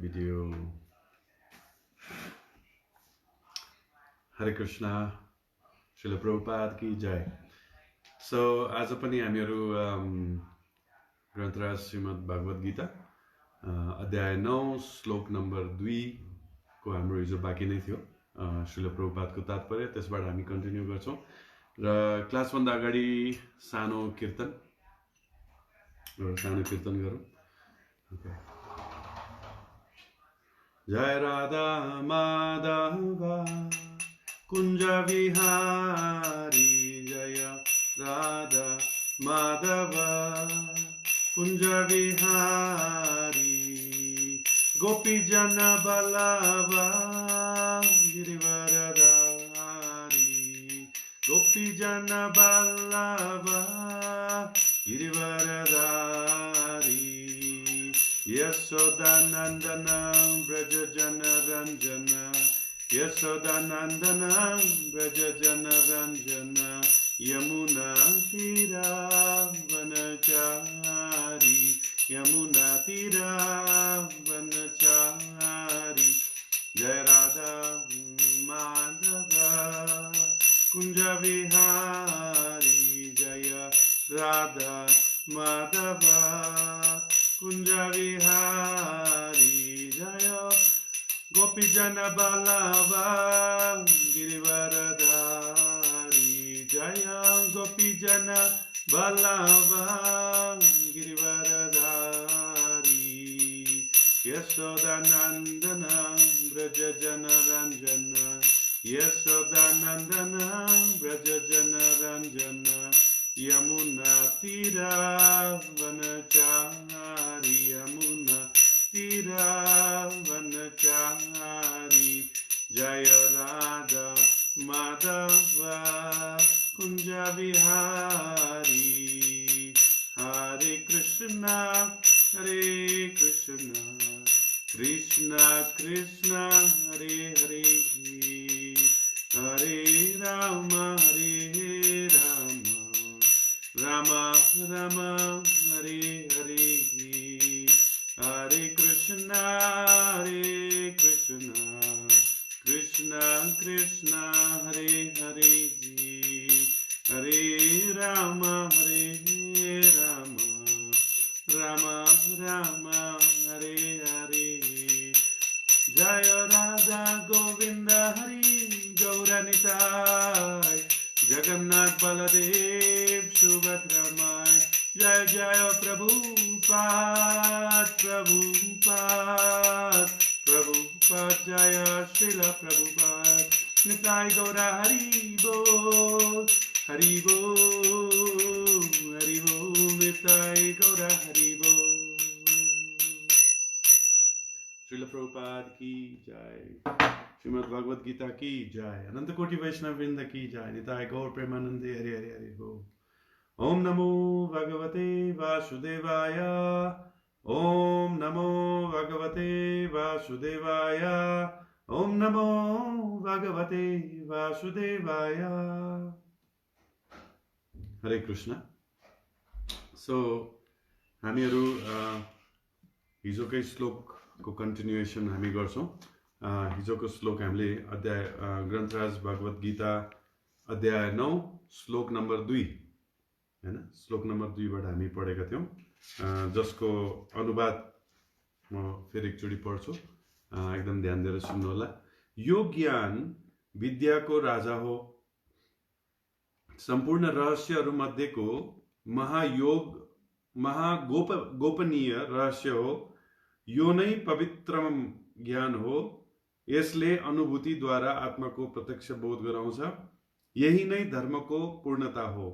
video. Hare Krishna, Srila Prabhupada ki jai. So आज पनि हामीहरू ग्रन्थराज श्रीमद् भागवत गीता अध्याय 9 श्लोक नम्बर 2 को हाम्रो हिजो बाँकी नै थियो श्रील प्रभुपादको तात्पर्य त्यसबाट हामी कन्टिन्यू गर्छौं र क्लास भन्दा अगाडि सानो कीर्तन गरौँ जय राधा माधव कुंज विहारी जय राधा माधव कुंज विहारी गोपी जन बल्लभा गिरिवरधारी गोपी जन बल्लभा गिरिवरधारी यशोदानंदन ब्रज जन रंजन यशोदानंदन ब्रज जन रंजन यमुना तीरा वनचारी यमुना तीरा वनचारी जय राधा माधव कुंज विहारी जय राधा माधव कुंज विहारी जय गोपी जन बल्लभा गिरिवरधारी जय गोपी जन बल्लभा गिरिवरधारी यशोदानंदन ब्रज जन रंजन यशोदानंदन ब्रज जन रंजन यमुना तीरा वनचारी यमुना तीरा वनचारी जय राधा माधव कुंज विहारी हरे कृष्णा कृष्ण कृष्ण हरे हरे हरे राम राम राम हरे हरे हरे कृष्णा कृष्ण कृष्ण हरे हरे हरे राम राम राम हरे हरे जय राधा गोविंद हरि गौरनिताय जगन्नाथ बलदेव सुभद्रा माय जय जय प्रभुपाद जय श्रील प्रभुपाद निताय गौरा हरि बोल निताय गौरा हरि बोल श्रील प्रभुपाद की जय श्रीमद् भागवत गीता की जय अनंत कोटि वैष्णव वृंद की जय निताय गौर प्रेमानंदे हरे हरे हरे बोल ओम नमो भगवते वासुदेवाय ओम नमो भगवते वासुदेवाय ओम नमो भगवते वासुदेवाय हरे कृष्ण सो हामीहरू हिजोकै श्लोकको कन्टिन्युएसन हामी गर्छौं हिजोको श्लोक हामीले अध्याय ग्रन्थराज भागवत गीता अध्याय 9 श्लोक नम्बर 2 हैन श्लोक नम्बर 2 बाट हामी पढेका थियौं जसको अनुवाद म फेरि एकचोटी पढ्छु एकदम ध्यान दिएर सुन्नु होला यो ज्ञान विद्याको राजा हो सम्पूर्ण रहस्यहरू मध्येको गोपनीय रहस्य हो यो नै पवित्र ज्ञान हो यसले अनुभूतिद्वारा आत्माको प्रत्यक्ष बोध गराउँछ यही नै धर्मको पूर्णता हो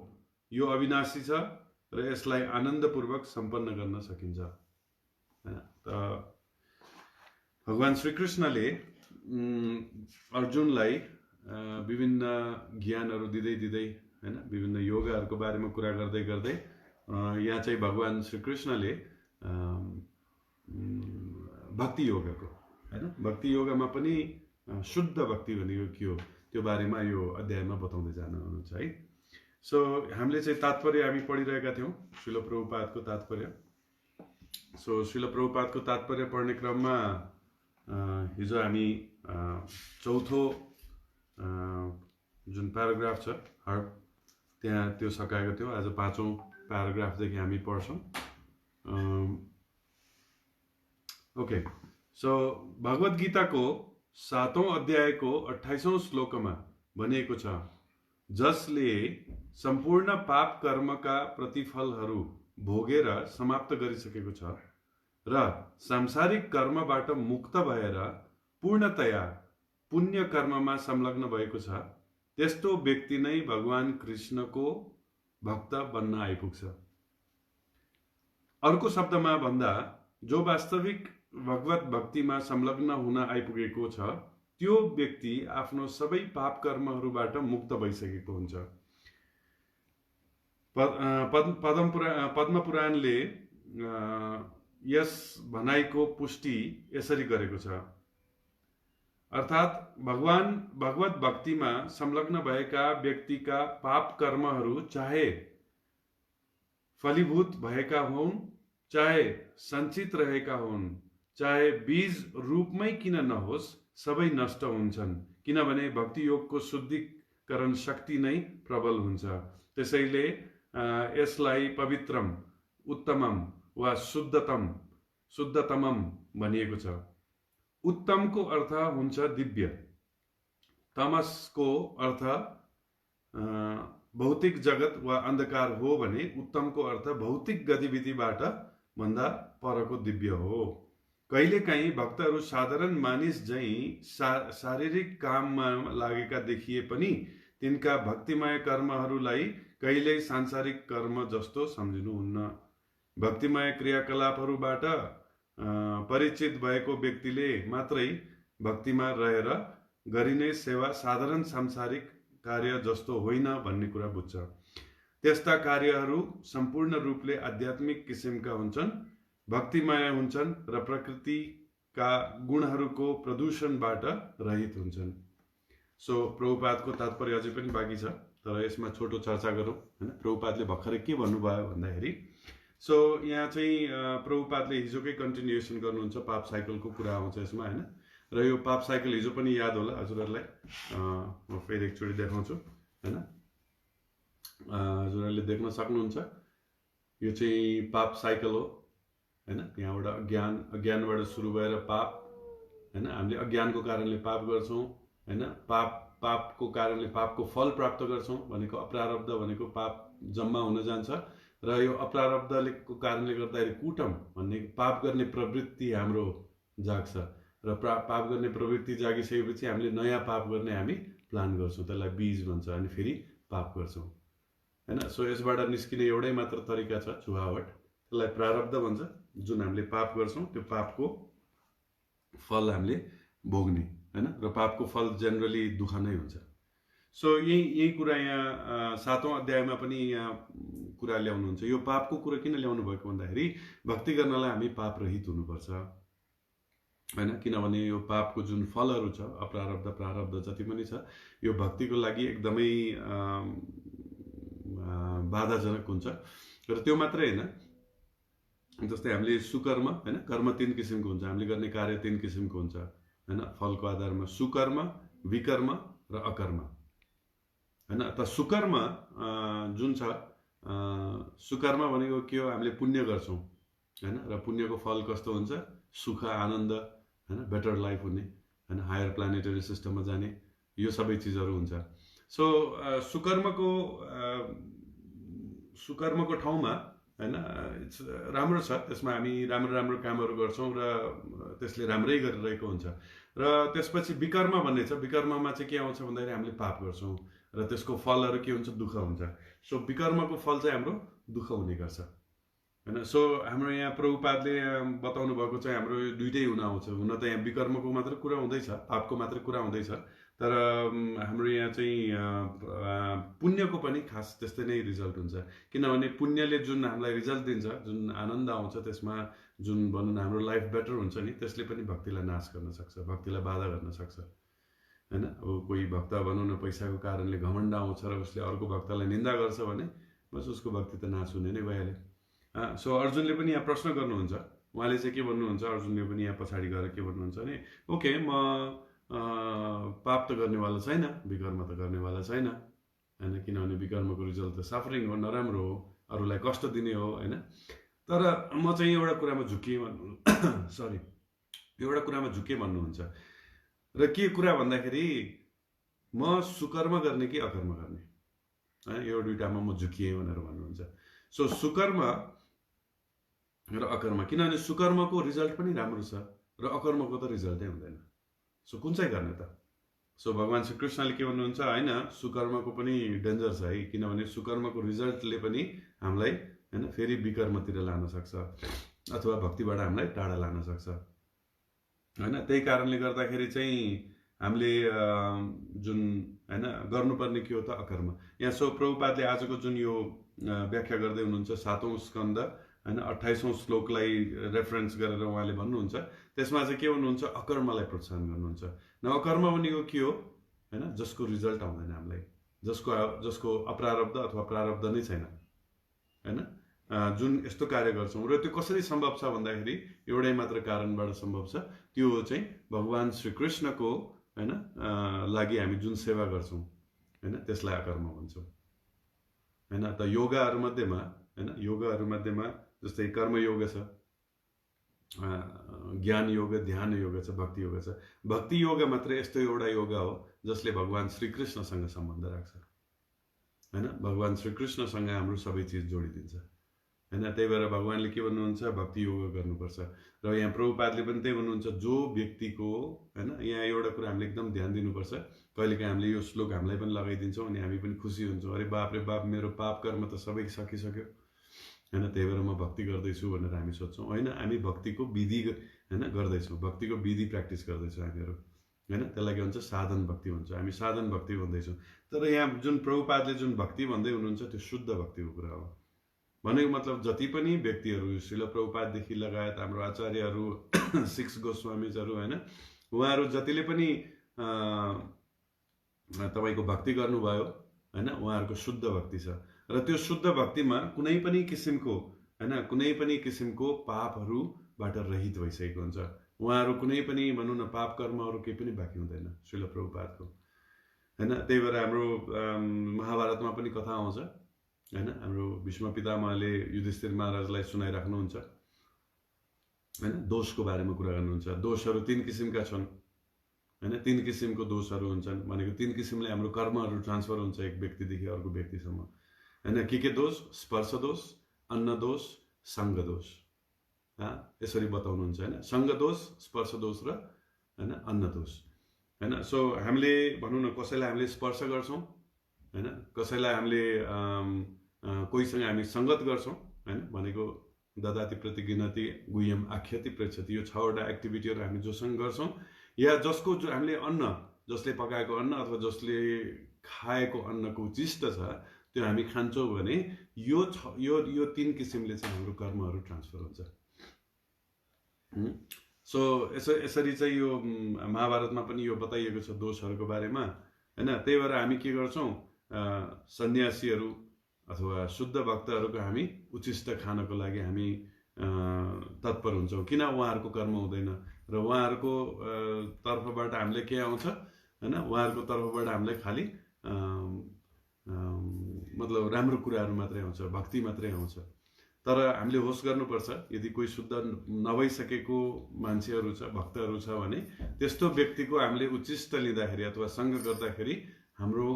यो अविनाशी छ र यसलाई आनन्दपूर्वक सम्पन्न गर्न सकिन्छ त भगवान श्री कृष्णले अर्जुनलाई विभिन्न ज्ञानहरू दिँदै हैन विभिन्न योगहरूको बारेमा कुरा गर्दै यहाँ चाहिँ भगवान श्री कृष्णले भक्ति योगको हैन भक्ति योगमा पनि शुद्ध भक्ति भनेको के हो त्यो बारेमा यो अध्यायमा बताउँदै जानुहुन्छ है सो हामीले चाहिँ तात्पर्य हामी पढिरहेका थियौं श्रील प्रभुपादको तात्पर्य सो श्रील प्रभुपादको तात्पर्य पढ्ने क्रममा हिजो हामी चौथो जुन प्याराग्राफ छ हर्ब त्यहाँ त्यो सकाएको थियो। आज पाँचौं प्याराग्राफदेखि हामी पढ्छौँ। ओके, सो भगवत गीताको 7औं अध्यायको 28औं श्लोकमा भनिएको छ, जसले सम्पूर्ण पाप कर्मका प्रतिफलहरू भोगेर समाप्त गरिसकेको छ र सांसारिक कर्मबाट मुक्त भएर पूर्णतया पुण्य कर्ममा संलग्न भएको छ, त्यस्तो व्यक्ति नै भगवान कृष्णको भक्त बन्न आइपुग्छ। अर्को शब्दमा भन्दा जो वास्तविक भगवत भक्तिमा संलग्न हुन आइपुगेको छ, त्यो व्यक्ति आफ्नो सबै पाप कर्महरूबाट मुक्त भइसकेको हुन्छ। पद्म पुराणले यस भनाइको पुष्टि यसरी गरेको छ, अर्थात् भगवत भक्तिमा संलग्न भएका व्यक्तिका पाप कर्महरू चाहे फलीभूत भएका हुन्, चाहे सञ्चित रहेका हुन्, चाहे बीज रूपमै किन नहोस्, सबै नष्ट हुन्छन्, किनभने भक्ति योगको शुद्धिकरण शक्ति नै प्रबल हुन्छ। त्यसैले यसलाई पवित्रम, उत्तमम वा शुद्धतमम भनिएको छ। उत्तमको अर्थ हुन्छ दिव्य, तमसको अर्थ भौतिक जगत वा अन्धकार हो भने उत्तमको अर्थ भौतिक गतिविधिबाट भन्दा परको दिव्य हो। कहिलेकाहीँ भक्तहरू साधारण मानिस झैं शारीरिक काममा लागेका देखिए पनि तिनका भक्तिमय कर्महरूलाई कहिल्यै सांसारिक कर्म जस्तो सम्झिनुहुन्न। भक्तिमय क्रियाकलापहरूबाट परिचित भएको व्यक्तिले मात्रै भक्तिमा रहेर गरिने सेवा साधारण सांसारिक कार्य जस्तो होइन भन्ने कुरा बुझ्छ। त्यस्ता कार्यहरू सम्पूर्ण रूपले आध्यात्मिक किसिमका हुन्छन्, भक्तिमय हुन्छन् र प्रकृतिका गुणहरूको प्रदूषणबाट रहित हुन्छन्। सो प्रभुपादको तात्पर्य अझै पनि बाँकी छ, तर यसमा छोटो चर्चा गरौँ हैन। प्रभुपादले भर्खरै के भन्नुभयो भन्दाखेरि, सो यहाँ चाहिँ प्रभुपादले हिजोकै कन्टिन्युएसन गर्नुहुन्छ, पाप साइकलको कुरा आउँछ यसमा हैन। र यो पाप साइकल हिजो पनि याद होला हजुरहरूलाई, म फेरि एकचोटि देखाउँछु हैन। हजुरहरूले देख्न सक्नुहुन्छ, यो चाहिँ पाप साइकल हो हैन। यहाँबाट अज्ञानबाट सुरु भएर पाप हैन, हामीले अज्ञानको कारणले पाप गर्छौँ हैन। पापको कारणले पापको फल प्राप्त गर्छौँ, भनेको अप्रारब्ध भनेको पाप जम्मा हुन जान्छ, र यो अप्रारब्धको कारणले गर्दाखेरि कुटम भन्ने पाप गर्ने प्रवृत्ति हाम्रो जाग्छ, र पाप गर्ने प्रवृत्ति जागिसकेपछि हामीले नयाँ पाप गर्ने हामी प्लान गर्छौँ, त्यसलाई बीज भन्छ, अनि फेरि पाप गर्छौँ हैन। सो यसबाट निस्किने एउटै मात्र तरिका छ, छुवावट, त्यसलाई प्रारब्ध भन्छ। जुन हामीले पाप गर्छौँ त्यो पापको फल हामीले भोग्ने हैन, र पापको फल जेनरली दुःख नै हुन्छ। सो यही कुरा यहाँ 7औं अध्यायमा पनि यहाँ कुरा ल्याउनुहुन्छ। यो पापको कुरा किन ल्याउनु भएको भन्दाखेरि भक्ति गर्नलाई हामी पाप रहित हुनुपर्छ हैन, किनभने यो पापको जुन फलहरू छ, अप्रारब्ध प्रारब्ध जति पनि छ, यो भक्तिको लागि एकदमै बाधाजनक हुन्छ। र त्यो मात्रै होइन, जस्तै हामीले सुकर्म हैन, कर्म 3 किसिमको हुन्छ, हामीले गर्ने कार्य 3 किसिमको हुन्छ हैन, फलको आधारमा सुकर्म, विकर्म र अकर्म हैन। त सुकर्म जुन छ, सुकर्म भनेको के हो, हामीले पुण्य गर्छौँ हैन, र पुण्यको फल कस्तो हुन्छ, सुख, आनन्द हैन, बेटर लाइफ हुने हैन, हायर प्लानेटरी सिस्टममा जाने, यो सबै चिजहरू हुन्छ। सो सुकर्मको ठाउँमा हैन राम्रो छ, त्यसमा हामी राम्रो कामहरू गर्छौँ र त्यसले राम्रै गरिरहेको हुन्छ। र त्यसपछि विकर्म भन्ने छ, विकर्ममा चाहिँ के आउँछ भन्दाखेरि हामीले पाप गर्छौँ र त्यसको फलहरू के हुन्छ, दुःख हुन्छ। सो विकर्मको फल चाहिँ हाम्रो दुःख हुने गर्छ हैन। सो हाम्रो यहाँ प्रभुपादले बताउनु भएको चाहिँ हाम्रो दुइटै हुन आउँछ। हुन त यहाँ विकर्मको मात्र कुरा हुँदैछ, पापको मात्र कुरा हुँदैछ, तर हाम्रो यहाँ चाहिँ पुण्यको पनि खास त्यस्तै नै रिजल्ट हुन्छ। किनभने पुण्यले जुन हामीलाई रिजल्ट दिन्छ, जुन आनन्द आउँछ त्यसमा, जुन भनौँ न हाम्रो लाइफ बेटर हुन्छ नि, त्यसले पनि भक्तिलाई नाश गर्न सक्छ, भक्तिलाई बाधा गर्न सक्छ हैन। अब कोही भक्त भनौँ न पैसाको कारणले घमण्ड आउँछ र उसले अर्को भक्तलाई निन्दा गर्छ भने बस उसको भक्ति त नाश हुने नै भइहाल्यो। सो अर्जुनले पनि यहाँ प्रश्न गर्नुहुन्छ, उहाँले चाहिँ के भन्नुहुन्छ, अर्जुनले पनि यहाँ पछाडि गएर के भन्नुहुन्छ भने ओके म पाप त गर्नेवाला छैन, विकर्म त गर्नेवाला छैन होइन, किनभने विकर्मको रिजल्ट त सफरिङ हो, नराम्रो हो, अरूलाई कष्ट दिने हो होइन। तर म चाहिँ एउटा कुरामा झुकिएँ भन्नु सरी एउटा कुरामा झुकेँ भन्नुहुन्छ। र के कुरा भन्दाखेरि म सुकर्म गर्ने कि अकर्म गर्ने होइन, यो दुइटामा म झुकिएँ भनेर भन्नुहुन्छ। सो सुकर्म र अकर्म, किनभने सुकर्मको रिजल्ट पनि राम्रो छ र अकर्मको त रिजल्टै हुँदैन। सो कुन चाहिँ गर्ने त? सो भगवान् श्री कृष्णले के भन्नुहुन्छ होइन, सुकर्मको पनि डेन्जर छ है, किनभने सुकर्मको रिजल्टले पनि हामीलाई होइन फेरि विकर्मतिर लान सक्छ अथवा भक्तिबाट हामीलाई टाढा लान सक्छ होइन। त्यही कारणले गर्दाखेरि चाहिँ हामीले जुन होइन गर्नुपर्ने के हो त अकर्म। यहाँ सो प्रभुपादले आजको जुन यो व्याख्या गर्दै हुनुहुन्छ 7औं स्कन्द होइन 28औं श्लोकलाई रेफरेन्स गरेर उहाँले भन्नुहुन्छ, त्यसमा चाहिँ के भन्नुहुन्छ, अकर्मलाई प्रोत्साहन गर्नुहुन्छ। न अकर्म भनेको के हो होइन, जसको रिजल्ट आउँदैन हामीलाई, जसको अप्रारब्ध अथवा प्रारब्ध नै छैन होइन, जुन यस्तो कार्य गर्छौँ। र त्यो कसरी सम्भव छ भन्दाखेरि एउटै मात्र कारणबाट सम्भव छ, त्यो चाहिँ भगवान् श्रीकृष्णको होइन लागि हामी जुन सेवा गर्छौँ होइन त्यसलाई अकर्म भन्छौँ होइन। त योगाहरूमध्येमा होइन, योगहरूमध्येमा जस्तै कर्मयोग छ, ज्ञान योग, ध्यान योग छ, भक्ति योग छ। भक्ति योग मात्र यस्तो एउटा योगा हो जसले भगवान् श्रीकृष्णसँग सम्बन्ध राख्छ होइन, भगवान् श्रीकृष्णसँग हाम्रो सबै चिज जोडिदिन्छ होइन। त्यही भएर भगवान्ले के भन्नुहुन्छ, भक्ति योग गर्नुपर्छ। र यहाँ प्रभुपादले पनि त्यही भन्नुहुन्छ, जो व्यक्तिको होइन, यहाँ एउटा कुरा हामीले एकदम ध्यान दिनुपर्छ। कहिलेकाहीँ हामीले यो श्लोक हामीलाई पनि लगाइदिन्छौँ अनि हामी पनि खुसी हुन्छौँ, अरे बाप रे बाप मेरो पाप कर्म त सबै सकिसक्यो होइन, त्यही भएर म भक्ति गर्दैछु भनेर हामी सोध्छौँ। होइन, हामी भक्तिको विधि होइन गर्दैछौँ, भक्तिको विधि प्र्याक्टिस गर्दैछौँ हामीहरू होइन, त्यसलाई के भन्छ, साधन भक्ति भन्छ, हामी साधन भक्ति भन्दैछौँ। तर यहाँ जुन प्रभुपादले जुन भक्ति भन्दै हुनुहुन्छ त्यो शुद्ध भक्तिको कुरा हो। भनेको मतलब जति पनि व्यक्तिहरू श्रील प्रभुपाददेखि लगायत हाम्रो आचार्यहरू 6 गोस्वामीजहरू होइन, उहाँहरू जतिले पनि तपाईँको भक्ति गर्नुभयो होइन, उहाँहरूको शुद्ध भक्ति छ। र त्यो शुद्ध भक्तिमा कुनै पनि किसिमको होइन, कुनै पनि किसिमको पापहरूबाट रहित भइसकेको हुन्छ। उहाँहरू कुनै पनि भनौँ न पाप कर्महरू केही पनि बाँकी हुँदैन श्रील प्रभुपादको होइन। त्यही भएर हाम्रो महाभारतमा पनि कथा आउँछ होइन, हाम्रो भीष्म पितामहले युधिष्ठिर महाराजलाई सुनाइराख्नुहुन्छ होइन, दोषको बारेमा कुरा गर्नुहुन्छ। दोषहरू 3 किसिमका छन् होइन, 3 किसिमको दोषहरू हुन्छन् भनेको 3 किसिमले हाम्रो कर्महरू ट्रान्सफर हुन्छ एक व्यक्तिदेखि अर्को व्यक्तिसम्म होइन। के दोष? स्पर्श दोष, अन्न दोष, सङ्ग दोष यसरी बताउनुहुन्छ होइन, सङ्ग दोष, स्पर्श दोष र होइन अन्न दोष होइन। सो हामीले भनौँ न कसैलाई हामीले स्पर्श गर्छौँ होइन, कसैलाई हामीले कोहीसँग हामी सङ्गत गर्छौँ होइन, भनेको ददाति प्रतिगिनति गुह्यम आख्याति प्रेक्षति, यो 6वटा एक्टिभिटीहरू हामी जोसँग गर्छौँ या जसको जो हामीले अन्न, जसले पकाएको अन्न अथवा जसले खाएको अन्नको उचिष्ट छ त्यो हामी खान्छौँ भने यो 3 किसिमले चाहिँ हाम्रो कर्महरू ट्रान्सफर हुन्छ। सो यसरी चाहिँ यो महाभारतमा पनि यो बताइएको छ दोषहरूको बारेमा होइन। त्यही भएर हामी के गर्छौँ, सन्यासीहरू अथवा शुद्ध भक्तहरूको हामी उचिष्ट खानको लागि हामी तत्पर हुन्छौँ, किन उहाँहरूको कर्म हुँदैन र उहाँहरूको तर्फबाट हामीले के आउँछ होइन, उहाँहरूको तर्फबाट हामीलाई खालि मतलब राम्रो कुराहरू मात्रै आउँछ, भक्ति मात्रै आउँछ। तर हामीले होस गर्नुपर्छ, यदि कोही शुद्ध नभइसकेको मान्छेहरू छ, भक्तहरू छ भने त्यस्तो व्यक्तिको हामीले उचिष्ट लिँदाखेरि अथवा सङ्ग गर्दाखेरि हाम्रो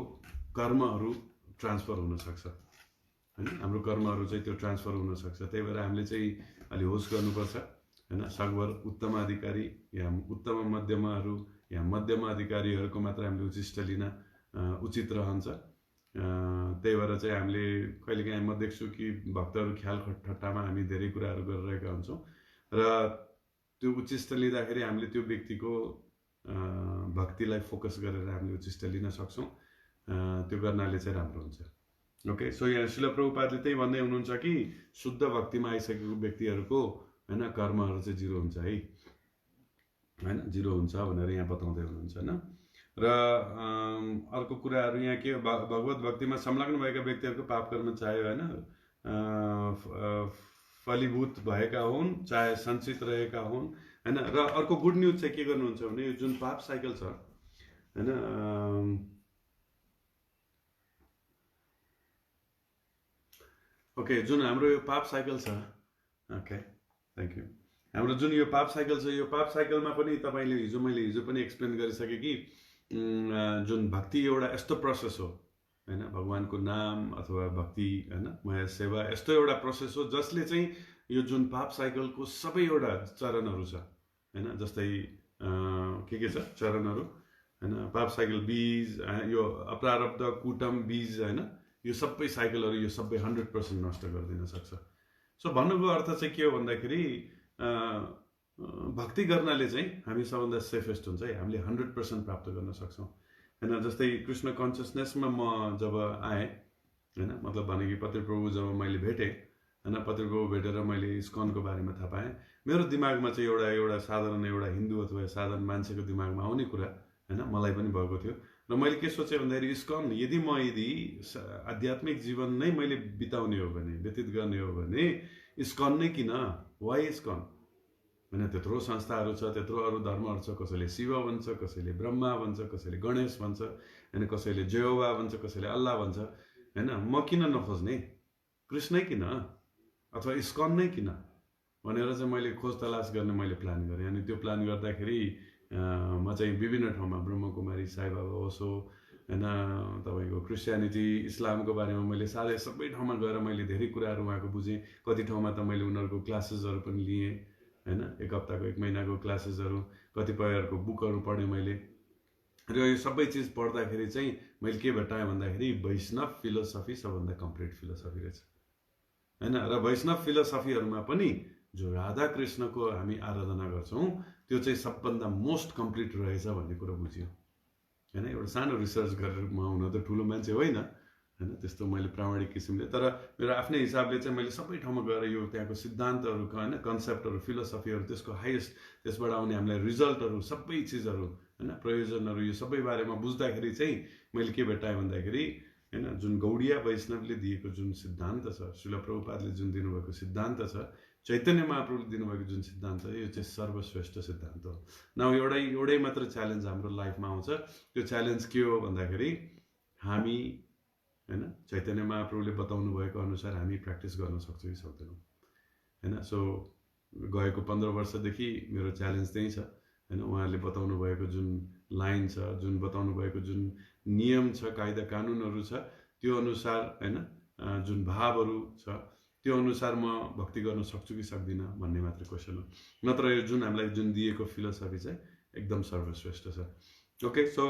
कर्महरू ट्रान्सफर हुनसक्छ होइन, हाम्रो कर्महरू चाहिँ त्यो ट्रान्सफर हुनसक्छ। त्यही भएर हामीले चाहिँ अलि होस गर्नुपर्छ होइन। सकभर उत्तम अधिकारी या उत्तम मध्यमहरू या मध्यम अधिकारीहरूको मात्र हामीले उचिष्ट लिन उचित रहन्छ। त्यही भएर चाहिँ हामीले कहिलेकाहीँ म देख्छु कि भक्तहरू ख्याल ठट्टामा हामी धेरै कुराहरू गरिरहेका हुन्छौँ र त्यो उचिष्ट लिँदाखेरि हामीले त्यो व्यक्तिको भक्तिलाई फोकस गरेर हामीले उचिष्ट लिन सक्छौँ, त्यो गर्नाले चाहिँ राम्रो हुन्छ। ओके, सो यहाँ श्रील प्रभुपादले त्यही भन्दै हुनुहुन्छ कि शुद्ध भक्तिमा आइसकेको व्यक्तिहरूको होइन कर्महरू चाहिँ 0 हुन्छ है होइन, 0 हुन्छ भनेर यहाँ बताउँदै हुनुहुन्छ होइन। र अर्को कुराहरू यहाँ के भगवत भक्तिमा संलग्न भएका व्यक्तिहरूको पाप कर्म चाहे होइन फलीभूत भएका हुन् चाहे सञ्चित रहेका हुन् हैन। र अर्को गुड न्युज चाहिँ के गर्नुहुन्छ भने यो जुन पाप साइकल छ हैन, ओके, जुन हाम्रो यो पाप साइकल छ, ओके थ्याङ्क यू, हाम्रो जुन यो पाप साइकल छ, यो पाप साइकलमा पनि तपाईँले मैले हिजो पनि एक्सप्लेन गरिसकेँ कि जुन भक्ति एउटा यस्तो प्रोसेस हो हैन, भगवानको नाम अथवा भक्ति हैन, माया सेवा यस्तो एउटा प्रोसेस हो जसले चाहिँ यो जुन पाप साइकलको सबैवटा चरणहरू छ हैन, जस्तै के छ चरणहरू हैन, पाप साइकल बीज, यो अप्रारब्ध कुटम बीज हैन, यो सबै साइकलहरू यो सबै 100% नष्ट गरिदिन सक्छ। सो भन्नुको अर्थ चाहिँ के हो भन्दाखेरि भक्ति गर्नाले चाहिँ हामी सबभन्दा सेफेस्ट हुन्छ है, हामीले 100% प्राप्त गर्न सक्छौँ हैन। जस्तै कृष्ण कन्सियसनेसमा म जब आएँ हैन, मतलब भने कि पतिप्रभु जब मैले भेटेँ हैन, पतिप्रभु भेटेर मैले इस्कनको बारेमा थाहा पाएँ, मेरो दिमागमा चाहिँ एउटा साधारण एउटा हिन्दू अथवा साधारण मान्छेको दिमागमा आउने कुरा हैन, मलाई पनि भएको थियो। र मैले के सोचेँ भन्दाखेरि इस्कन यदि आध्यात्मिक जीवन नै मैले बिताउने हो भने, व्यतीत गर्ने हो भने इस्कन नै किन, वाइ इस्कन हैन। त्यत्रो संस्थाहरू छ, त्यत्रो अरू धर्महरू छ, कसैले शिव भन्छ, कसैले ब्रह्मा भन्छ, कसैले गणेश भन्छ हैन, कसैले जेहोवा भन्छ, कसैले अल्लाह भन्छ हैन। म किन नखोज्ने, कृष्णै किन अथवा इस्कन नै किन भनेर चाहिँ मैले खोज तलास गर्ने मैले प्लान गरेँ। अनि त्यो प्लान गर्दाखेरि म चाहिँ विभिन्न ठाउँमा ब्रह्मकुमारी, साई बाबा, ओसो हैन, तपाईँको क्रिस्चियनिटी, इस्लामको बारेमा मैले साह्रै सबै ठाउँमा गएर मैले धेरै कुराहरू उहाँको बुझेँ। कति ठाउँमा त मैले उनीहरूको क्लासेसहरू पनि लिएँ हैन, एक हप्ताको, एक महिनाको क्लासेसहरू, कतिपयहरूको बुकहरू पढेँ मैले। र यो सबै चिज पढ्दाखेरि चाहिँ मैले के भेटाएँ भन्दाखेरि वैष्णव फिलोसफी सबभन्दा कम्प्लिट फिलोसफी रहेछ हैन। र वैष्णव फिलोसफीहरूमा पनि जो राधा कृष्णको हामी आराधना गर्छौँ त्यो चाहिँ सबभन्दा मोस्ट कम्प्लिट रहेछ भन्ने कुरो बुझ्यो हैन। एउटा सानो रिसर्च गरेर म हुन त ठुलो मान्छे होइन हैन, त्यस्तो मैले प्रामाणिक किसिमले, तर मेरो आफ्नै हिसाबले चाहिँ मैले सबै ठाउँमा गएर यो त्यहाँको सिद्धान्तहरू हैन, कन्सेप्टहरू, फिलोसफीहरू, त्यसको हाइएस्ट, त्यसबाट आउने हामीलाई रिजल्टहरू, सबै चिजहरू हैन, प्रयोजनहरू, यो सबै बारेमा बुझ्दाखेरि चाहिँ मैले के भेटाएँ भन्दाखेरि हैन, जुन गौडिया वैष्णवले दिएको जुन सिद्धान्त छ, श्रील प्रभुपादले जुन दिनुभएको सिद्धान्त छ, चैतन्य महाप्रभुले दिनुभएको जुन सिद्धान्त छ, यो चाहिँ सर्वश्रेष्ठ सिद्धान्त हो। न एउटै मात्र च्यालेन्ज हाम्रो लाइफमा आउँछ। त्यो च्यालेन्ज के हो भन्दाखेरि हामी हैन चैतन्य महाप्रभुले बताउनु भएको अनुसार हामी प्र्याक्टिस गर्न सक्छौँ कि सक्दैनौँ हैन। सो गएको 15 वर्षदेखि मेरो च्यालेन्ज त्यही छ हैन। उहाँहरूले बताउनु भएको जुन लाइन छ, जुन बताउनु भएको जुन नियम छ, कायदा कानुनहरू छ, त्यो अनुसार हैन, जुन भावहरू छ, त्यो अनुसार म भक्ति गर्न सक्छु कि सक्दिनँ भन्ने मात्र क्वेसन हो। नत्र यो जुन हामीलाई जुन दिएको फिलोसफी चाहिँ एकदम सर्वश्रेष्ठ छ। ओके, सो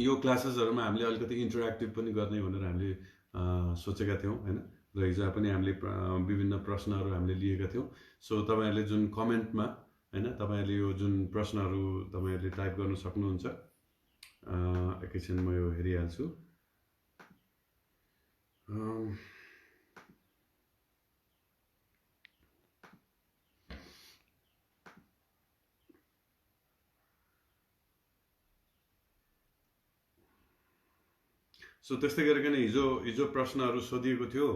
यो क्लासेसहरूमा हामीले अलिकति इन्टरेक्टिभ पनि गर्ने भनेर हामीले सोचेका थियौँ हैन। र हिजो पनि हामीले विभिन्न प्रश्नहरू हामीले लिएका थियौँ। सो तपाईँहरूले जुन कमेन्टमा हैन, तपाईँहरूले यो जुन प्रश्नहरू तपाईँहरूले टाइप गर्न सक्नुहुन्छ। एकैछिन म यो हेरिहाल्छु। सो त्यस्तै गरिकन हिजो प्रश्नहरू सोधिएको थियो।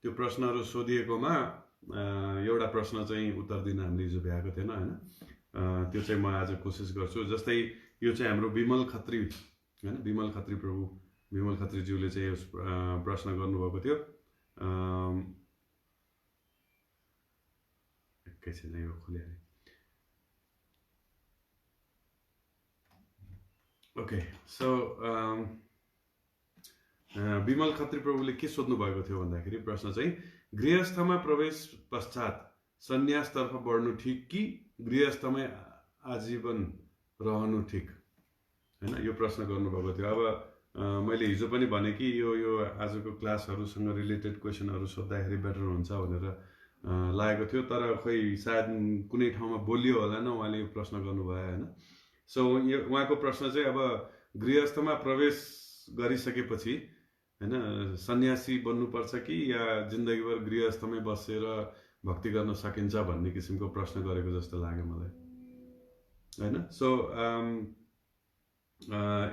त्यो प्रश्नहरू सोधिएकोमा एउटा प्रश्न चाहिँ उत्तर दिन हामीले हिजो भ्याएको थिएन हैन। त्यो चाहिँ म आज कोसिस गर्छु। जस्तै यो चाहिँ हाम्रो विमल खत्री हैन, विमल खत्री प्रभु, विमल खत्रीज्यूले चाहिँ यस प्रश्न गर्नुभएको थियो। एकैछिन यो खोलिहालेँ। ओके, सो विमल खत्री प्रभुले के सोध्नु भएको थियो भन्दाखेरि प्रश्न चाहिँ गृहस्थमा प्रवेश पश्चात सन्यासतर्फ बढ्नु ठिक कि गृहस्थमै आजीवन रहनु ठिक हैन, यो प्रश्न गर्नुभएको थियो। अब मैले हिजो पनि भने कि यो आजको क्लासहरूसँग रिलेटेड क्वेसनहरू सोद्धाखेरि बेटर हुन्छ भनेर लागेको थियो, तर खोइ सायद कुनै ठाउँमा बोलियो होला न, उहाँले यो प्रश्न गर्नुभयो हैन। सो यो उहाँको प्रश्न चाहिँ अब गृहस्थमा प्रवेश गरिसकेपछि हैन सन्यासी बन्नुपर्छ कि या जिन्दगीभर गृहस्थमै बसेर भक्ति गर्न सकिन्छ भन्ने किसिमको प्रश्न गरेको जस्तो लाग्यो मलाई हैन। सो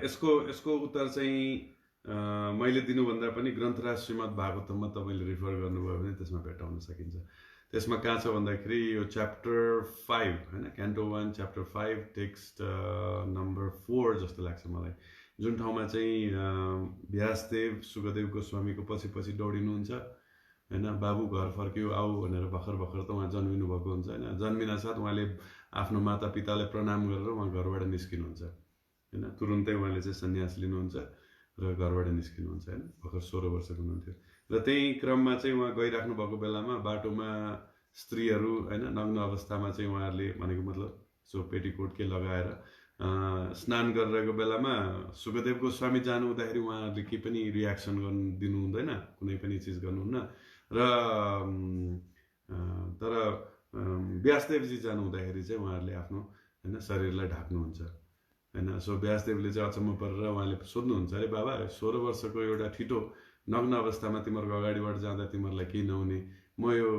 यसको उत्तर चाहिँ मैले दिनुभन्दा पनि ग्रन्थराज श्रीमद् भागवतममा तपाईँले रिफर गर्नुभयो भने त्यसमा भेटाउन सकिन्छ। त्यसमा कहाँ छ भन्दाखेरि यो च्याप्टर 5 हैन, क्यान्टो 1 च्याप्टर 5 टेक्स्ट नम्बर 4 जस्तो लाग्छ मलाई, जुन ठाउँमा चाहिँ व्यासदेव सुखदेव गोस्वामीको पछि पछि दौडिनुहुन्छ हैन। बाबु घर फर्क्यो आऊ भनेर भर्खर भर्खर त उहाँ जन्मिनु भएको हुन्छ हैन। जन्मिन साथ उहाँले आफ्नो माता पितालाई प्रणाम गरेर उहाँ घरबाट निस्किनुहुन्छ हैन। तुरुन्तै उहाँले चाहिँ सन्यास लिनुहुन्छ र घरबाट निस्किनुहुन्छ हैन। भर्खर 16 वर्षको हुनुहुन्थ्यो र त्यही क्रममा चाहिँ उहाँ गइराख्नु भएको बेलामा बाटोमा स्त्रीहरू हैन नग्न अवस्थामा चाहिँ उहाँहरूले भनेको मतलब सो पेटीकोट के लगाएर स्नान गरिरहेको बेलामा सुखदेव गोस्वामी जानु हुँदाखेरि उहाँहरूले केही पनि रियाक्सन गर्नु दिनु हुँदैन, कुनै पनि चिज गर्नुहुन्न र तर व्यासदेवजी जानु हुँदाखेरि चाहिँ उहाँहरूले आफ्नो हैन शरीरलाई ढाक्नुहुन्छ हैन। सो व्यासदेवले चाहिँ अचम्म परेर उहाँले सोध्नुहुन्छ, अरे बाबा 16 वर्षको एउटा ठिटो नग्न अवस्थामा तिमीहरूको अगाडिबाट जाँदा तिमीहरूलाई केही नहुने, म यो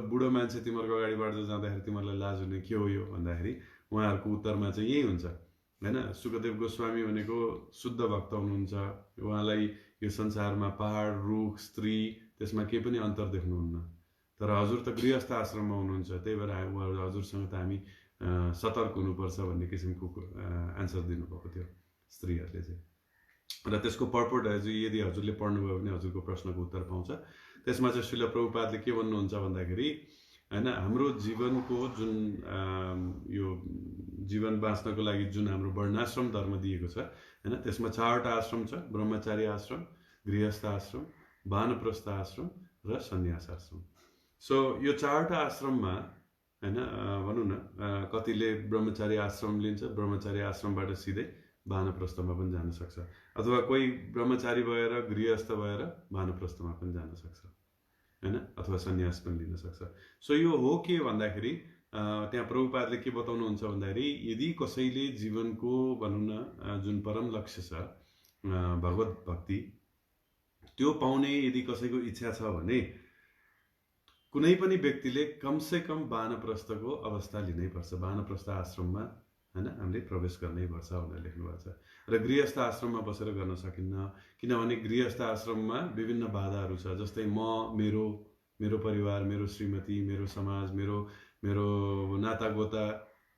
बुढो मान्छे तिमीहरूको अगाडिबाट जाँदाखेरि तिमीहरूलाई लाज हुने, के हो यो भन्दाखेरि उहाँहरूको उत्तरमा चाहिँ यही हुन्छ हैन। सुखदेव गोस्वामी भनेको शुद्ध भक्त हुनुहुन्छ, उहाँलाई यो संसारमा पहाड रुख स्त्री त्यसमा केही पनि अन्तर देख्नुहुन्न, तर हजुर त गृहस्थ आश्रममा हुनुहुन्छ, त्यही भएर हजुरसँग त हामी सतर्क हुनुपर्छ भन्ने किसिमको एन्सर दिनुभएको थियो स्त्रीहरूले चाहिँ। र त्यसको पर्पोर्ट यदि हजुरले पढ्नुभयो भने हजुरको प्रश्नको उत्तर पाउँछ। त्यसमा चाहिँ श्रील प्रभुपादले के भन्नुहुन्छ भन्दाखेरि हैन, हाम्रो जीवनको जुन यो जीवन बाँच्नको लागि जुन हाम्रो वर्णाश्रम धर्म दिएको छ हैन, त्यसमा 4वटा आश्रम छ, ब्रह्मचारी आश्रम, गृहस्थ आश्रम, वानप्रस्थ आश्रम र सन्यास आश्रम। सो यो 4वटा आश्रममा हैन भनौँ न कतिले ब्रह्मचारी आश्रम लिन्छ, ब्रह्मचारी आश्रमबाट सिधै वानप्रस्थमा पनि जान सक्छ, अथवा कोही ब्रह्मचारी भएर गृहस्थ भएर वानप्रस्थमा पनि जान सक्छ हैन, अथवा सन्यास पनि लिन सक्छ। सो यो हो के भन्दाखेरि त्यहाँ प्रभुपादले के बताउनुहुन्छ भन्दाखेरि यदि कसैले जीवनको भनौँ न जुन परम लक्ष्य छ भगवत भक्ति त्यो पाउने यदि कसैको इच्छा छ भने कुनै पनि व्यक्तिले कमसे कम वानप्रस्थको अवस्था लिनै पर्छ, वानप्रस्थ आश्रममा हैन हामीले प्रवेश गर्नै पर्छ भनेर लेख्नु भएको छ। र गृहस्थ आश्रममा बसेर गर्न सकिन्न, किनभने गृहस्थ आश्रममा विभिन्न बाधाहरू छ, जस्तै मेरो परिवार, मेरो श्रीमती, मेरो समाज, मेरो नातागोता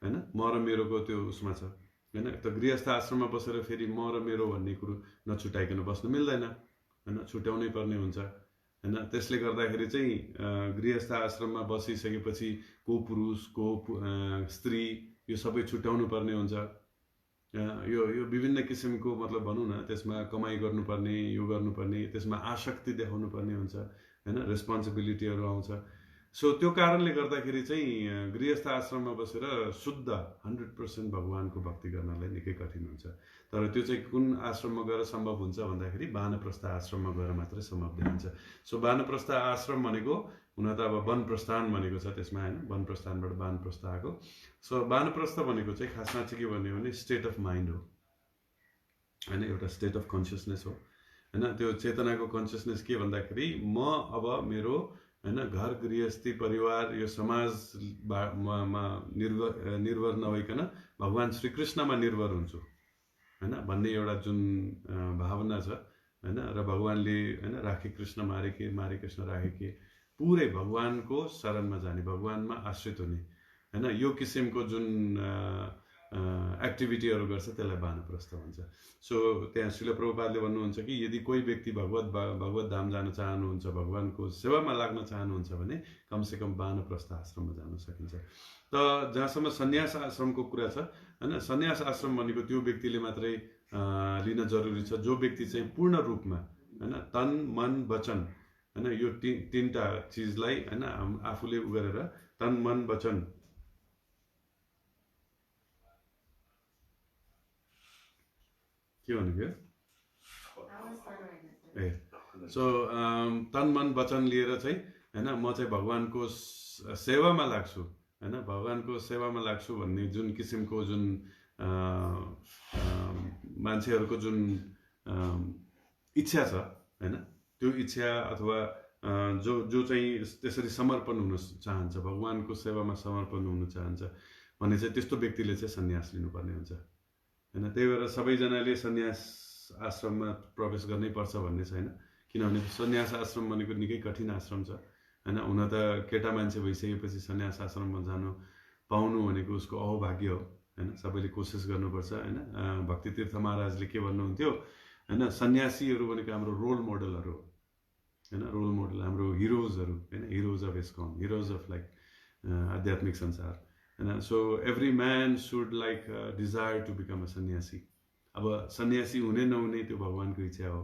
हैन, म र मेरोको त्यो उसमा छ हैन। त गृहस्थ आश्रममा बसेर फेरि म र मेरो भन्ने कुरो नछुटाइकन बस्नु मिल्दैन हैन, छुट्याउनै पर्ने हुन्छ हैन। त्यसले गर्दाखेरि चाहिँ गृहस्थ आश्रममा बसिसकेपछि को पुरुष को स्त्री यो सबै छुट्याउनु पर्ने हुन्छ। यो विभिन्न किसिमको मतलब भनौँ न त्यसमा कमाइ गर्नुपर्ने, यो गर्नुपर्ने, त्यसमा आसक्ति देखाउनु पर्ने हुन्छ हैन, रेस्पोन्सिबिलिटीहरू आउँछ। सो त्यो कारणले गर्दाखेरि चाहिँ गृहस्थ आश्रममा बसेर शुद्ध 100% भगवानको भक्ति गर्नलाई निकै कठिन हुन्छ। तर त्यो चाहिँ कुन आश्रममा गएर सम्भव हुन्छ भन्दाखेरि वानप्रस्थ आश्रममा गएर मात्रै सम्भव देखिन्छ। सो वानप्रस्थ आश्रम भनेको हुन त अब वन प्रस्थान भनेको छ त्यसमा हैन, वन प्रस्थानबाट वानप्रस्थ आएको। सो वानप्रस्थ भनेको चाहिँ खासमा चाहिँ के भन्यो भने स्टेट अफ माइन्ड हो हैन, एउटा स्टेट अफ कन्सियसनेस हो हैन। त्यो चेतनाको कन्सियसनेस के भन्दाखेरि म अब मेरो हैन घर गृहस्थी परिवार यो समाजमा निर्भर नभइकन भगवान श्रीकृष्णमा निर्भर हुन्छु हैन भन्ने एउटा जुन भावना छ हैन। र भगवानले हैन राखे कृष्ण मारे कृष्ण राखे के पुरै भगवानको शरणमा जाने, भगवानमा आश्रित हुने हैन, यो किसिमको जुन एक्टिभिटीहरू गर्छ त्यसलाई वानप्रस्थ भन्छ। सो त्यहाँ श्रील प्रभुपादले भन्नुहुन्छ कि यदि कोही व्यक्ति भगवत धाम जान चाहनुहुन्छ, भगवानको सेवामा लाग्न चाहनुहुन्छ भने कमसेकम वानप्रस्थ आश्रममा जान सकिन्छ। त जहाँसम्म सन्यास आश्रमको कुरा छ हैन, सन्यास आश्रम भनेको त्यो व्यक्तिले मात्रै लिन जरुरी छ जो व्यक्ति चाहिँ पूर्ण रूपमा हैन तन मन वचन हैन यो तीनटा चिजलाई हैन आफूले उ गरेर तन मन वचन के भन्नुभयो ए सो तन मन वचन लिएर चाहिँ हैन म चाहिँ भगवानको सेवामा लाग्छु हैन, भगवानको सेवामा लाग्छु भन्ने जुन किसिमको जुन मान्छेहरूको जुन इच्छा छ हैन, त्यो इच्छा अथवा जो चाहिँ त्यसरी समर्पण हुन चाहन्छ, भगवानको सेवामा समर्पण हुन चाहन्छ भने चाहिँ त्यस्तो व्यक्तिले चाहिँ सन्यास लिनुपर्ने हुन्छ हैन। त्यही भएर सबैजनाले सन्यास आश्रममा प्रवेश गर्नै पर्छ भन्ने छैन, किनभने सन्यास आश्रम भनेको निकै कठिन आश्रम छ हैन। हुन त केटा मान्छे भइसकेपछि सन्यास आश्रममा जानु पाउनु भनेको उसको अहोभाग्य हो हैन। सबैले कोसिस गर्नुपर्छ हैन। भक्ति तीर्थ महाराजले के भन्नुहुन्थ्यो हैन, सन्यासीहरू भनेको हाम्रो रोल मोडलहरू हो हैन, रोल मोडल हाम्रो हिरोजहरू हैन, heroes of ISKCON, heroes of like आध्यात्मिक संसार हैन। So every man should like desire to become a sannyasi. अब सन्यासी हुने नहुने त्यो भगवानको इच्छा हो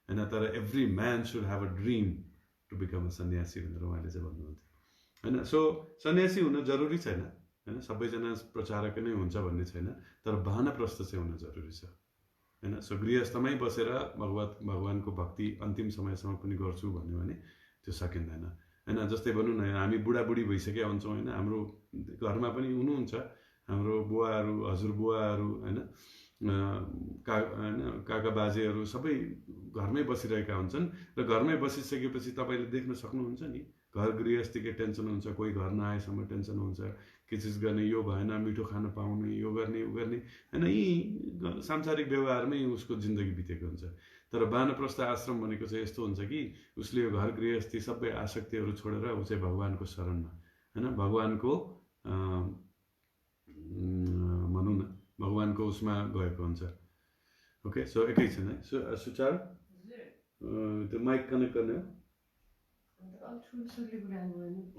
हैन, तर every man should have a dream to become a sannyasi भनेर उहाँले चाहिँ भन्नुहुन्थ्यो हैन। सो सन्यासी हुन जरुरी छैन हैन, सबैजना प्रचारक नै हुन्छ भन्ने छैन, तर वानप्रस्थ चाहिँ हुन जरुरी छ हैन। सो गृहस्थमै बसेर भगवानको भक्ति अन्तिम समयसम्म पनि गर्छु भन्यो भने त्यो सकिँदैन हैन। जस्तै भनौँ न, हामी बुढाबुढी भइसकेका हुन्छौँ हैन, हाम्रो घरमा पनि हुनुहुन्छ हाम्रो बुवाहरू, हजुरबुवाहरू हैन, काका बाजेहरू सबै घरमै बसिरहेका हुन्छन् र घरमै बसिसकेपछि तपाईँले देख्न सक्नुहुन्छ नि, घर गृहस्थीकै टेन्सन हुन्छ, कोही घर नआएसम्म टेन्सन हुन्छ, के चिज गर्ने, यो भएन, मिठो खान पाउने, यो गर्ने उ गर्ने हैन, यी सांसारिक व्यवहारमै उसको जिन्दगी बितेको हुन्छ। तर वानप्रस्थ आश्रम भनेको चाहिँ यस्तो हुन्छ कि उसले यो घर गृहस्थी सबै आसक्तिहरू छोडेर ऊ चाहिँ भगवानको शरणमा हैन, भगवानको भनौँ न भगवानको उसमा गएको हुन्छ। ओके, सो एकैछिन है। सुचार त्यो माइक कनेक्ट गर्ने हो।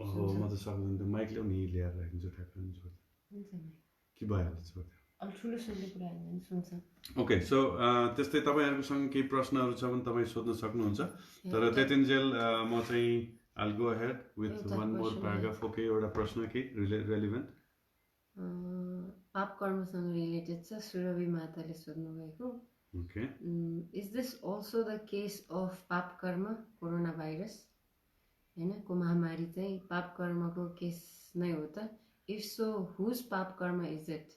ओहो, म त सक्दैन, त्यो माइक ल्याउ नि, ल्याएर राखिदिन्छु ठ्याक्क कि भइहाल्छ छोड्थ्यो। ओके, सो त्यस्तै तपाईँहरूसँग केही प्रश्नहरू छ भने तपाईँ सोध्न सक्नुहुन्छ, तर त्यतिन्जेल म चाहिँ I'll go ahead with one more paragraph. Okay, एउटा प्रश्न के रेलिभेन्ट पाप कर्मसँग रिलेटेड छ, सुरभि माताले सोध्नु भएको। Okay, is this also the case of पाप कर्म कोरोना भाइरस हैन, को महामारी चाहिँ पाप कर्मको केस नै हो त? इफ सो हुज पाप कर्म इज इट?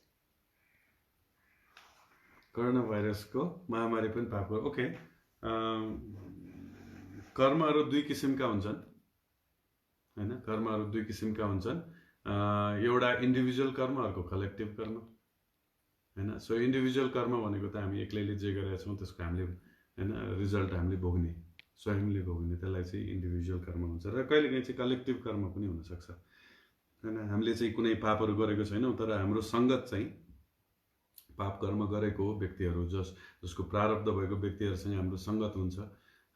कोरोना भाइरसको महामारी पनि पाप कर्म। ओके, कर्महरू दुई किसिमका हुन्छन् हैन, कर्महरू दुई किसिमका हुन्छन्, एउटा इन्डिभिजुअल कर्म, अर्को कलेक्टिभ कर्म हैन। सो इन्डिभिजुअल कर्म भनेको त हामी एक्लैले जे गरेका छौँ त्यसको हामीले हैन रिजल्ट हामीले भोग्ने, स्वयंले भोग्ने, त्यसलाई चाहिँ इन्डिभिजुअल कर्म हुन्छ। र कहिलेकाहीँ चाहिँ कलेक्टिभ कर्म पनि हुनसक्छ हैन। हामीले चाहिँ कुनै पापहरू गरेको छैनौँ, तर हाम्रो सङ्गत चाहिँ पाप कर्म गरेको व्यक्तिहरू, जसको प्रारब्ध भएको व्यक्तिहरूसँग हाम्रो सङ्गत हुन्छ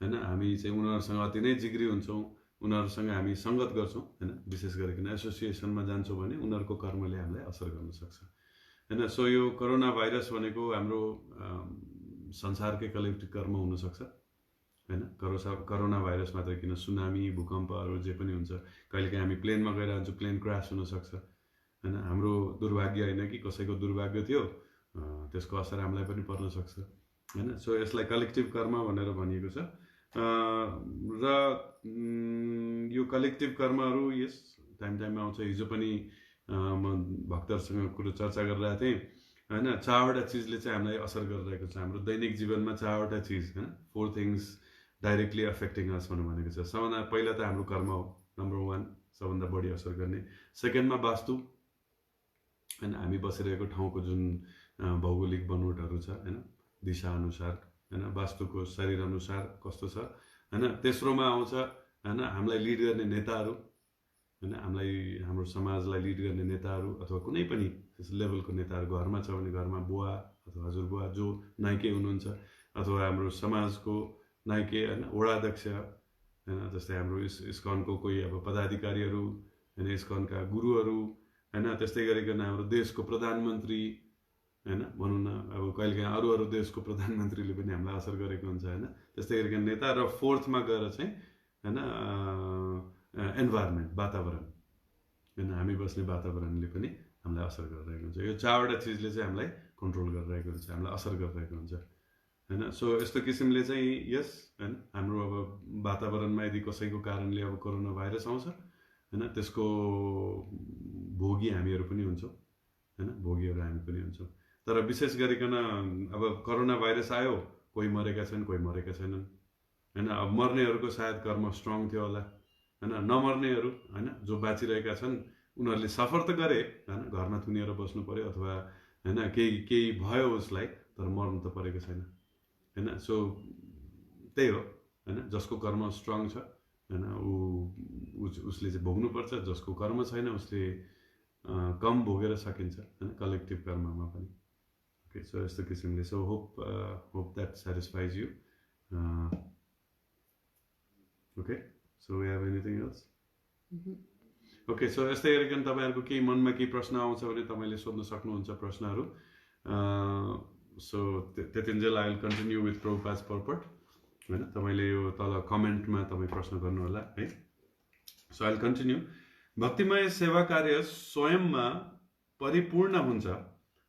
हैन। हामी चाहिँ उनीहरूसँग अति नै जिग्री हुन्छौँ, उनीहरूसँग हामी सङ्गत गर्छौँ हैन, विशेष गरिकन एसोसिएसनमा जान्छौँ भने उनीहरूको कर्मले हामीलाई असर गर्न सक्छ हैन। सो यो कोरोना भाइरस भनेको हाम्रो संसारकै कलेक्टिभ कर्म हुनसक्छ हैन। कोरोना भाइरस मात्र किन, सुनामी, भूकम्पहरू जे पनि हुन्छ, कहिलेकाहीँ हामी प्लेनमा गइरहन्छौँ, प्लेन क्रास हुनसक्छ हैन। हाम्रो दुर्भाग्य होइन कि कसैको दुर्भाग्य थियो, त्यसको असर हामीलाई पनि पर्न सक्छ हैन। सो यसलाई कलेक्टिभ कर्म भनेर भनिएको छ। र यो कलेक्टिभ कर्महरू यस टाइममा आउँछ। हिजो पनि म भक्तहरूसँग कुरो चर्चा गरिरहेको थिएँ हैन। 4वटा चिजले चाहिँ हामीलाई असर गरिरहेको छ हाम्रो दैनिक जीवनमा, 4वटा चिज हैन, 4 थिङ्स डाइरेक्टली अफेक्टिङ अस भनेको छ। सबभन्दा पहिला त हाम्रो कर्म हो, नम्बर 1 सबभन्दा बढी असर गर्ने। सेकेन्डमा वास्तु हैन, हामी बसिरहेको ठाउँको जुन भौगोलिक बनोटहरू छ हैन, दिशा अनुसार हैन, वास्तुको शरीर अनुसार कस्तो छ हैन। तेस्रोमा आउँछ हैन हामीलाई लिड गर्ने नेताहरू हैन, हामीलाई हाम्रो समाजलाई लिड गर्ने नेताहरू अथवा कुनै पनि त्यस लेभलको नेताहरू। घरमा छ भने घरमा बुवा अथवा हजुरबुवा जो नाइके हुनुहुन्छ, अथवा हाम्रो समाजको नाइके हैन, वडा अध्यक्ष हैन, जस्तै हाम्रो इस्कनको कोही अब पदाधिकारीहरू हैन, इस्कनका गुरुहरू हैन, त्यस्तै गरिकन हाम्रो देशको प्रधानमन्त्री हैन, भनौँ न अब कहिलेकाहीँ अरू देशको प्रधानमन्त्रीले पनि हामीलाई असर गरेको हुन्छ हैन, त्यस्तै गरिकन नेता। र 4थमा गएर चाहिँ हैन इन्भाइरोमेन्ट, वातावरण हैन, हामी बस्ने वातावरणले पनि हामीलाई असर गरिरहेको हुन्छ। यो 4वटा चिजले चाहिँ हामीलाई कन्ट्रोल गरिरहेको हुन्छ, हामीलाई असर गरिरहेको हुन्छ हैन। सो यस्तो किसिमले चाहिँ यस हैन हाम्रो अब वातावरणमा यदि कसैको कारणले अब कोरोना भाइरस आउँछ हैन, त्यसको भोगी हामीहरू पनि हुन्छौँ हैन, भोगीहरू हामी पनि हुन्छौँ। तर विशेष गरिकन अब कोरोना भाइरस आयो, कोही मरेका छन्, कोही मरेका छैनन् हैन। अब मर्नेहरूको सायद कर्म स्ट्रङ थियो होला हैन, नमर्नेहरू हैन जो बाँचिरहेका छन् उनीहरूले सफर त गरे हैन, घरमा थुनिएर बस्नु पर्यो अथवा हैन केही भयो उसलाई, तर मर्नु त परेको छैन हैन। सो त्यही हो हैन, जसको कर्म स्ट्रङ छ हैन उसले चाहिँ भोग्नुपर्छ, जसको कर्म छैन उसले कम भोगेर सकिन्छ हैन, कलेक्टिभ कर्ममा पनि। ओके, सो यस्तो किसिमले। So hope that satisfies you. Okay, so we have anything else? Okay, so यस्तै गरिकन तपाईँहरूको केही मनमा केही प्रश्न आउँछ भने तपाईँले सोध्न सक्नुहुन्छ प्रश्नहरू। सो त्यतिन्जेल I will continue with Prabhupada's purport हैन। तपाईँले यो तल कमेन्टमा तपाईँ प्रश्न गर्नु होला है। So I will continue. भक्तिमय सेवा कार्य स्वयंमा परिपूर्ण हुन्छ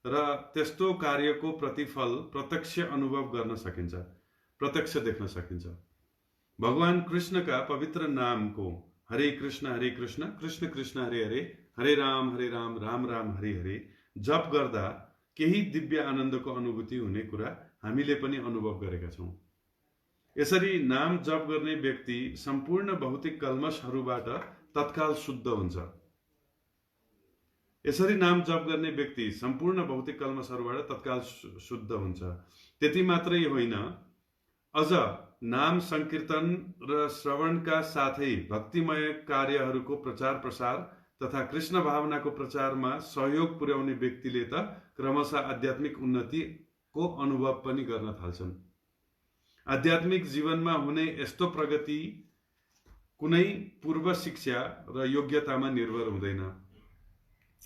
र त्यस्तो कार्यको प्रतिफल प्रत्यक्ष अनुभव गर्न सकिन्छ, प्रत्यक्ष देख्न सकिन्छ। भगवान कृष्णका पवित्र नामको हरे कृष्ण कृष्ण कृष्ण हरे हरे, हरे राम राम राम हरे हरे जप गर्दा केही दिव्य आनन्दको अनुभूति हुने कुरा हामीले पनि अनुभव गरेका छौँ। यसरी नाम जप गर्ने व्यक्ति सम्पूर्ण भौतिक कल्मशहरूबाट तत्काल शुद्ध हुन्छ। यसरी नाम जप गर्ने व्यक्ति सम्पूर्ण भौतिक कल्मशहरूबाट तत्काल शुद्ध हुन्छ। त्यति मात्रै होइन, अझ नाम संकीर्तन र श्रवणका साथै भक्तिमय कार्यहरूको प्रचार प्रसार तथा कृष्ण भावनाको प्रचारमा सहयोग पुर्याउने व्यक्तिले त क्रमशः आध्यात्मिक उन्नतिको अनुभव पनि गर्न थाल्छन्। आध्यात्मिक जीवनमा हुने यस्तो प्रगति कुनै पूर्व शिक्षा र योग्यतामा निर्भर हुँदैन।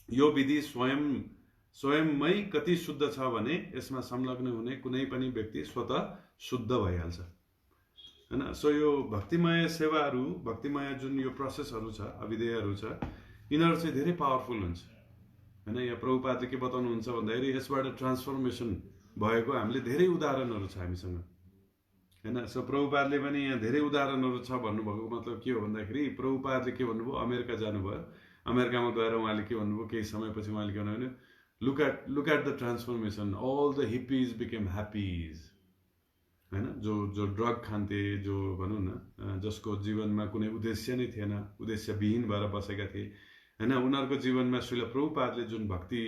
यो विधि स्वयंमै कति शुद्ध छ भने यसमा संलग्न हुने कुनै पनि व्यक्ति स्वतः शुद्ध भइहाल्छ हैन। सो यो भक्तिमय सेवाहरू, भक्तिमय जुन यो प्रोसेसहरू छ, अविधेयहरू छ, यिनीहरू चाहिँ धेरै पावरफुल हुन्छ हैन। यहाँ प्रभुपादले के बताउनुहुन्छ भन्दाखेरि यसबाट ट्रान्सफर्मेसन भएको हामीले धेरै उदाहरणहरू छ हामीसँग हैन। सो प्रभुपादले पनि यहाँ धेरै उदाहरणहरू छ भन्नुभएको मतलब के हो भन्दाखेरि प्रभुपादले के भन्नुभयो, अमेरिका जानुभयो, अमेरिकामा गएर उहाँले के भन्नुभयो, केही समयपछि उहाँले के भन्नुभयो, look at the transformation, all the hippies became happies हैन। जो ड्रग खान्थे, जो भनौँ न जसको जीवनमा कुनै उद्देश्य नै थिएन, उद्देश्यविहीन भएर बसेका थिए हैन, उनीहरूको जीवनमा श्रील प्रभुपादले जुन भक्ति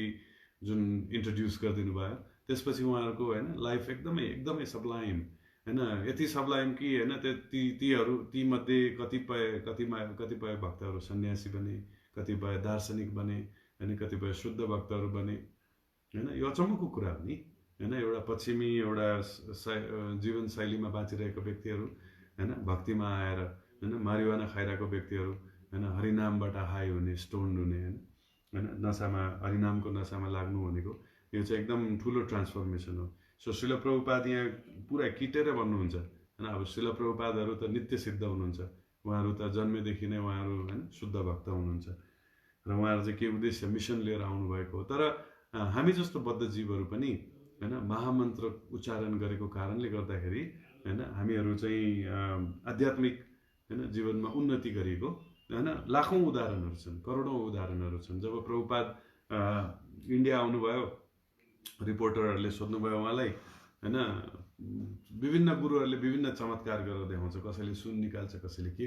जुन इन्ट्रोड्युस गरिदिनु भयो, त्यसपछि उहाँहरूको हैन लाइफ एकदमै सब्लाइम हैन। यति सब्लाइम कि हैन ती मध्ये कतिपय भक्तहरू सन्यासी बने, कतिपय दार्शनिक बने हैन, कतिपय शुद्ध भक्तहरू बने हैन। यो अचम्मको कुरा हो नि हैन। एउटा पश्चिमी एउटा जीवनशैलीमा बाँचिरहेको व्यक्तिहरू हैन, भक्तिमा आएर हैन मारिवाना खाइरहेको व्यक्तिहरू हैन, हरिनामबाट हाई हुने, स्टोन्ड हुने हैन, नसामा, हरिनामको नसामा लाग्नु भनेको यो चाहिँ एकदम ठुलो ट्रान्सफर्मेसन हो। सो श्रील प्रभुपाद यहाँ पुरा किटेर भन्नुहुन्छ हैन। अब श्रील प्रभुपादहरू त नित्य सिद्ध हुनुहुन्छ, उहाँहरू त जन्मेदेखि नै उहाँहरू हैन शुद्ध भक्त हुनुहुन्छ र उहाँहरू चाहिँ के उद्देश्य, मिसन लिएर आउनुभएको हो। तर हामी जस्तो बद्ध जीवहरू पनि हैन महामन्त्र उच्चारण गरेको कारणले गर्दाखेरि हैन हामीहरू चाहिँ आध्यात्मिक हैन जीवनमा उन्नति गरेको हैन लाखौं उदाहरणहरू छन्, करोडौं उदाहरणहरू छन्। जब प्रभुपाद इन्डिया आउनुभयो, रिपोर्टरहरूले सोध्नुभयो उहाँलाई हैन, विभिन्न गुरुहरूले विभिन्न चमत्कार गरेर देखाउँछ, कसैले सुन निकाल्छ, कसैले के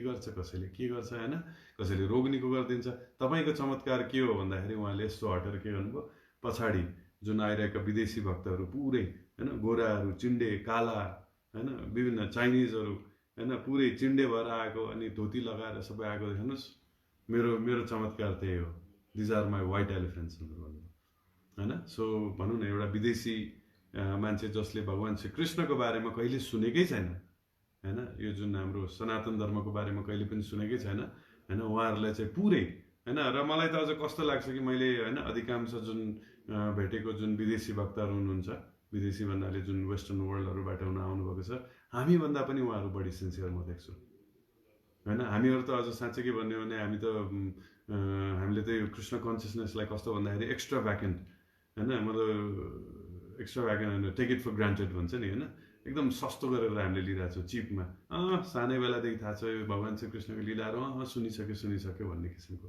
गर्छ हैन, कसैले रोग निको गरिदिन्छ। तपाईको चमत्कार के हो भन्दाखेरि उहाँले यस्तो हटेर के गर्नुभयो, पछाडि जुन आइरहेका विदेशी भक्तहरू पुरै हैन, गोराहरू, चिन्डे, काला हैन, विभिन्न चाइनिजहरू हैन, पुरै चिन्डे भएर आएको अनि धोती लगाएर सबै आएको, हेर्नुस् मेरो चमत्कार त्यही हो, these are my white elephants हैन। सो भनौँ न एउटा विदेशी मान्छे जसले भगवान श्री कृष्णको बारेमा कहिले सुनेकै छैन हैन, यो जुन हाम्रो सनातन धर्मको बारेमा कहिले पनि सुनेकै छैन हैन, उहाँहरूलाई चाहिँ पुरै हैन। र मलाई त अझ कस्तो लाग्छ कि मैले हैन अधिकांश जुन भेटेको जुन विदेशी भक्तहरू हुनुहुन्छ, विदेशी भन्नाले जुन वेस्टर्न वर्ल्डहरूबाट आउनुभएको छ, हामीभन्दा पनि उहाँहरू बढी सिन्सियर म देख्छु हैन। हामीहरू त अझ साँच्चै के भन्यो भने हामीले त यो कृष्ण कन्सियसनेसलाई कस्तो भन्दाखेरि एक्स्ट्रा भ्याकेन्ट हैन, मतलब एक्स्ट्रा भ्याकेन्ट होइन, टेक इट फर ग्रान्टेड भन्छ नि हैन, एकदम सस्तो गरेर हामीले लिइरहेको छौँ चिपमा। सानै बेलादेखि थाहा छ यो भगवान श्री कृष्णको लीलाहरू सुनिसक्यो भन्ने किसिमको।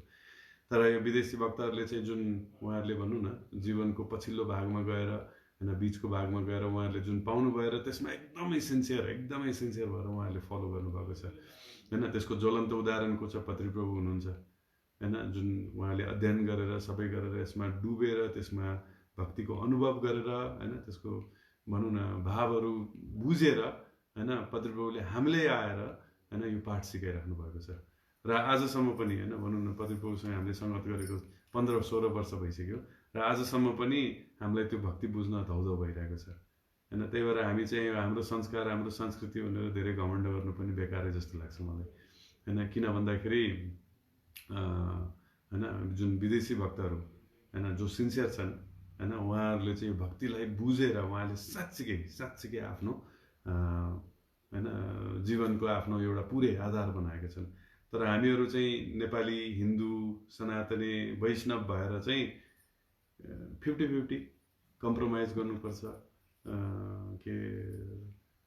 तर यो विदेशी भक्तहरूले चाहिँ जुन उहाँहरूले भनौँ न जीवनको पछिल्लो भागमा गएर हैन, बिचको भागमा गएर उहाँहरूले जुन पाउनुभयो र त्यसमा एकदमै सिन्सियर भएर उहाँहरूले फलो गर्नुभएको छ हैन। त्यसको ज्वलन्त उदाहरण को छ, पत्रिप्रभु हुनुहुन्छ हैन, जुन उहाँले अध्ययन गरेर सबै गरेर यसमा डुबेर त्यसमा भक्तिको अनुभव गरेर हैन, त्यसको भनौँ न भावहरू बुझेर हैन, पत्रिप्रभुले हामीलाई आएर हैन यो पाठ सिकाइराख्नु भएको छ र आजसम्म पनि होइन भनौँ न पतिप्रभुसँग हामीले सङ्गत गरेको 15-16 वर्ष भइसक्यो र आजसम्म पनि हामीलाई त्यो भक्ति बुझ्न धौधौ भइरहेको छ होइन। त्यही भएर हामी चाहिँ हाम्रो संस्कार हाम्रो संस्कृति भनेर धेरै घमण्ड गर्नु पनि बेकारै जस्तो लाग्छ मलाई होइन। किन भन्दाखेरि होइन जुन विदेशी भक्तहरू होइन जो सिन्सियर छन् होइन उहाँहरूले चाहिँ यो भक्तिलाई बुझेर उहाँले साँच्चीकै आफ्नो होइन जीवनको आफ्नो एउटा पुरै आधार बनाएका छन्। तर हामीहरू चाहिँ नेपाली हिन्दू सनातनी वैष्णव भएर चाहिँ 50-50 कम्प्रोमाइज गर्नुपर्छ के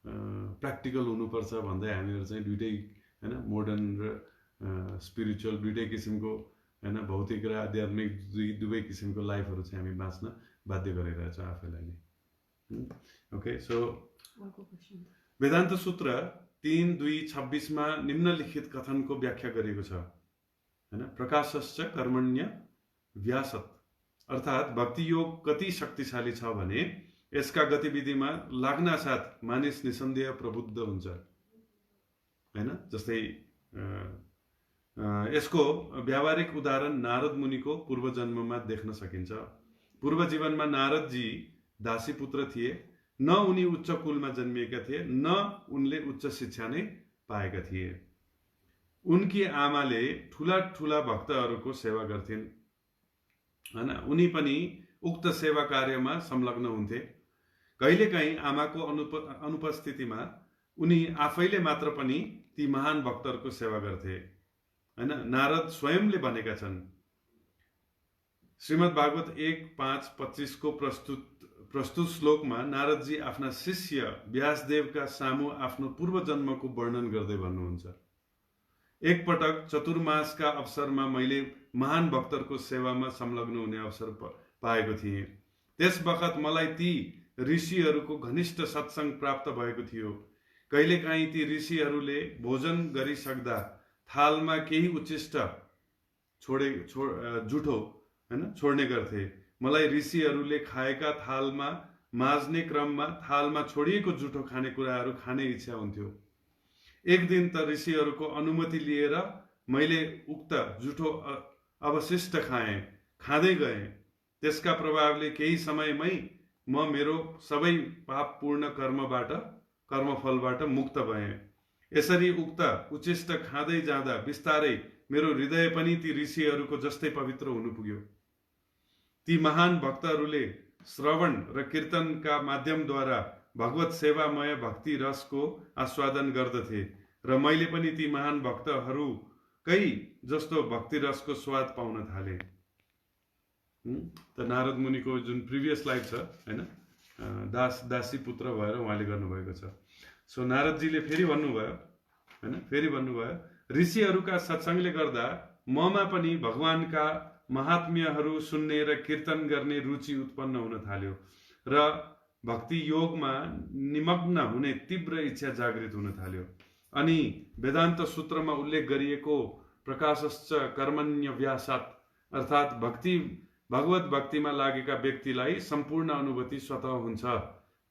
प्र्याक्टिकल हुनुपर्छ भन्दै हामीहरू चाहिँ दुइटै होइन मोडर्न र स्पिरिचुअल दुइटै किसिमको होइन भौतिक र आध्यात्मिक दुवै किसिमको लाइफहरू चाहिँ हामी बाँच्न बाध्य गरिरहेछौँ आफैलाई नै। ओके, सो वेदान्त सूत्र 3:2:26 निम्नलिखित कथनको व्याख्या गरिएको छ होइन। प्रकाशश्च कर्मण्य व्यासत, अर्थात् भक्ति योग कति शक्तिशाली छ भने यसका गतिविधिमा लाग्नासाथ मानिस निसन्देह प्रबुद्ध हुन्छ होइन। जस्तै यसको व्यावहारिक उदाहरण नारद मुनिको पूर्व जन्ममा देख्न सकिन्छ। पूर्व जीवनमा नारदजी दासी पुत्र थिए, न उनी उच्च कुलमा जन्मिएका थिए न उनले उच्च शिक्षा नै पाएका थिए। उनकी आमाले ठुला ठुला भक्तहरूको सेवा गर्थिन् हैन। उनी पनि उक्त सेवा कार्यमा संलग्न हुन्थे। कहिलेकाहीँ आमाको अनुपस्थितिमा उनी आफैले मात्र पनि ती महान भक्तहरूको सेवा गर्थे हैन। नारद स्वयंले भनेका छन्, श्रीमद् भागवत 1:5-25 को प्रस्तुत श्लोकमा नारदजी आफ्ना शिष्य व्यासदेवका सामु आफ्नो पूर्व जन्मको वर्णन गर्दै भन्नुहुन्छ, एक पटक चतुर्मासका अवसरमा मैले महान भक्तहरूको सेवामा संलग्न हुने अवसर पाएको थिएँ। त्यस बखत मलाई ती ऋषिहरूको घनिष्ठ सत्संग प्राप्त भएको थियो। कहिलेकाहीँ ती ऋषिहरूले भोजन गरिसक्दा थालमा केही उच्छिष्ट जुठो हैन छोड्ने गर्थे। मलाई ऋषिहरूले खाएका थालमा माझ्ने क्रममा थालमा छोडिएको जुठो खानेकुराहरू खाने इच्छा हुन्थ्यो। एक दिन त ऋषिहरूको अनुमति लिएर मैले उक्त जुठो अवशिष्ट खाँदै गएँ। त्यसका प्रभावले केही समयमै म मेरो सबै पापपूर्ण कर्मफलबाट मुक्त भएँ। यसरी उक्त उच्छिष्ट खाँदै जाँदा बिस्तारै मेरो हृदय पनि ती ऋषिहरूको जस्तै पवित्र हुन पुग्यो। ती महान भक्तहरूले श्रवण र कीर्तनका माध्यमद्वारा भगवत सेवामय भक्ति रसको आस्वादन गर्दथे र मैले पनि ती महान भक्तहरूकै जस्तो भक्ति रसको स्वाद पाउन थाले। त नारद मुनिको जुन प्रिभियस लाइफ छ हैन, दासी पुत्र भएर उहाँले गर्नुभएको छ। सो नारदजीले फेरि भन्नुभयो ऋषिहरूका सत्संगले गर्दा ममा पनि भगवानका महात्म्यहरू सुन्ने र कीर्तन गर्ने रुचि उत्पन्न हुन थाल्यो र भक्ति योगमा निमग्न हुने तीव्र इच्छा जागृत हुन थाल्यो। अनि वेदान्त सूत्रमा उल्लेख गरिएको प्रकाशश्च कर्मण्य व्यासात्, अर्थात् भगवत भक्तिमा लागेका व्यक्तिलाई सम्पूर्ण अनुभूति स्वतः हुन्छ,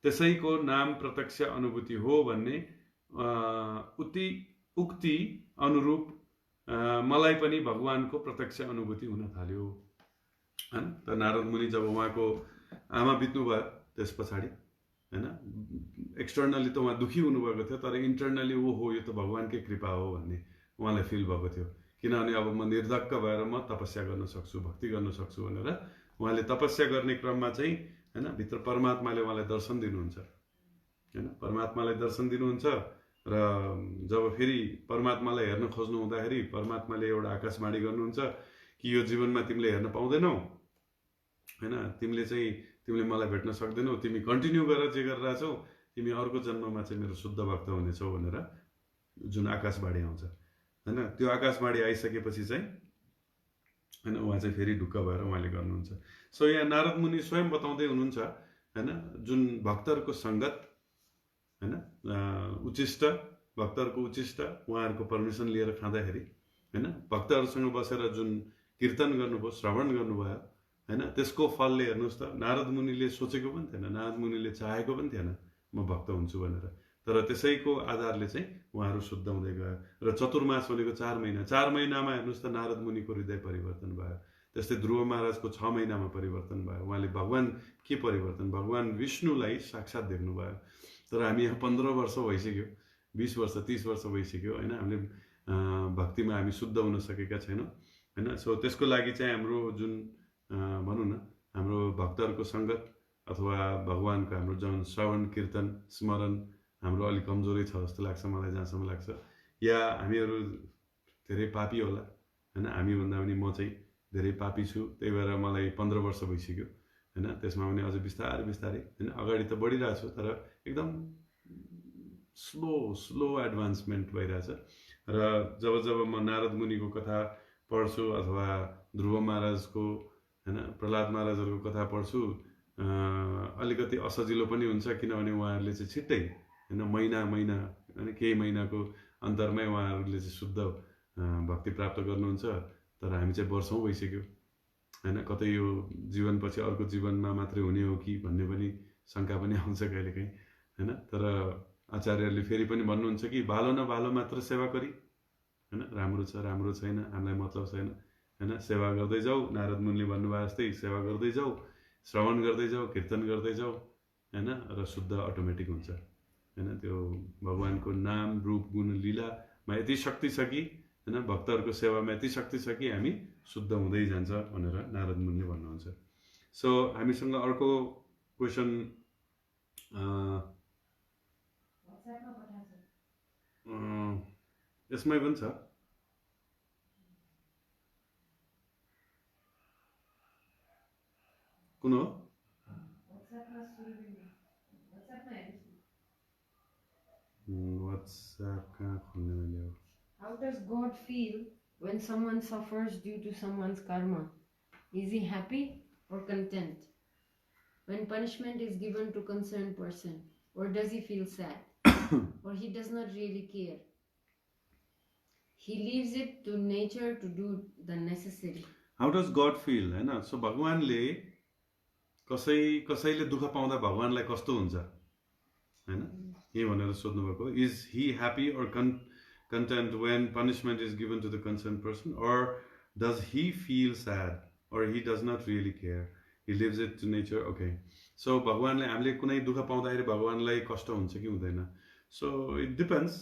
त्यसैको नाम प्रत्यक्ष अनुभूति हो भन्ने उक्ति अनुरूप मलाई पनि भगवानको प्रत्यक्ष अनुभूति हुन थाल्यो हैन। त नारद मुनि जब उहाँको आमा बित्नु भयो त्यस पछाडि हैन, एक्सटर्नली त उहाँ दुखी हुनुभएको थियो, तर इन्टरनली यो त भगवानकै कृपा हो भन्ने उहाँलाई फिल भएको थियो। किनभने अब म निर्धक्क भएर म तपस्या गर्न सक्छु, भक्ति गर्न सक्छु भनेर उहाँले तपस्या गर्ने क्रममा चाहिँ हैन भित्र परमात्माले उहाँलाई दर्शन दिनुहुन्छ हैन। परमात्मालाई दर्शन दिनुहुन्छ र जब फेरि परमात्मालाई हेर्न खोज्नु हुँदाखेरि परमात्माले एउटा आकाशवाणी गर्नुहुन्छ कि यो जीवनमा तिमीले हेर्न पाउँदैनौ हैन, तिमीले मलाई भेट्न सक्दैनौ, तिमी कन्टिन्यू गरेर जे गरिरहेछौ, तिमी अर्को जन्ममा चाहिँ मेरो शुद्ध भक्त हुनेछौ भनेर जुन आकाशवाणी आउँछ हैन। त्यो आकाशवाणी आइसकेपछि चाहिँ हैन उहाँ चाहिँ फेरि ढुक्क भएर उहाँले गर्नुहुन्छ। सो यहाँ नारद मुनि स्वयं बताउँदै हुनुहुन्छ हैन, जुन भक्तहरूको संगत हैन, उचिष्ट भक्तहरूको उचिष्ट उहाँहरूको परमिसन लिएर खाँदाखेरि हैन, भक्तहरूसँग बसेर जुन कीर्तन गर्नुभयो, श्रवण गर्नुभयो हैन, त्यसको फलले हेर्नुहोस् त नारद मुनिले सोचेको पनि थिएन, नारद मुनिले चाहेको पनि थिएन म भक्त हुन्छु भनेर, तर त्यसैको आधारले चाहिँ उहाँहरू शुद्ध हुँदै गयो र चतुर्मास भनेको 4 महिना 4 महिनामा हेर्नुहोस् त नारद मुनिको हृदय परिवर्तन भयो त्यस्तै ध्रुव महाराजको 6 महिनामा परिवर्तन भयो उहाँले भगवान के परिवर्तन भगवान विष्णुलाई साक्षात देख्नुभयो तर हामी यहाँ 15 वर्ष भइसक्यो 20 वर्ष 30 वर्ष भइसक्यो होइन हामीले भक्तिमा हामी शुद्ध हुन सकेका छैनौँ होइन सो त्यसको लागि चाहिँ हाम्रो जुन भनौँ न हाम्रो भक्तहरूको सङ्गत अथवा भगवानको हाम्रो जुन श्रवण कीर्तन स्मरण हाम्रो अलिक कमजोरी छ जस्तो लाग्छ मलाई जहाँसम्म लाग्छ या हामीहरू धेरै पापी होला होइन हामी भन्दा पनि म चाहिँ धेरै पापी छु त्यही भएर मलाई 15 वर्ष भइसक्यो होइन त्यसमा पनि अझ बिस्तारै बिस्तारै होइन अगाडि त बढिरहेको छु तर एकदम स्लो एडभान्समेन्ट भइरहेछ र जब जब म नारद मुनिको कथा पढ्छु अथवा ध्रुव महाराजको होइन प्रहलाद महाराजहरूको कथा पढ्छु अलिकति असजिलो पनि हुन्छ किनभने उहाँहरूले चाहिँ छिट्टै होइन महिना होइन केही महिनाको अन्तरमै उहाँहरूले चाहिँ शुद्ध भक्ति प्राप्त गर्नुहुन्छ तर हामी चाहिँ वर्षौँ भइसक्यो होइन कतै यो जीवनपछि अर्को जीवनमा मात्रै हुने हो कि भन्ने पनि शङ्का पनि आउँछ कहिलेकाहीँ होइन तर आचार्यहरूले फेरि पनि भन्नुहुन्छ कि भालो न भालो मात्र सेवा गरी होइन राम्रो छ राम्रो छैन हामीलाई मतलब छैन होइन सेवा गर्दै जाऊ नारद मुनिले भन्नुभयो जस्तै सेवा गर्दै जाऊ श्रवण गर्दै जाऊ कीर्तन गर्दै जाऊ होइन र शुद्ध अटोमेटिक हुन्छ होइन त्यो भगवानको नाम रूप गुण लीलामा यति शक्ति छ कि होइन भक्तहरूको सेवामा यति शक्ति छ कि हामी शुद्ध हुँदै जान्छ भनेर नारद मुनिले भन्नुहुन्छ सो हामीसँग अर्को क्वेसन यसमै पनि छ कुन हो WhatsApp कहाँ खोल्ने मैले हो How does God feel when someone suffers due to someone's karma? Is he happy or content? When punishment is given to concerned person, or does he feel sad? Or he does not really care? He leaves it to nature to do the necessary. How does God feel? हैन so भगवानले कसैले दुःख पाउँदा भगवानलाई कस्तो हुन्छ हैन यही भनेर सोध्नु भएको is he happy or content when punishment is given to the concerned person, or does he feel sad, or he does not really care? He leaves it to nature. Okay, so भगवानले हामीले कुनै दुःख पाउँदाखेरि भगवानलाई कष्ट हुन्छ कि हुँदैन सो इट डिपेन्ड्स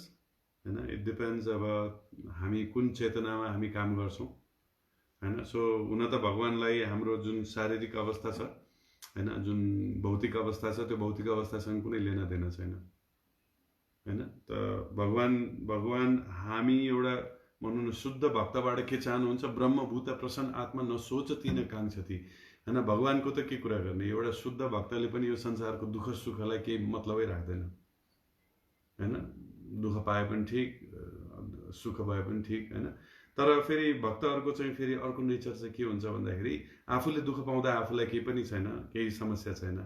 हैन इट डिपेन्ड्स अब हामी कुन चेतनामा हामी काम गर्छौँ हैन सो हुन त भगवानलाई हाम्रो जुन शारीरिक अवस्था छ हैन जुन भौतिक अवस्था छ त्यो भौतिक अवस्थासँग कुनै लेना देना छैन हैन त भगवान हामी एउटा भनौँ न शुद्ध भक्तबाट के चाहनुहुन्छ ब्रह्मभूत प्रसन्न आत्मा नसोचति न काङ्क्षति हैन भगवानको त के कुरा गर्ने एउटा शुद्ध भक्तले पनि यो संसारको दुःख सुखलाई केही मतलबै राख्दैन हैन दुःख पाए पनि ठिक सुख भए पनि ठिक हैन तर फेरि भक्तहरूको चाहिँ फेरि अर्को नेचर चाहिँ के हुन्छ भन्दाखेरि आफूले दुःख पाउँदा आफूलाई केही पनि छैन केही समस्या छैन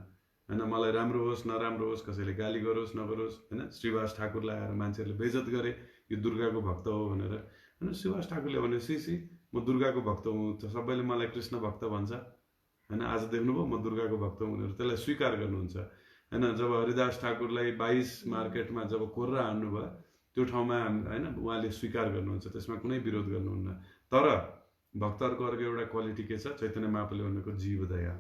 हैन मलाई राम्रो होस् नराम्रो होस् कसैले गाली गरोस् नगरोस् हैन श्रीवास ठाकुरलाई आएर मान्छेहरूले बेइज्जत गरे यो दुर्गाको भक्त हो भनेर हैन श्रीवास ठाकुरले भने सी म दुर्गाको भक्त हुँ सबैले मलाई कृष्ण भक्त भन्छ हैन आज देख्नुभयो म दुर्गाको भक्त हुँ भनेर त्यसलाई स्वीकार गर्नुहुन्छ हैन जब हरिदास ठाकुरलाई 22 मार्केटमा जब कोर्रा हान्नुभयो त्यो ठाउँमा हैन उहाँले स्वीकार गर्नुहुन्छ त्यसमा कुनै विरोध गर्नुहुन्न तर भक्तहरूको अर्को एउटा क्वालिटी के छ चैतन्य महाप्रभुले भनेको जीवदया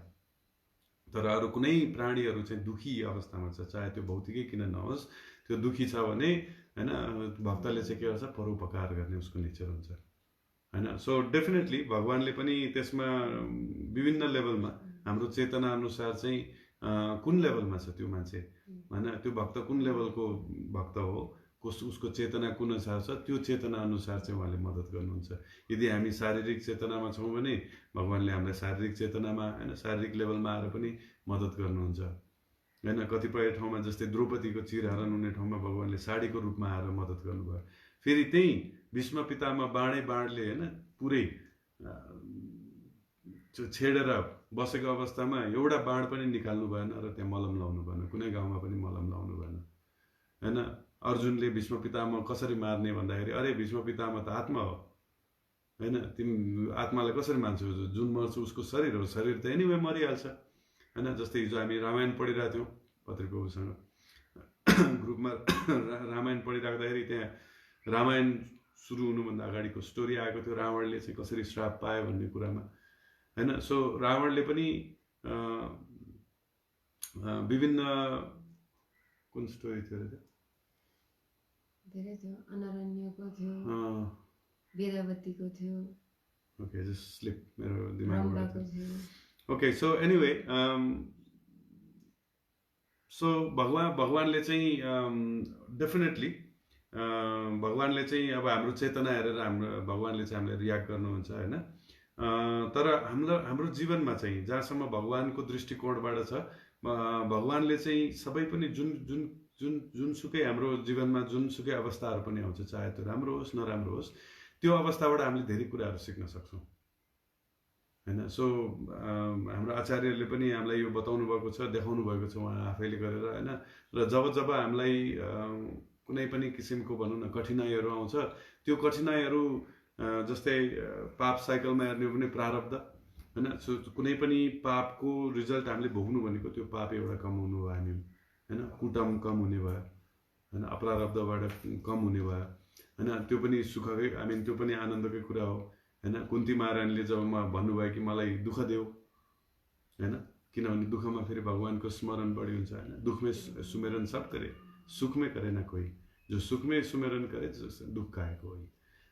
तर अरू कुनै प्राणीहरू चाहिँ दुखी अवस्थामा छ चाहे त्यो भौतिकै किन नहोस् त्यो दुखी छ भने हैन भक्तले चाहिँ के गर्छ परोपकार गर्ने उसको नेचर हुन्छ हैन सो डेफिनेटली भगवानले पनि त्यसमा विभिन्न लेभलमा हाम्रो चेतना अनुसार चाहिँ कुन लेभलमा छ त्यो मान्छे हैन त्यो भक्त कुन लेभलको भक्त हो उसको चेतना कुन अनुसार छ त्यो चेतना अनुसार चाहिँ उहाँले मद्दत गर्नुहुन्छ यदि हामी शारीरिक चेतनामा छौँ भने भगवानले हामीलाई शारीरिक चेतनामा हैन शारीरिक लेभलमा आएर पनि मद्दत गर्नुहुन्छ हैन कतिपय ठाउँमा जस्तै द्रौपदीको चिरहरण हुने ठाउँमा भगवानले साडीको रूपमा आएर मद्दत गर्नुभयो फेरि त्यही भीष्म पितामह बाणले हैन पुरै छेडेर बसेको अवस्थामा एउटा बाण पनि निकाल्नु भएन र त्यहाँ मलम लाउनु भएन कुनै गाउँमा पनि मलम लाउनु भएन हैन अर्जुनले भीष्म पितामह कसरी मार्ने भन्दाखेरि अरे भीष्म पितामह त आत्मा हो हैन तिमी आत्मालाई कसरी मान्छौ जुन मर्छ उसको शरीर हो शरीर त एनीवे मरिहाल्छ हैन जस्तै हिजो हामी रामायण पढिरहेको थियौँ पत्रिकासँग ग्रुपमा रामायण पढिराख्दाखेरि त्यहाँ रामायण सुरु हुनुभन्दा अगाडिको स्टोरी आएको थियो, रावणले चाहिँ कसरी श्राप पायो भन्ने कुरामा, होइन। सो रावणले पनि विभिन्न कुन स्टोरी थियो अरे त्यो? धेरै थियो, अनरण्यको थियो, वेदावतीको थियो, ओके जस्ट स्लिप मेरो दिमागबाट रम्भाको थियो। ओके सो एनिवे सो भगवानले चाहिँ डेफिनेटली भगवानले चाहिँ अब हाम्रो चेतना हेरेर भगवानले चाहिँ हामीलाई रियाक्ट गर्नुहुन्छ, होइन। तर हाम्रो जीवनमा चाहिँ जहाँसम्म भगवानको दृष्टिकोणबाट छ, भगवानले चाहिँ सबै पनि जुनसुकै हाम्रो जीवनमा जुनसुकै अवस्थाहरू पनि आउँछ, चाहे त्यो राम्रो होस् नराम्रो होस्, त्यो अवस्थाबाट हामीले धेरै कुराहरू सिक्न सक्छौँ, होइन। सो हाम्रो आचार्यले पनि हामीलाई यो बताउनु भएको छ, देखाउनु भएको छ उहाँ आफैले गरेर, होइन। र जब हामीलाई कुनै पनि किसिमको भनौँ न कठिनाइहरू आउँछ, त्यो कठिनाइहरू जस्तै पाप साइकलमा हेर्ने हो भने प्रारब्ध, होइन। सो कुनै पनि पापको रिजल्ट हामीले भोग्नु भनेको त्यो पाप एउटा कम हुनु भयो हामी, होइन। कुटम कम हुने भयो, होइन। अप्रारब्धबाट कम हुने भयो, होइन। त्यो पनि सुखकै त्यो पनि आनन्दकै कुरा हो, होइन। कुन्ती महारानीले जब भन्नुभयो कि मलाई दुःख देऊ, होइन, किनभने दुःखमा फेरि भगवानको स्मरण बढी हुन्छ, होइन। दुःखमै सुमेरन सब करे, सुखमै करे न कोही, जो सुखमै सुमेरन करे दुःख आएको हो,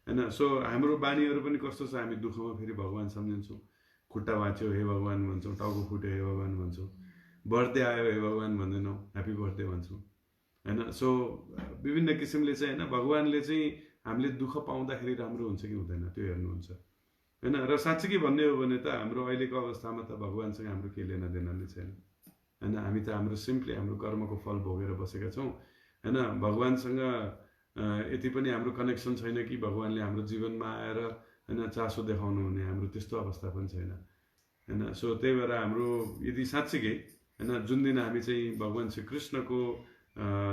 होइन। सो हाम्रो बानीहरू पनि कस्तो छ, हामी दुःखमा फेरि भगवान सम्झिन्छौँ, खुट्टा भाँच्यो हे भगवान भन्छौँ, टाउको फुट्यो हे भगवान भन्छौँ, बर्थडे आयो हे भगवान भन्दैनौँ, ह्याप्पी बर्थडे भन्छौँ, होइन। सो विभिन्न किसिमले चाहिँ, होइन, भगवानले चाहिँ हामीले दुःख पाउँदाखेरि राम्रो हुन्छ कि हुँदैन त्यो हेर्नुहुन्छ, होइन। र साँच्चै भन्ने हो भने त हाम्रो अहिलेको अवस्थामा त भगवानसँग हाम्रो केही लेना देना नै छैन, होइन। हामी त हाम्रो सिम्पली हाम्रो कर्मको फल भोगेर बसेका छौँ, होइन। भगवानसँग यति पनि हाम्रो कनेक्सन छैन कि भगवानले हाम्रो जीवनमा आएर, होइन, चासो देखाउनु हुने, हाम्रो त्यस्तो अवस्था पनि छैन, होइन। सो त्यही भएर हाम्रो यदि साँच्चीकै, होइन, जुन दिन हामी चाहिँ भगवान श्री कृष्णको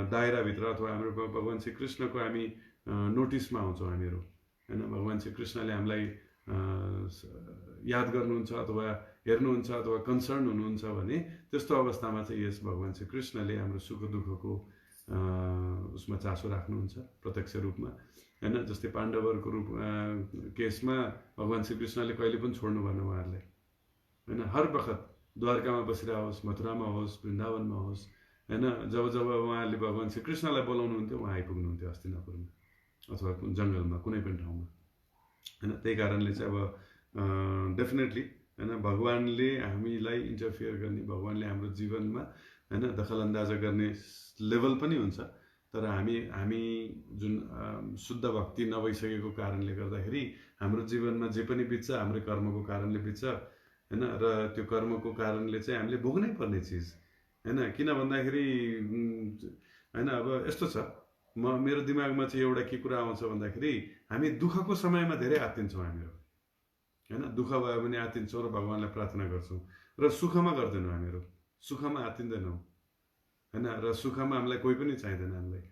दायराभित्र अथवा हाम्रो भगवान श्री कृष्णको हामी नोटिसमा आउँछौँ हामीहरू, होइन। भगवान श्री कृष्णले हामीलाई याद गर्नुहुन्छ अथवा हेर्नुहुन्छ अथवा कन्सर्न हुनुहुन्छ भने त्यस्तो अवस्थामा चाहिँ यस भगवान श्री कृष्णले हाम्रो सुख दुःखको उसमा चासो राख्नुहुन्छ प्रत्यक्ष रूपमा, होइन। जस्तै पाण्डवहरूको केसमा भगवान श्री कृष्णले कहिले पनि छोड्नु भएन उहाँहरूलाई, होइन। हर बखत द्वारकामा बसिरहोस्, मथुरामा होस्, वृन्दावनमा होस्, होइन। जब उहाँहरूले भगवान श्री कृष्णलाई बोलाउनुहुन्थ्यो उहाँ आइपुग्नुहुन्थ्यो हस्तिनापुरमा अथवा जङ्गलमा कुनै पनि ठाउँमा, होइन। त्यही कारणले चाहिँ अब डेफिनेटली, होइन, भगवानले हामीलाई इन्टरफियर गर्ने, भगवानले हाम्रो जीवनमा, होइन, दखलअन्दाज गर्ने लेभल पनि हुन्छ, तर हामी जुन शुद्ध भक्ति नभइसकेको कारणले गर्दाखेरि हाम्रो जीवनमा जे पनि बित्छ हाम्रो कर्मको कारणले बित्छ, होइन। र त्यो कर्मको कारणले चाहिँ हामीले भोग्नै पर्ने चिज, होइन। किन भन्दाखेरि, होइन, अब यस्तो छ, मेरो दिमागमा चाहिँ एउटा के कुरा आउँछ भन्दाखेरि हामी दुःखको समयमा धेरै आत्तिन्छौँ हामीहरू, होइन। दुःख भयो भने आत्तिन्छौँ र भगवानलाई प्रार्थना गर्छौँ, र सुखमा गर्दैनौँ हामीहरू, सुखमा आत्तिँदैनौँ, होइन। र सुखमा हामीलाई कोही पनि चाहिँदैन हामीलाई,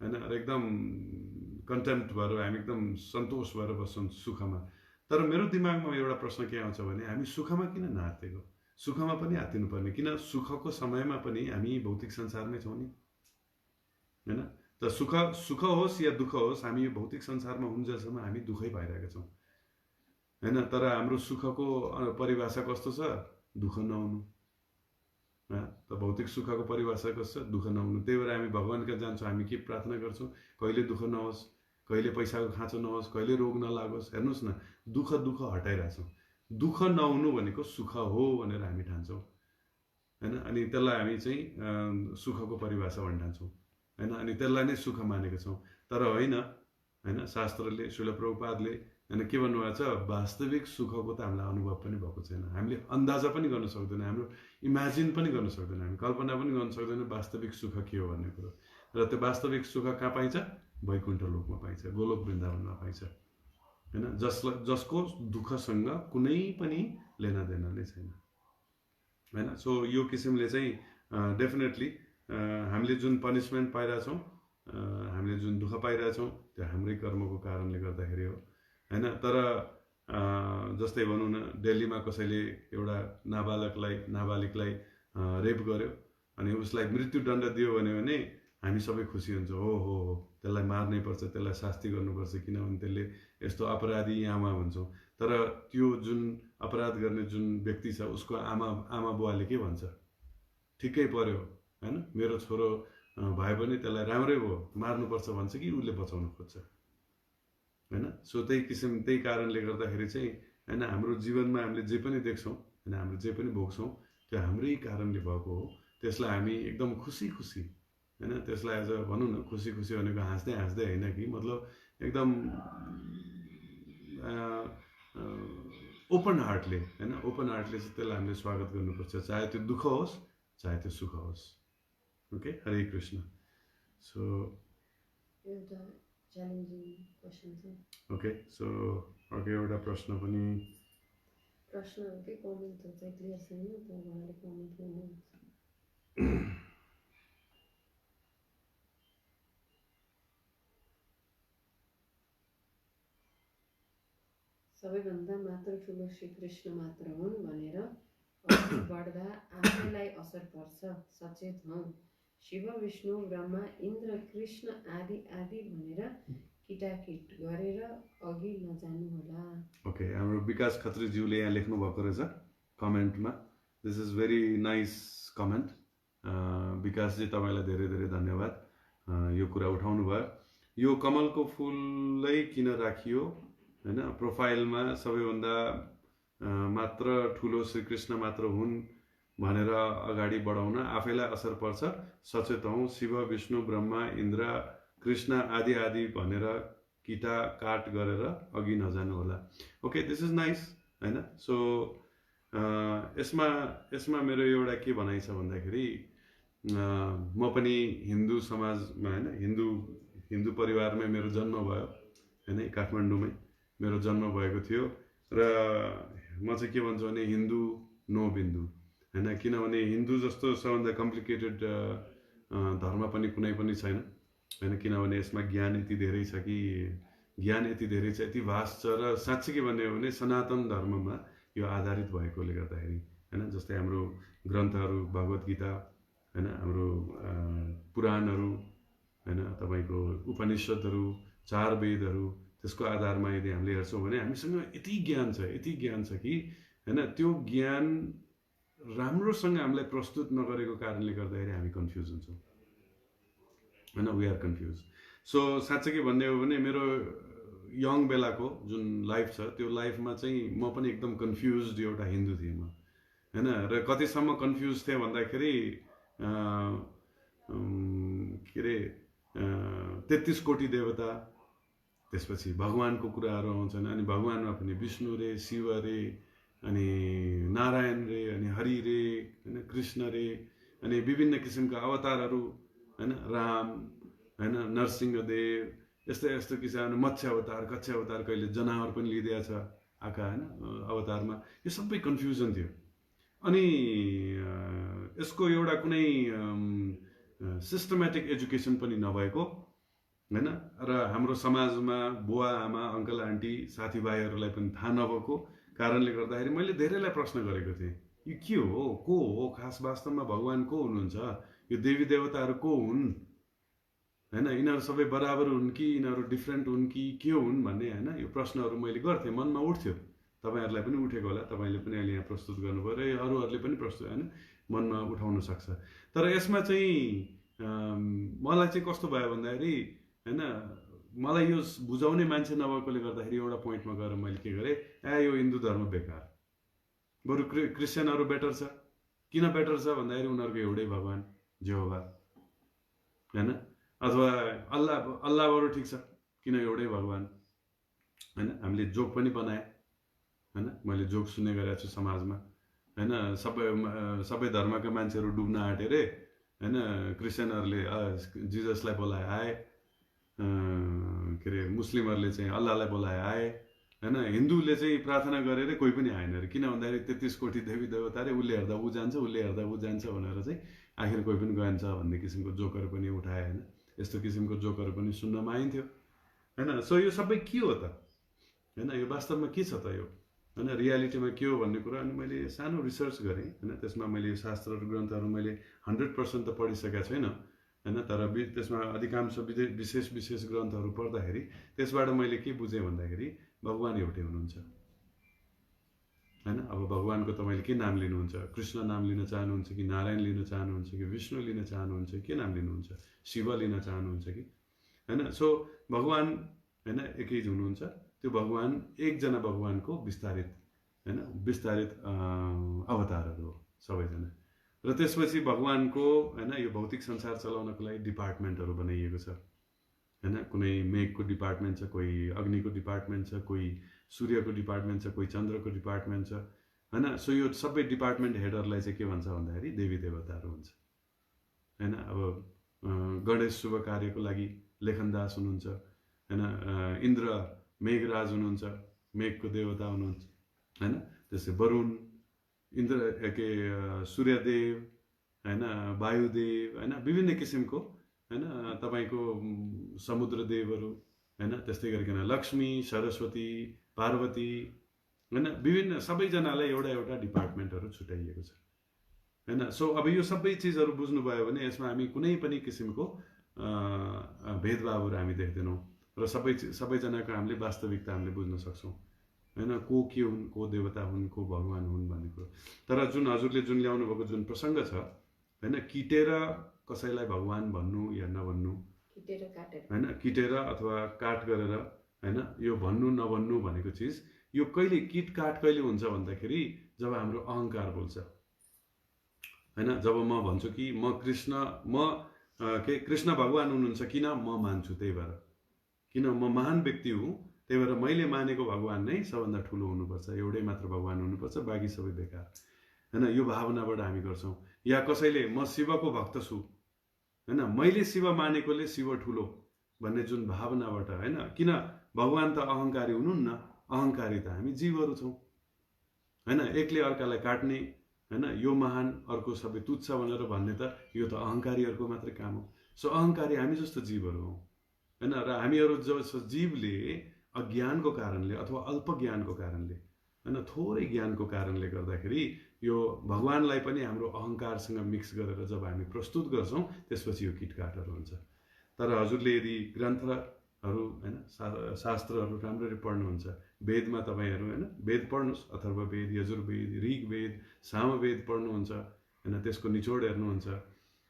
होइन। र एकदम कन्टेम्प्ट भएर हामी एकदम सन्तोष भएर बस्छौँ सुखमा। तर मेरो दिमागमा एउटा प्रश्न के आउँछ भने हामी सुखमा किन नआत्तेको, सुखमा पनि आत्तिनुपर्ने किन, सुखको समयमा पनि हामी भौतिक संसारमै छौँ नि, होइन। त सुख होस् या दुःख होस्, हामी यो भौतिक संसारमा हुन्जेलसम्म हामी दुःखै पाइरहेका छौँ, होइन। तर हाम्रो सुखको परिभाषा कस्तो छ, दुःख नहुनु, त भौतिक सुखको परिभाषा कस्तो छ, दुःख नहुनु। त्यही भएर हामी भगवान कहाँ जान्छौँ, हामी के प्रार्थना गर्छौँ, कहिले दुःख नहोस्, कहिले पैसाको खाँचो नहोस्, कहिले रोग नलागोस्, हेर्नुहोस् न, दुःख हटाइरहेछौँ। दुःख नहुनु भनेको सुख हो भनेर हामी ठान्छौँ, होइन। अनि त्यसलाई हामी चाहिँ सुखको परिभाषा भन्न ठान्छौँ, होइन। अनि त्यसलाई नै सुख मानेको छौँ, तर होइन, होइन। शास्त्रले, शिल प्रभुपादले, होइन, के भन्नुभएको छ, वास्तविक सुखको त हामीलाई अनुभव पनि भएको छैन, हामीले अन्दाजा पनि गर्न सक्दैन, हाम्रो इमेजिन पनि गर्न सक्दैन, हामी कल्पना पनि गर्न सक्दैन वास्तविक सुख के हो भन्ने कुरो। र त्यो वास्तविक सुख कहाँ पाइन्छ, वैकुण्ठ लोकमा पाइन्छ, गोलोक वृन्दावनमा पाइन्छ, होइन। जसको दुःखसँग कुनै पनि लेना देना नै छैन, होइन। सो यो किसिमले चाहिँ डेफिनेटली हामीले जुन पनिसमेन्ट पाइरहेछौँ, हामीले जुन दुःख पाइरहेछौँ, त्यो हाम्रै कर्मको कारणले गर्दाखेरि हो, होइन। तर जस्तै भनौँ न, दिल्लीमा कसैले एउटा नाबालिगलाई रेप गर्यो अनि उसलाई मृत्युदण्ड दियो भने हामी सबै खुसी हुन्छ, हो त्यसलाई मार्नै पर्छ, त्यसलाई शास्ति गर्नुपर्छ, किनभने त्यसले यस्तो अपराधी यहाँ हुन्छौँ। तर त्यो जुन अपराध गर्ने जुन व्यक्ति छ उसको आमा बुवाले के भन्छ, ठिकै पर्यो होइन, मेरो छोरो भए पनि त्यसलाई राम्रै भयो, मार्नुपर्छ भन्छ कि उसले बचाउन खोज्छ होइन। सो त्यही कारणले गर्दाखेरि चाहिँ होइन, हाम्रो जीवनमा हामीले जे पनि देख्छौँ होइन, हामीले जे पनि भोग्छौँ त्यो हाम्रै कारणले भएको हो। त्यसलाई हामी एकदम खुसी होइन, त्यसलाई एज भनौँ न, खुसी भनेको हाँस्दै होइन कि, मतलब एकदम ओपन हार्टले होइन, ओपन हार्टले चाहिँ त्यसलाई हामीले स्वागत गर्नुपर्छ, चाहे त्यो दुःख होस् चाहे त्यो सुख होस्। ओके, हरे कृष्ण। सो एउटा च्यालेन्जिङ क्वेसन छ। ओके, सो अर्को एउटा प्रश्न पनि, प्रश्नहरूकै कमेन्टहरू चाहिँ क्लियर छैन, त्यहाँ उहाँले कमेन्ट गर्नुहुन्छ। सबैभन्दा मात्र ठुलो श्रीकृष्ण मात्र हुन् भनेर अघि बढ्दा आफैलाई असर पर्छ। सचेत हौँ, शिव विष्णु ब्रह्मा इन्द्र कृष्ण आदि आदि भनेर किटाकिट गरेर अघि नजानुहोला। ओके, हाम्रो विकास खत्रीज्यूले यहाँ लेख्नु भएको रहेछ कमेन्टमा। This is very nice comment. Vikasji तपाईँलाई धेरै धेरै धन्यवाद, यो कुरा उठाउनु भयो। यो कमलको फुलै किन राखियो होइन, प्रोफाइलमा सबैभन्दा मात्र ठुलो श्रीकृष्ण मात्र हुन् भनेर अगाडि बढाउन आफैलाई असर पर्छ। सचेत हौँ, शिव विष्णु ब्रह्मा इन्द्र कृष्ण आदि आदि भनेर किटा काट गरेर अघि नजानु होला। ओके, दिस इज नाइस होइन। सो यसमा मेरो एउटा के भनाइ छ भन्दाखेरि, म पनि हिन्दू समाजमा होइन, हिन्दू परिवारमै मेरो जन्म भयो होइन, काठमाडौँमै मेरो जन्म भएको थियो। र म चाहिँ के भन्छु भने हिन्दू नो बिन्दु होइन, किनभने हिन्दू जस्तो सबभन्दा कम्प्लिकेटेड धर्म पनि कुनै पनि छैन होइन, किनभने यसमा ज्ञान यति धेरै छ कि, ज्ञान यति धेरै छ, यति भास्ट छ। र साँच्चै के भन्ने हो भने सनातन धर्ममा यो आधारित भएकोले गर्दाखेरि होइन, जस्तै हाम्रो ग्रन्थहरू भगवत गीता होइन, हाम्रो पुराणहरू होइन, तपाईँको उपनिषदहरू, 4 वेदहरू, त्यसको आधारमा यदि हामीले हेर्छौँ भने हामीसँग यति ज्ञान छ कि होइन, त्यो ज्ञान राम्रोसँग हामीलाई प्रस्तुत नगरेको कारणले गर्दाखेरि हामी कन्फ्युज हुन्छौँ होइन, वी आर कन्फ्युज। सो साँच्चै के भन्ने हो भने मेरो यङ बेलाको जुन लाइफ छ त्यो लाइफमा चाहिँ म पनि एकदम कन्फ्युज एउटा हिन्दू थिएँ म होइन। र कतिसम्म कन्फ्युज थिएँ भन्दाखेरि के अरे 33 कोटी देवता, त्यसपछि भगवानको कुराहरू आउँछन्, अनि भगवानमा पनि विष्णु रे, शिव रे, अनि नारायण रे, अनि हरि रे होइन, कृष्ण रे, अनि विभिन्न किसिमका अवतारहरू होइन, राम होइन, नरसिंहदेव, यस्तो किसिम, मत्स्य अवतार, कच्छ अवतार, कहिले जनावर पनि लिइदिएको छ आका होइन अवतारमा। यो सबै कन्फ्युजन थियो। अनि यसको एउटा कुनै सिस्टमेटिक एजुकेसन पनि नभएको होइन, र हाम्रो समाजमा बुवा आमा अङ्कल आन्टी साथीभाइहरूलाई पनि थाहा नभएको कारणले गर्दाखेरि मैले धेरैलाई प्रश्न गरेको थिएँ, यो के हो, को हो खास, वास्तवमा भगवान् को हुनुहुन्छ, यो देवी देवताहरू को हुन् होइन, यिनीहरू सबै बराबर हुन् कि यिनीहरू डिफ्रेन्ट हुन् कि के हुन् भन्ने होइन, यो प्रश्नहरू मैले गर्थेँ, मनमा उठ्थ्यो। तपाईँहरूलाई पनि उठेको होला, तपाईँले पनि अहिले यहाँ प्रस्तुत गर्नुभयो र अरूहरूले पनि प्रस्तुत होइन मनमा उठाउन सक्छ। तर यसमा चाहिँ मलाई चाहिँ कस्तो भयो भन्दाखेरि होइन, मलाई यो बुझाउने मान्छे नभएकोले गर्दाखेरि एउटा पोइन्टमा गएर मैले के गरेँ, यो हिन्दू धर्म बेकार, बरु क्रिस्चियनहरू बेटर छ। किन बेटर छ भन्दाखेरि उनीहरूको एउटै भगवान् जेहोवा होइन, अथवा अल्लाह बरु ठिक छ, किन एउटै भगवान् होइन। हामीले जोक पनि बनाएँ होइन, मैले जोक सुन्ने गरेको छु समाजमा होइन, सबै धर्मका मान्छेहरू डुब्न आँटे रे होइन, क्रिस्चियनहरूले जिजसलाई बोलाए आए, के अरे मुस्लिमहरूले चाहिँ अल्लाहलाई बोलाए आए होइन, हिन्दूले चाहिँ प्रार्थना गरेर कोही पनि आएन अरे, किन भन्दाखेरि 33 कोटी देवी देवता रे, उसले हेर्दा ऊ जान्छ, उसले हेर्दा ऊ जान्छ भनेर चाहिँ आखिर कोही पनि गइन्छ भन्ने किसिमको जोकहरू पनि उठाए होइन, यस्तो किसिमको जोकहरू पनि सुन्नमा आइन्थ्यो होइन। सो यो सबै के हो त होइन, यो वास्तवमा के छ त यो होइन, रियालिटीमा के हो भन्ने कुरा। अनि मैले सानो रिसर्च गरेँ होइन, त्यसमा मैले शास्त्रहरू ग्रन्थहरू मैले 100% त पढिसकेको छैन हैन। तर त्यसमा अधिकांश विशेष विशेष ग्रन्थहरू पढ्दाखेरि त्यसबाट मैले के बुझेँ भन्दाखेरि भगवान एउटै हुनुहुन्छ हैन। अब भगवानको तपाईँले के नाम लिनुहुन्छ? कृष्ण नाम लिन चाहनुहुन्छ कि नारायण लिन चाहनुहुन्छ कि विष्णु लिन चाहनुहुन्छ के नाम लिनुहुन्छ? शिव लिन चाहनुहुन्छ कि हैन। सो भगवान हैन एकै हुनुहुन्छ। त्यो भगवान एकजना भगवानको विस्तारित हैन विस्तारित अवतारहरू हो सबैजना। र त्यसपछि भगवानको हैन यो भौतिक संसार चलाउनको लागि डिपार्टमेन्टहरू बनाइएको छ हैन। कुनै मेघको डिपार्टमेन्ट छ, कोही अग्निको डिपार्टमेन्ट छ, कोही सूर्यको डिपार्टमेन्ट छ, कोही चन्द्रको डिपार्टमेन्ट छ हैन। सो यो सबै डिपार्टमेन्ट हेडहरूलाई चाहिँ के भन्छ भन्दाखेरि देवी देवताहरू हुन्छ हैन। अब गणेश शुभ कार्यको लागि लेखनदास हुनुहुन्छ हैन। इन्द्र मेघराज हुनुहुन्छ, मेघको देवता हुनुहुन्छ हैन। त्यसै वरुण, इन्द्र के सूर्यदेव हैन, वायुदेव हैन, विभिन्न किसिमको हैन तपाईँको समुद्र देवहरू हैन। त्यस्तै गरिकन लक्ष्मी, सरस्वती, पार्वती हैन, विभिन्न सबैजनालाई एउटा एउटा डिपार्टमेन्टहरू छुट्याइएको छ हैन। सो अब यो सबै चिजहरू बुझ्नुभयो भने यसमा हामी कुनै पनि किसिमको भेदभावहरू हामी देख्दैनौँ र सबैजनाको हामीले वास्तविकता हामीले बुझ्न सक्छौँ हैन। को के हुन्, को देवता हुन्, को भगवान हुन् भन्ने कुरो। तर जुन हजुरले जुन ल्याउनु भएको जुन प्रसङ्ग छ हैन, किटेर कसैलाई भगवान भन्नु या नभन्नु हैन, किटेर अथवा काट गरेर हैन यो भन्नु नभन्नु भनेको चिज यो कहिले किट काट कहिले हुन्छ भन्दाखेरि जब हाम्रो अहङ्कार बोल्छ हैन। जब म भन्छु कि म कृष्ण भगवान हुनुहुन्छ, किन म मान्छु, त्यही भएर किन म महान व्यक्ति हुँ, त्यही भएर मैले मानेको भगवान नै सबभन्दा ठुलो हुनुपर्छ, एउटै मात्र भगवान हुनुपर्छ, बाँकी सबै बेकार हैन। यो भावनाबाट हामी गर्छौँ। या कसैले म शिवको भक्त छु हैन, मैले शिव मानेकोले शिव ठुलो भन्ने जुन भावनाबाट हैन। किन भगवान त अहङ्कारी हुनुहुन्न, अहङ्कारी त हामी जीवहरू छौँ हैन। एकले अर्कालाई काट्ने हैन, यो महान अर्को सबै तुच्छ भनेर भन्ने त यो त अहङ्कारीहरूको मात्रै काम हो। सो अहङ्कारी हामी जस्तो जीवहरू हौँ हैन। र हामीहरू जस्तो जीवले अज्ञानको कारणले अथवा अल्प ज्ञानको कारणले हैन, थोरै ज्ञानको कारणले गर्दाखेरि यो भगवानलाई पनि हाम्रो अहङ्कारसँग मिक्स गरेर जब हामी प्रस्तुत गर्छौँ त्यसपछि यो किटकाटहरू हुन्छ। तर हजुरले यदि ग्रन्थहरू हैन शास्त्रहरू राम्ररी पढ्नुहुन्छ, वेदमा तपाईँहरू हैन वेद पढ्नुहोस्, अथर्ववेद, यजुर्वेद, ऋग्वेद, सामवेद पढ्नुहुन्छ हैन, त्यसको निचोड हेर्नुहुन्छ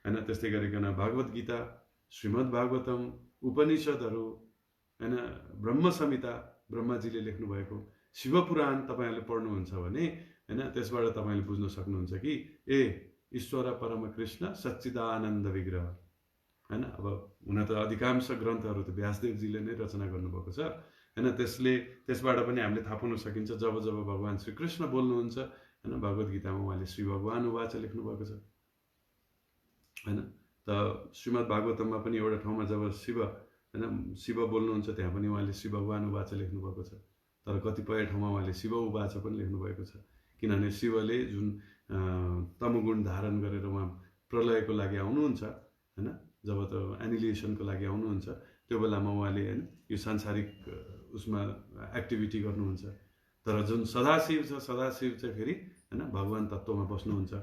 हैन। त्यस्तै गरिकन भागवत गीता, श्रीमद् भागवतम, उपनिषदहरू हैन, ब्रह्म संहिता ब्रह्माजीले लेख्नुभएको, शिवपुराण तपाईँहरूले पढ्नुहुन्छ भने हैन त्यसबाट तपाईँले बुझ्न सक्नुहुन्छ कि ईश्वर परम कृष्ण सच्चिदानन्द विग्रह हैन। अब हुन त अधिकांश ग्रन्थहरू त व्यासदेवजीले नै रचना गर्नुभएको छ हैन। त्यसबाट पनि हामीले थाहा पाउन सकिन्छ जब जब भगवान श्री कृष्ण बोल्नुहुन्छ हैन, भगवत गीतामा उहाँले श्री भगवान उवाच लेख्नुभएको छ हैन। त श्रीमद् भागवतममा पनि एउटा ठाउँमा जब शिव बोल्नुहुन्छ त्यहाँ पनि उहाँले श्री भगवान उवाच लेख्नुभएको छ। तर कतिपय ठाउँमा उहाँले शिव उवाच पनि लेख्नुभएको छ, किनभने शिवले जुन तमोगुण धारण गरेर उहाँ प्रलयको लागि आउनुहुन्छ हैन, जब त एनिलिएसनको लागि आउनुहुन्छ त्यो बेलामा उहाँले हैन यो सांसारिक उसमा एक्टिभिटी गर्नुहुन्छ। तर जुन सदाशिव छ, सदाशिव चाहिँ फेरि हैन भगवान तत्त्वमा बस्नुहुन्छ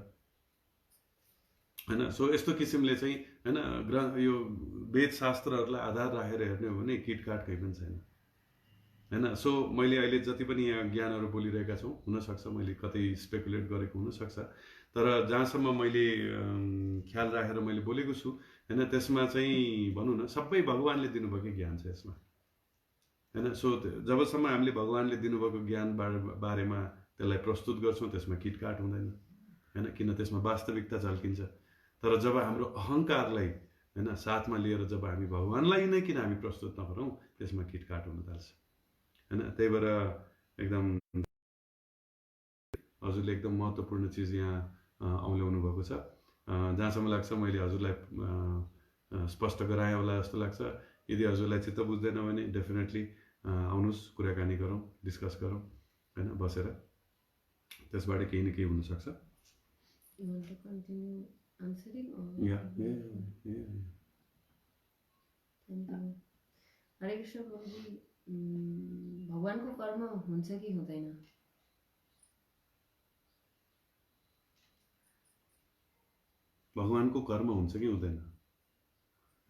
हैन। सो यस्तो किसिमले चाहिँ हैन यो वेद शास्त्रहरूलाई आधार राखेर हेर्ने हो भने किटकाट केही पनि छैन हैन। सो मैले अहिले जति पनि यहाँ ज्ञानहरू बोलिरहेका छौँ, हुनसक्छ मैले कतै स्पेकुलेट गरेको हुनसक्छ, तर जहाँसम्म मैले ख्याल राखेर मैले बोलेको छु हैन त्यसमा चाहिँ भनौँ न सबै भगवानले दिनुभएको ज्ञान छ यसमा हैन। सो जबसम्म हामीले भगवानले दिनुभएको ज्ञान बारेमा त्यसलाई प्रस्तुत गर्छौँ त्यसमा किटकाट हुँदैन हैन, किन त्यसमा वास्तविकता झल्किन्छ। तर जब हाम्रो अहङ्कारलाई हैन साथमा लिएर जब हामी भगवानलाई नै किन हामी प्रस्तुत नगरौँ त्यसमा किटकाट हुन थाल्छ हैन। त्यही भएर एकदम हजुरले एकदम महत्त्वपूर्ण चिज यहाँ औल्याउनु भएको छ। जहाँसम्म लाग्छ मैले हजुरलाई स्पष्ट गराएँ होला जस्तो लाग्छ। यदि हजुरलाई चित्त बुझ्दैन भने डेफिनेटली आउनुहोस्, कुराकानी गरौँ, डिस्कस गरौँ हैन बसेर, त्यसबाट केही न केही हुनसक्छ। हरे कृष्ण प्रभुजी, भगवानको कर्म हुन्छ कि हुँदैन? भगवानको कर्म हुन्छ कि हुँदैन?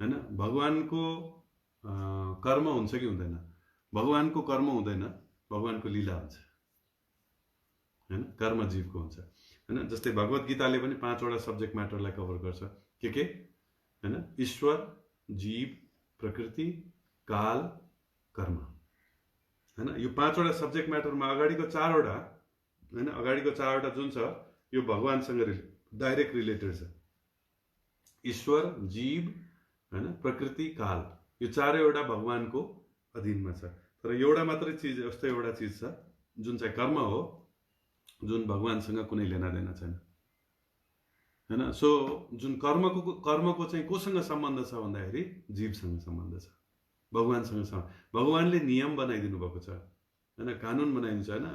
हैन भगवानको कर्म हुन्छ कि हुँदैन भगवानको कर्म हुँदैन भगवानको लीला हुन्छ हैन कर्म जीवको हुन्छ हैन जस्तै भगवत गीताले पनि 5 वटा सब्जेक्ट म्याटरलाई कभर गर्छ के हैन ईश्वर जीव प्रकृति काल कर्म हैन यो 5 वटा सब्जेक्ट म्याटरमा अगाडिको 4 वटा हैन अगाडिको 4 वटा जुन छ यो भगवानसँग डाइरेक्ट रिलेटेड छ ईश्वर जीव हैन प्रकृति काल यो चारैवटा भगवानको अधीनमा छ तर एउटा मात्रै चीज यस्तो एउटा चीज छ जुन चाहिँ कर्म हो जुन भगवानसँग कुनै लेनादेना छैन हैन सो जुन कर्मको चाहिँ कोसँग सम्बन्ध छ भन्दाखेरि जीवसँग सम्बन्ध छ भगवानसँग भगवानले नियम बनाइदिनु भएको छ हैन कानुन बनाइदिन्छ हैन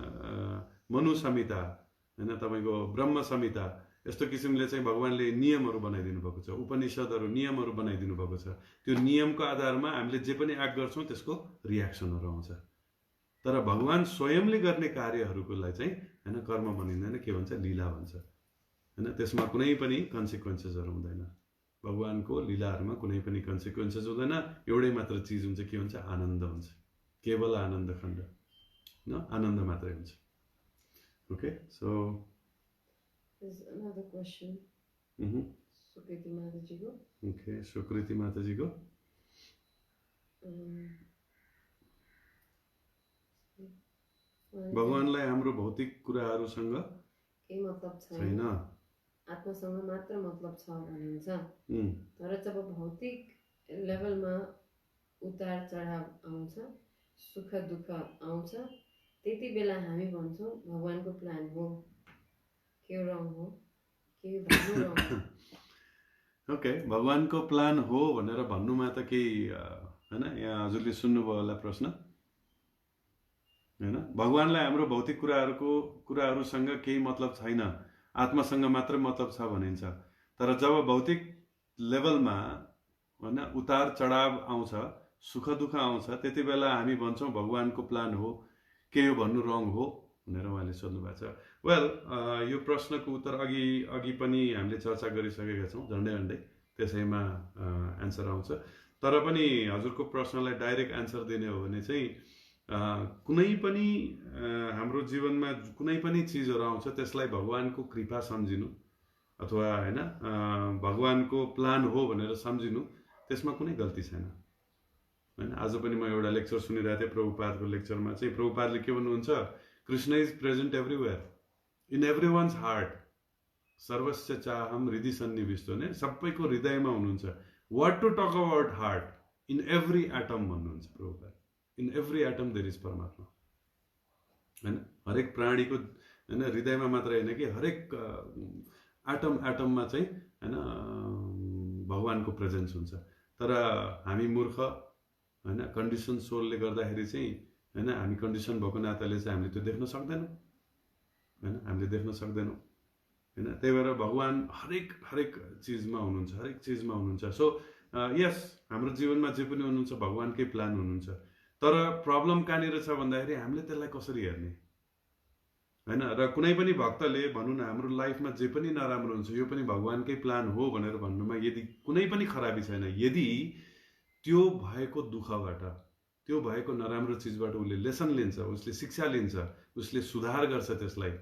मनु संहिता हैन तपाईको ब्रह्म संहिता यस्तो किसिमले चाहिँ भगवानले नियमहरू बनाइदिनु भएको छ उपनिषदहरू नियमहरू बनाइदिनु भएको छ त्यो नियमको आधारमा हामीले जे पनि एक्ट गर्छौं त्यसको रियाक्सनहरू आउँछ तर भगवान स्वयंले गर्ने कार्यहरुकोलाई चाहिँ हैन कर्म भनिँदैन के भन्छ लीला भन्छ हैन त्यसमा कुनै पनि कन्सिक्वेन्सेसहरु हुँदैन भगवानको लीलाहरुमा कुनै पनि कन्सिक्वेन्सेस हुँदैन एउटै मात्र चीज हुन्छ के हुन्छ आनन्द हुन्छ केवल आनन्द खण्ड न आनन्द मात्रै हुन्छ okay so there's another question Sukriti Mataji ko okay Sukriti Mataji ko भगवानलाई हाम्रो भौतिक कुराहरुसँग के मतलब छैन आत्मासँग मात्र मतलब छ भनिन्छ तर जब भौतिक लेभलमा उतार चढाव आउँछ सुख दुःख आउँछ त्यति बेला हामी भन्छौं भगवानको प्लान हो के रङ हो के भन्नु रङ ओके भगवानको प्लान हो भनेर भन्नुमा त केही हैन यहाँ हजुरले सुन्नुभयो होला प्रश्न हैन भगवानलाई हाम्रो भौतिक कुराहरुसँग केही मतलब छैन आत्मासँग मात्र मतलब छ भनिन्छ तर जब भौतिक लेभलमा हैन उतार चढाव आउँछ सुख दुःख आउँछ त्यति बेला हामी भन्छौं भगवानको प्लान हो के यो भन्नु रङ हो भनेर उहाँले सोध्नु भएको छ वेल यो प्रश्नको उत्तर अघि पनि हामीले चर्चा गरिसकेका छौं झन्डै त्यसैमा आन्सर आउँछ तर पनि हजुरको प्रश्नलाई डाइरेक्ट आन्सर दिने हो भने चाहिँ कुनै पनि हाम्रो जीवनमा कुनै पनि चीजहरु आउँछ त्यसलाई भगवानको कृपा सम्झिनु अथवा हैन भगवानको प्लान हो भनेर सम्झिनु त्यसमा कुनै गल्ती छैन हैन आज पनि म एउटा लेक्चर सुनिरहेको थिएँ प्रभुपादको लेक्चरमा चाहिँ प्रभुपादले के भन्नुहुन्छ Krishna is present everywhere in everyone's heart सर्वस्य चाहम हृदय सन्निविष्टो ने सबैको हृदयमा हुनुहुन्छ what to talk about heart in every atom भन्नुहुन्छ Prabhupada in every atom there is परमात्मा हैन हरेक प्राणीको हैन हृदयमा मात्र हैन कि हरेक एटममा चाहिँ हैन भगवानको प्रेजेन्स हुन्छ तर हामी मूर्ख हैन कन्डिसन सोलले गर्दाखेरि चाहिँ हैन हामी कन्डिसन भएको नाताले चाहिँ हामीले त्यो देख्न सक्दैनौं हैन हामीले देख्न सक्दैनौं हैन त्यही भएर भगवान हरेक चीजमा हुनुहुन्छ हरेक चीजमा हुनुहुन्छ सो यस हाम्रो जीवनमा जे पनि हुनुहुन्छ भगवानकै प्लान हुनुहुन्छ तर प्रब्लम कहाँनिर छ भन्दाखेरि हामीले त्यसलाई कसरी हेर्ने हैन र कुनै पनि भक्तले भनौं न हाम्रो लाइफमा जे पनि नराम्रो हुन्छ यो पनि भगवानकै प्लान हो भनेर भन्नुमा यदि कुनै पनि खराबी छैन यदि त्यो भएको दुःखबाट त्यो भएको नराम्रो चीजबाट उसले लेसन लिन्छ उसले शिक्षा लिन्छ उसले सुधार गर्छ त्यसलाई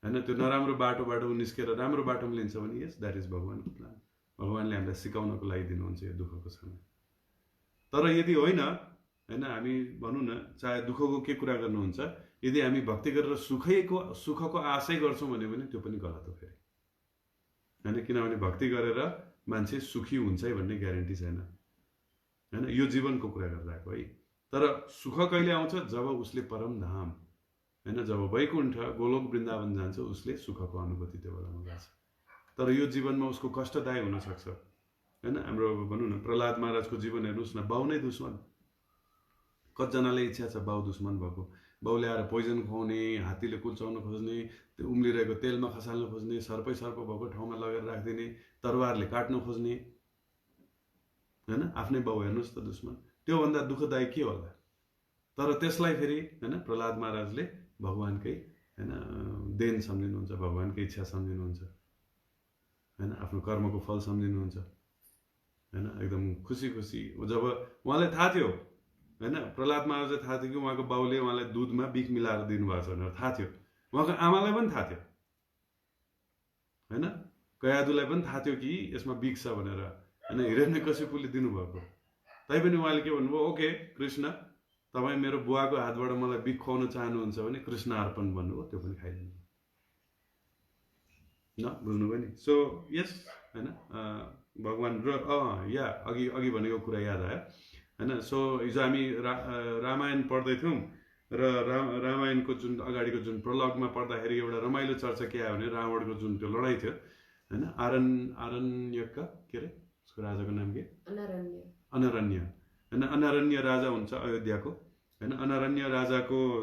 हैन त्यो नराम्रो बाटोबाट उ निस्केर राम्रो बाटोमा लिन्छ भने यस दैट इज भगवानको प्लान भगवानले हामीलाई सिकाउनको लागि दिनुहुन्छ यो दुःखको समय तर यदि होइन हैन हामी भनौं न चाहे दुःखको के कुरा गर्नुहुन्छ यदि हामी भक्ति गरेर सुखको आशै गर्छौं भने पनि त्यो पनि गलत हो फेरि हैन किनभने भक्ति गरेर मान्छे सुखी हुन्छ भन्ने ग्यारेन्टी छैन हैन यो जीवनको कुरा गर्दाको है तर सुख कहिले आउँछ जब उसले परम धाम हैन जब वैकुण्ठ गोलोक वृन्दावन जान्छ उसले सुखको अनुभूति त्यो बेलामा गर्छ तर यो जीवनमा उसको कष्टदायी हुन सक्छ हैन हाम्रो भनौं न प्रहलाद महाराजको जीवन हेर्नुस् न बाउ नै दुश्मन कतिजनाले इच्छा छ बाउ दुश्मन भएको बाउले आएर पोइजन खुवाउने हात्तीले कुल्चाउन खोज्ने त्यो उम्लिरहेको तेलमा खसाल्न खोज्ने सर्प भएको ठाउँमा लगेर राख्दिने तरवारले काट्न खोज्ने हैन आफ्नै बाउ हेर्नुस् त दुश्मन त्यो भन्दा दुःखदायी के होला तर त्यसलाई फेरि हैन प्रहलाद महाराजले भगवानकै हैन देन सम्झिनुहुन्छ भगवानकै इच्छा सम्झिनुहुन्छ हैन आफ्नो कर्मको फल सम्झिनुहुन्छ होइन एकदम खुसी खुसी जब उहाँलाई थाहा थियो होइन प्रहलाद महाराजलाई थाहा थियो कि उहाँको बाउले उहाँलाई दुधमा बिख मिलाएर दिनुभएको छ भनेर थाहा थियो उहाँको आमालाई पनि थाहा थियो होइन कयादुलाई पनि थाहा थियो कि यसमा बिख छ भनेर होइन हिरण्यकशिपुले दिनुभएको तैपनि उहाँले के भन्नुभयो ओके कृष्ण तपाईँ मेरो बुवाको हातबाट मलाई बिख खुवाउन चाहनुहुन्छ भने कृष्ण अर्पण भन्नुभयो त्यो पनि खाइदिनु न बुझ्नुभयो नि सो यस होइन भगवान् र या अघि अघि भनेको कुरा याद आयो होइन सो हिजो हामी रामायण पढ्दैथ्यौँ र रामायणको जुन अगाडिको जुन प्रलगमा पढ्दाखेरि एउटा रमाइलो चर्चा के आयो भने रावणको जुन त्यो लडाइँ थियो होइन आरण्यका के अरे उसको राजाको नाम के अनरण्य होइन अनरण्य राजा हुन्छ अयोध्याको होइन अनरण्य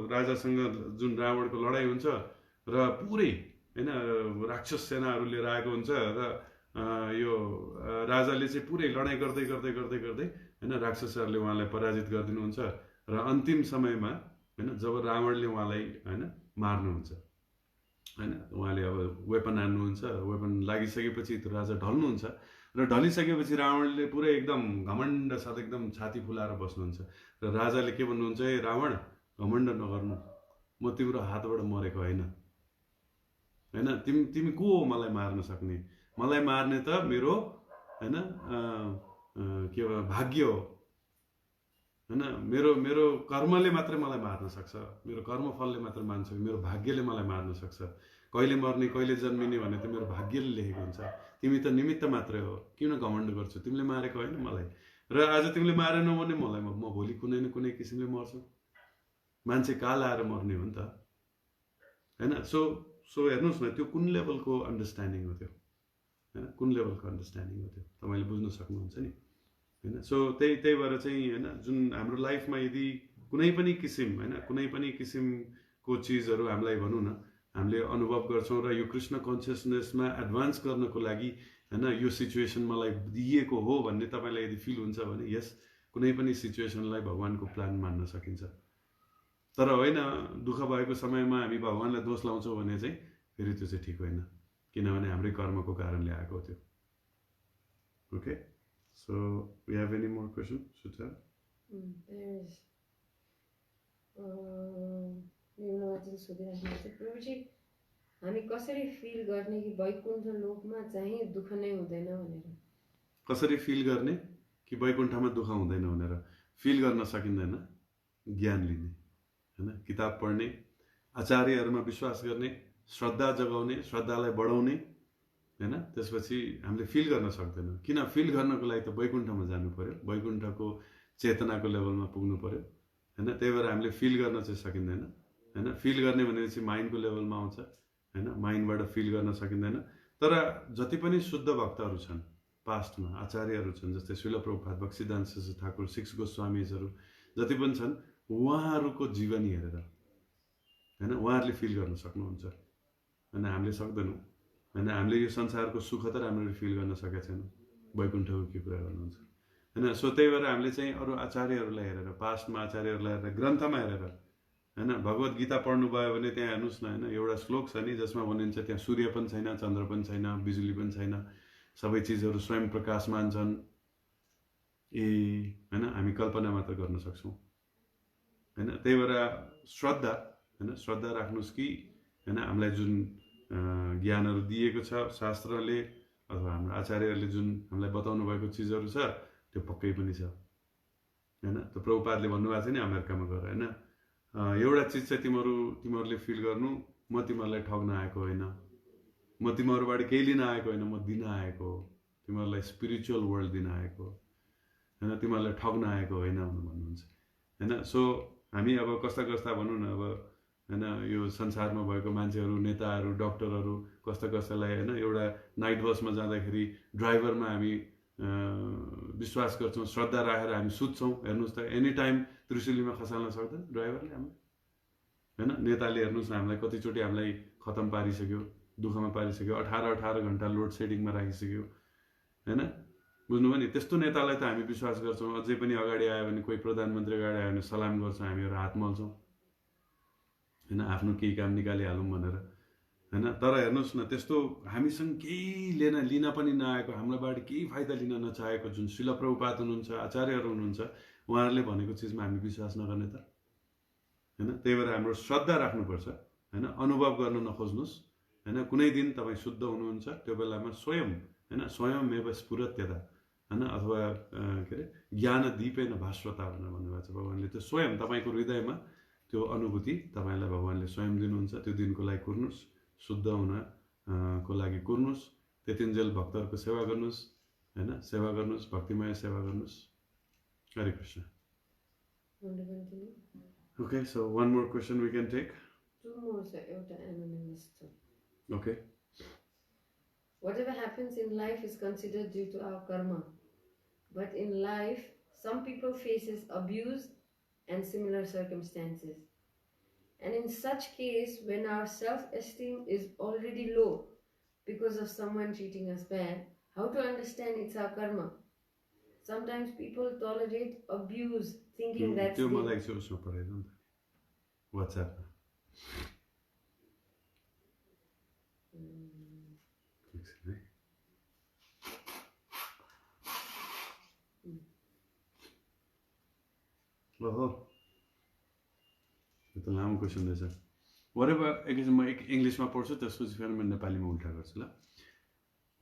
राजासँग जुन रावणको लडाइँ हुन्छ र पुरै होइन राक्षस सेनाहरू लिएर आएको हुन्छ र यो राजाले चाहिँ पुरै लडाइँ गर्दै गर्दै गर्दै गर्दै होइन राक्षसहरूले उहाँलाई पराजित गरिदिनुहुन्छ र अन्तिम समयमा होइन जब रावणले उहाँलाई होइन मार्नुहुन्छ होइन उहाँले अब वेपन हान्नुहुन्छ वेपन लागिसकेपछि त्यो राजा ढल्नुहुन्छ र ढलिसकेपछि रावणले पुरै एकदम घमण्ड साथ एकदम छाती फुलाएर बस्नुहुन्छ र राजाले के भन्नुहुन्छ ए रावण घमण्ड नगर्नु म तिम्रो हातबाट मरेको होइन होइन तिमी को हो मलाई मार्न सक्ने मलाई मार्ने त मेरो होइन के भयो भाग्य हो होइन मेरो कर्मले मात्रै मलाई मार्न सक्छ मेरो कर्मफलले मात्रै मार्न सक्छ मेरो भाग्यले मलाई मार्न सक्छ कहिले मर्ने कहिले जन्मिने भने त मेरो भाग्यले लेखेको हुन्छ तिमी त निमित्त मात्रै हो किन घमण्ड गर्छौ तिमीले मारेको होइन मलाई र आज तिमीले मारेनौ भने मलाई म भोलि कुनै न कुनै किसिमले मर्छु मान्छे काल आएर मर्ने हो नि त होइन सो हेर्नुहोस् न त्यो कुन लेभलको अन्डरस्ट्यान्डिङ हो त्यो होइन कुन लेभलको अन्डरस्ट्यान्डिङ हो त्यो तपाईँले बुझ्न सक्नुहुन्छ नि होइन सो त्यही भएर चाहिँ होइन जुन हाम्रो लाइफमा यदि कुनै पनि किसिम होइन कुनै पनि किसिमको चिजहरू हामीलाई भनौँ न हामीले अनुभव गर्छौँ र यो कृष्ण कन्सियसनेसमा एडभान्स गर्नको लागि होइन यो सिचुएसन मलाई दिएको हो भन्ने तपाईँलाई यदि फिल हुन्छ भने यस कुनै पनि सिचुएसनलाई भगवान्को प्लान मान्न सकिन्छ तर होइन दुःख भएको समयमा हामी भगवान्लाई दोष लाउँछौँ भने चाहिँ फेरि त्यो चाहिँ ठिक होइन किनभने हाम्रै कर्मको कारणले आएको थियो okay so we have any more question सुचा प्रभुजी हामी कसरी फिल गर्ने कि वैकुण्ठ लोकमा चाहिँ दुःख नै हुँदैन भनेर कसरी फिल गर्ने कि वैकुण्ठमा दुःख हुँदैन भनेर फिल गर्न सकिँदैन ज्ञान लिने होइन किताब पढ्ने आचार्यहरूमा विश्वास गर्ने श्रद्धा जगाउने श्रद्धालाई बढाउने होइन त्यसपछि हामीले फिल गर्न सक्दैनौँ किन फिल गर्नको लागि त वैकुण्ठमा जानु पर्यो वैकुण्ठको चेतनाको लेभलमा पुग्नु पर्यो होइन त्यही भएर हामीले फिल गर्न चाहिँ सकिँदैन होइन फिल गर्ने भनेपछि माइन्डको लेभलमा आउँछ होइन माइन्डबाट फिल गर्न सकिँदैन तर जति पनि शुद्ध भक्तहरू छन् पास्टमा आचार्यहरू छन् जस्तै शिल प्रभुपाद भक्तिसिद्धान्त ठाकुर 6 गोस्वामीजहरू जति पनि छन् उहाँहरूको जीवनी हेरेर होइन उहाँहरूले फिल गर्न सक्नुहुन्छ होइन हामीले सक्दैनौँ होइन हामीले यो संसारको सुख त राम्ररी फिल गर्न सकेका छैनौँ वैकुण्ठको के कुरा गर्नुहुन्छ होइन सो त्यही भएर हामीले चाहिँ अरू आचार्यहरूलाई हेरेर पास्टमा आचार्यहरूलाई हेरेर ग्रन्थमा हेरेर होइन भगवत गीता पढ्नुभयो भने त्यहाँ हेर्नुहोस् न होइन एउटा श्लोक छ नि जसमा भनिन्छ त्यहाँ सूर्य पनि छैन चन्द्र पनि छैन बिजुली पनि छैन सबै चिजहरू स्वयं प्रकाशमान छन् ए होइन हामी कल्पना मात्र गर्न सक्छौँ होइन त्यही भएर श्रद्धा होइन श्रद्धा राख्नुहोस् कि होइन हामीलाई जुन ज्ञानहरू दिएको छ शास्त्रले अथवा हाम्रो आचार्यहरूले जुन हामीलाई बताउनु भएको चिजहरू छ त्यो पक्कै पनि छ होइन त्यो प्रभुपादले भन्नुभएको छ नि अमेरिकामा गएर होइन एउटा चिज चाहिँ तिमीहरूले फिल गर्नु म तिमीहरूलाई ठग्न आएको होइन म तिमीहरूबाट केही लिन आएको होइन म दिन आएको हो तिमीहरूलाई स्पिरिचुअल वर्ल्ड दिन आएको होइन तिमीहरूलाई ठग्न आएको होइन भन्नुहुन्छ होइन सो हामी अब कस्ता भनौँ न अब होइन यो संसारमा भएको मान्छेहरू नेताहरू डक्टरहरू कस्तालाई होइन एउटा नाइट बसमा जाँदाखेरि ड्राइभरमा हामी विश्वास गर्छौँ श्रद्धा राखेर हामी सुत्छौँ हेर्नुहोस् त एनी टाइम त्रिशुलीमा खसाल्न सक्दैन ड्राइभरले हामीलाई होइन नेताले हेर्नुहोस् न हामीलाई कतिचोटि हामीलाई खतम पारिसक्यो दुःखमा पारिसक्यो 18 घन्टा लोड सेडिङमा राखिसक्यो होइन बुझ्नुभयो नि त्यस्तो नेतालाई त हामी विश्वास गर्छौँ अझै पनि अगाडि आयो भने कोही प्रधानमन्त्री अगाडि आयो भने सलाम गर्छौँ हामीहरू हात मल्छौँ होइन आफ्नो केही काम निकालिहालौँ भनेर हैन तर हेर्नुस् न त्यस्तो हामीसँग केही लिन पनि नआएको हामीबाट केही फाइदा लिन नचाहेको जुन शिल प्रभुपाद हुनुहुन्छ आचार्यहरू हुनुहुन्छ उहाँहरूले भनेको चिजमा हामी विश्वास नगर्ने त हैन त्यही भएर हाम्रो श्रद्धा राख्नुपर्छ हैन अनुभव गर्न नखोज्नुस् हैन कुनै दिन तपाईँ शुद्ध हुनुहुन्छ त्यो बेलामा स्वयमेव स्फुरत्यता हैन अथवा के अरे ज्ञान दीपेन भास्वता भनेर भन्नुभएको छ भगवान्ले त्यो स्वयं तपाईँको हृदयमा त्यो अनुभूति तपाईँलाई भगवान्ले स्वयं दिनुहुन्छ त्यो दिनको लागि कुर्नुस् शुद्ध हुन को लागि कुर्नुस् त्यतिन्जेल भक्तहरूको सेवा गर्नुस् हैन सेवा गर्नुस् भक्तिमय सेवा गर्नुस् हरे Krishna Okay, so one more question we can take. Two more, sir. Euta anonymous. Okay. Whatever happens in life is considered due to our karma. But in life, some people faces abuse and similar circumstances. And in such case, when our self-esteem is already low because of someone treating us bad, how to understand it's our karma? Sometimes people tolerate abuse thinking that's त्यो मलाई चाहिँ उसमा पढाइदिनु नि त WhatsApp-मा एकछिन है ओहो यो त लामो क्वेसन रहेछ whatever एकछिन म इङ्ग्लिसमा पढ्छु त्यसपछि फेरि म नेपालीमा उल्टा गर्छु ल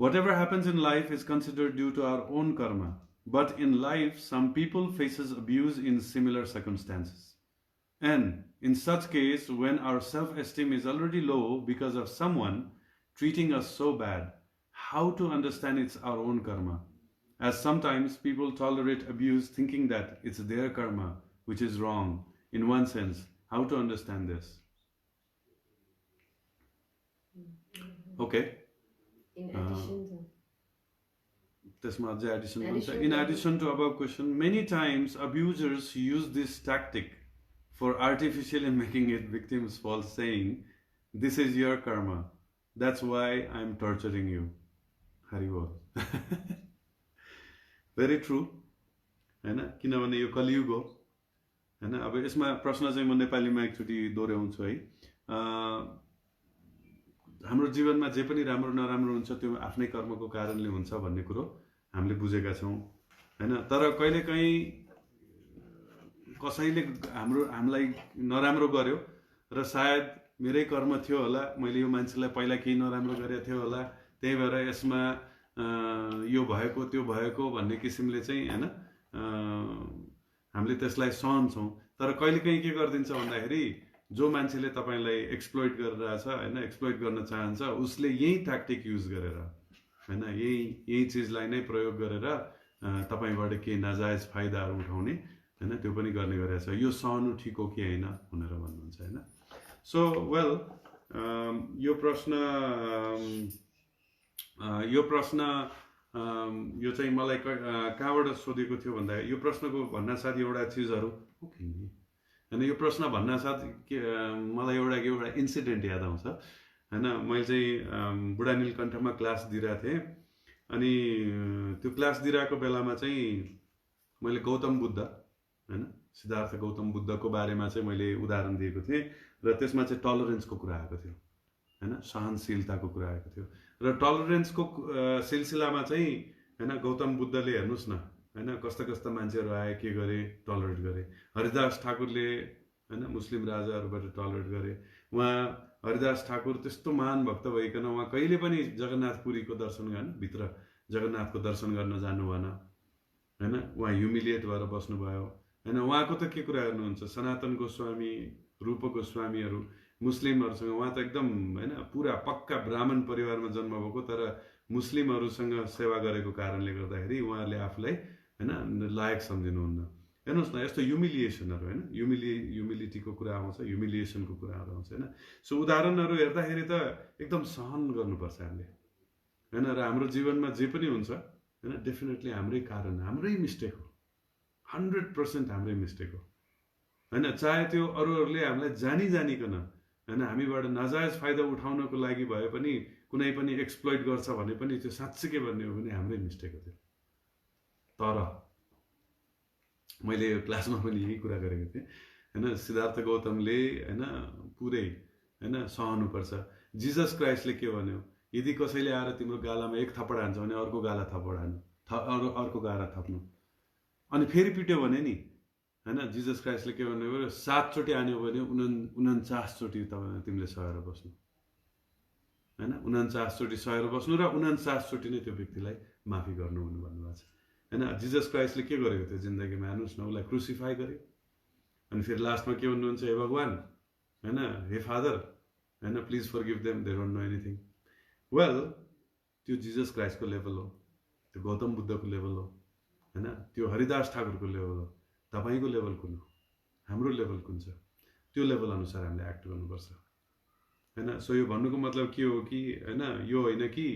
Whatever happens in life is considered due to our own karma. But in life, some people faces abuse in similar circumstances. And in such case, when our self-esteem is already low because of someone treating us so bad, how to understand it's our own karma? As sometimes people tolerate abuse thinking that it's their karma, which is wrong. In one sense, how to understand this? Okay. in addition to त्यसमा अझै Edison पनि छ In addition to above question, many times abusers use this tactic for artificially making it victim's fault, saying, "This is your karma. That's why I'm torturing you." Hari bol. Very true. हैन किनभने यो कलियुग हो हैन अब यसमा प्रश्न चाहिँ म नेपालीमा एकचोटि दोहोऱ्याउँछु है हाम्रो जीवनमा जे पनि राम्रो नराम्रो हुन्छ त्यो आफ्नै कर्मको कारणले हुन्छ भन्ने कुरो हामीले बुझेका छौं हैन तर कहिलेकाहीँ कसैले हामीलाई नराम्रो गर्यो र सायद मेरै कर्म थियो होला मैले यो मान्छेलाई पहिला केही नराम्रो गरेको थियो होला त्यही भएर यसमा यो भएको त्यो भएको भन्ने किसिमले चाहिँ हैन हामीले त्यसलाई सहन्छौं तर कहिलेकाहीँ के गर्दिन्छ भन्दाखेरि जो मान्छेले तपाईलाई एक्सप्लोइट गरिरहेछ हैन एक्सप्लोइट गर्न चाहन्छ उसले यही ट्याक्टिक युज गरेर हैन यही चीजलाई नै प्रयोग गरेर तपाईबाट के नाजायज फाइदाहरु उठाउने हैन त्यो पनि गर्ने गरेछ यो सहनु ठीक हो कि हैन भनेर भन्नुहुन्छ हैन सो वेल यो प्रश्न यो चाहिँ मलाई कहाँबाट सोधेको थियो भन्दा यो प्रश्नको भन्नासाथ एउटा चीजहरु हैन यो प्रश्न भन्नासाथ मलाई एउटा इन्सिडेन्ट याद आउँछ हैन मैले चाहिँ बुढा नीलकण्ठमा क्लास दिइरा थिए अनि त्यो क्लास दिइराको बेलामा चाहिँ मैले गौतम बुद्ध हैन सिद्धार्थ गौतम बुद्धको बारेमा चाहिँ मैले उदाहरण दिएको थिए र त्यसमा चाहिँ टलरेन्सको कुरा आएको थियो हैन सहनशीलताको कुरा आएको थियो र टलरेन्सको सिलसिलामा चाहिँ हैन गौतम बुद्धले हेर्नुस् न हैन कस्ता मान्छेहरु आए के गरे टलरेट गरे हरिदास ठाकुरले हैन मुस्लिम राजाहरुबाट टलरेट गरे उहाँ हरिदास ठाकुर त्यस्तो महान भक्त भइकन उहाँ कहिले पनि जगन्नाथपुरीको दर्शन गर्न भित्र जगन्नाथको दर्शन गर्न जानु भएन हैन उहाँ ह्युमिलिएट भएर बस्नु भयो हैन उहाँको त के कुरा गर्नुहुन्छ सनातन गोस्वामी रूप गोस्वामीहरु मुस्लिमहरुसँग उहाँ त एकदम हैन पूरा पक्का ब्राह्मण परिवारमा जन्म भएको तर मुस्लिमहरुसँग सेवा गरेको कारणले गर्दाखेरि उहाँले आफुलाई हैन लायक सम्झिनुहुन्न हेर्नुस् न यस्तो ह्युमिलिएसनहरु हैन ह्युमिलिटीको कुरा आउँछ ह्युमिलिएसनको कुराहरु आउँछ हैन सो उदाहरणहरु हेर्दाखेरि त एकदम सहन गर्नुपर्छ हामीले हैन र हाम्रो जीवनमा जे पनि हुन्छ हैन डेफिनेटली हाम्रै कारण हाम्रै मिस्टेक हो 100% हाम्रै मिस्टेक हो हैन चाहे त्यो अरूहरुले हामीलाई जानिकन हैन हामीबाट नाजायज फाइदा उठाउनको लागि भए पनि कुनै पनि एक्सप्लोइट गर्छ भने पनि त्यो साच्चै भन्ने हो भने हाम्रै मिस्टेक हो त्यो तर मैले क्लासमा पनि यही कुरा गरेको थिएँ हैन सिद्धार्थ गौतमले हैन पुरै हैन सहनु पर्छ जिजस क्राइस्टले के भन्यो, यदि कसैले आएर तिम्रो गालामा एक थप्पड हान्छ भने अर्को गाला थप्पड हान्नु, अर्को गाला थप्नु। अनि फेरि पिट्यो भने नि होइन, जिजस क्राइस्टले के भन्नुभयो, 7 चोटि हान्यो भने 49 चोटि तिमीले सहेर बस्नु होइन, 49 चोटि सहेर बस्नु र 49 चोटि नै त्यो व्यक्तिलाई माफी गर्नु भन्नुभएको छ होइन। जिजस क्राइस्टले के गरेको थियो जिन्दगीमा, हेर्नुहोस् न, उसलाई क्रुसिफाई गर्यो। अनि फेरि लास्टमा के भन्नुहुन्छ, हे भगवान होइन, हे फादर होइन, please forgive them, they don't know anything. Well, त्यो जिजस क्राइस्टको लेभल हो, त्यो गौतम बुद्धको लेभल हो होइन, त्यो हरिदास ठाकुरको लेभल हो। तपाईँको लेभल कुन हो, हाम्रो लेभल कुन छ, त्यो लेभल अनुसार हामीले एक्ट गर्नुपर्छ होइन। सो यो भन्नुको मतलब के हो कि होइन, यो होइन कि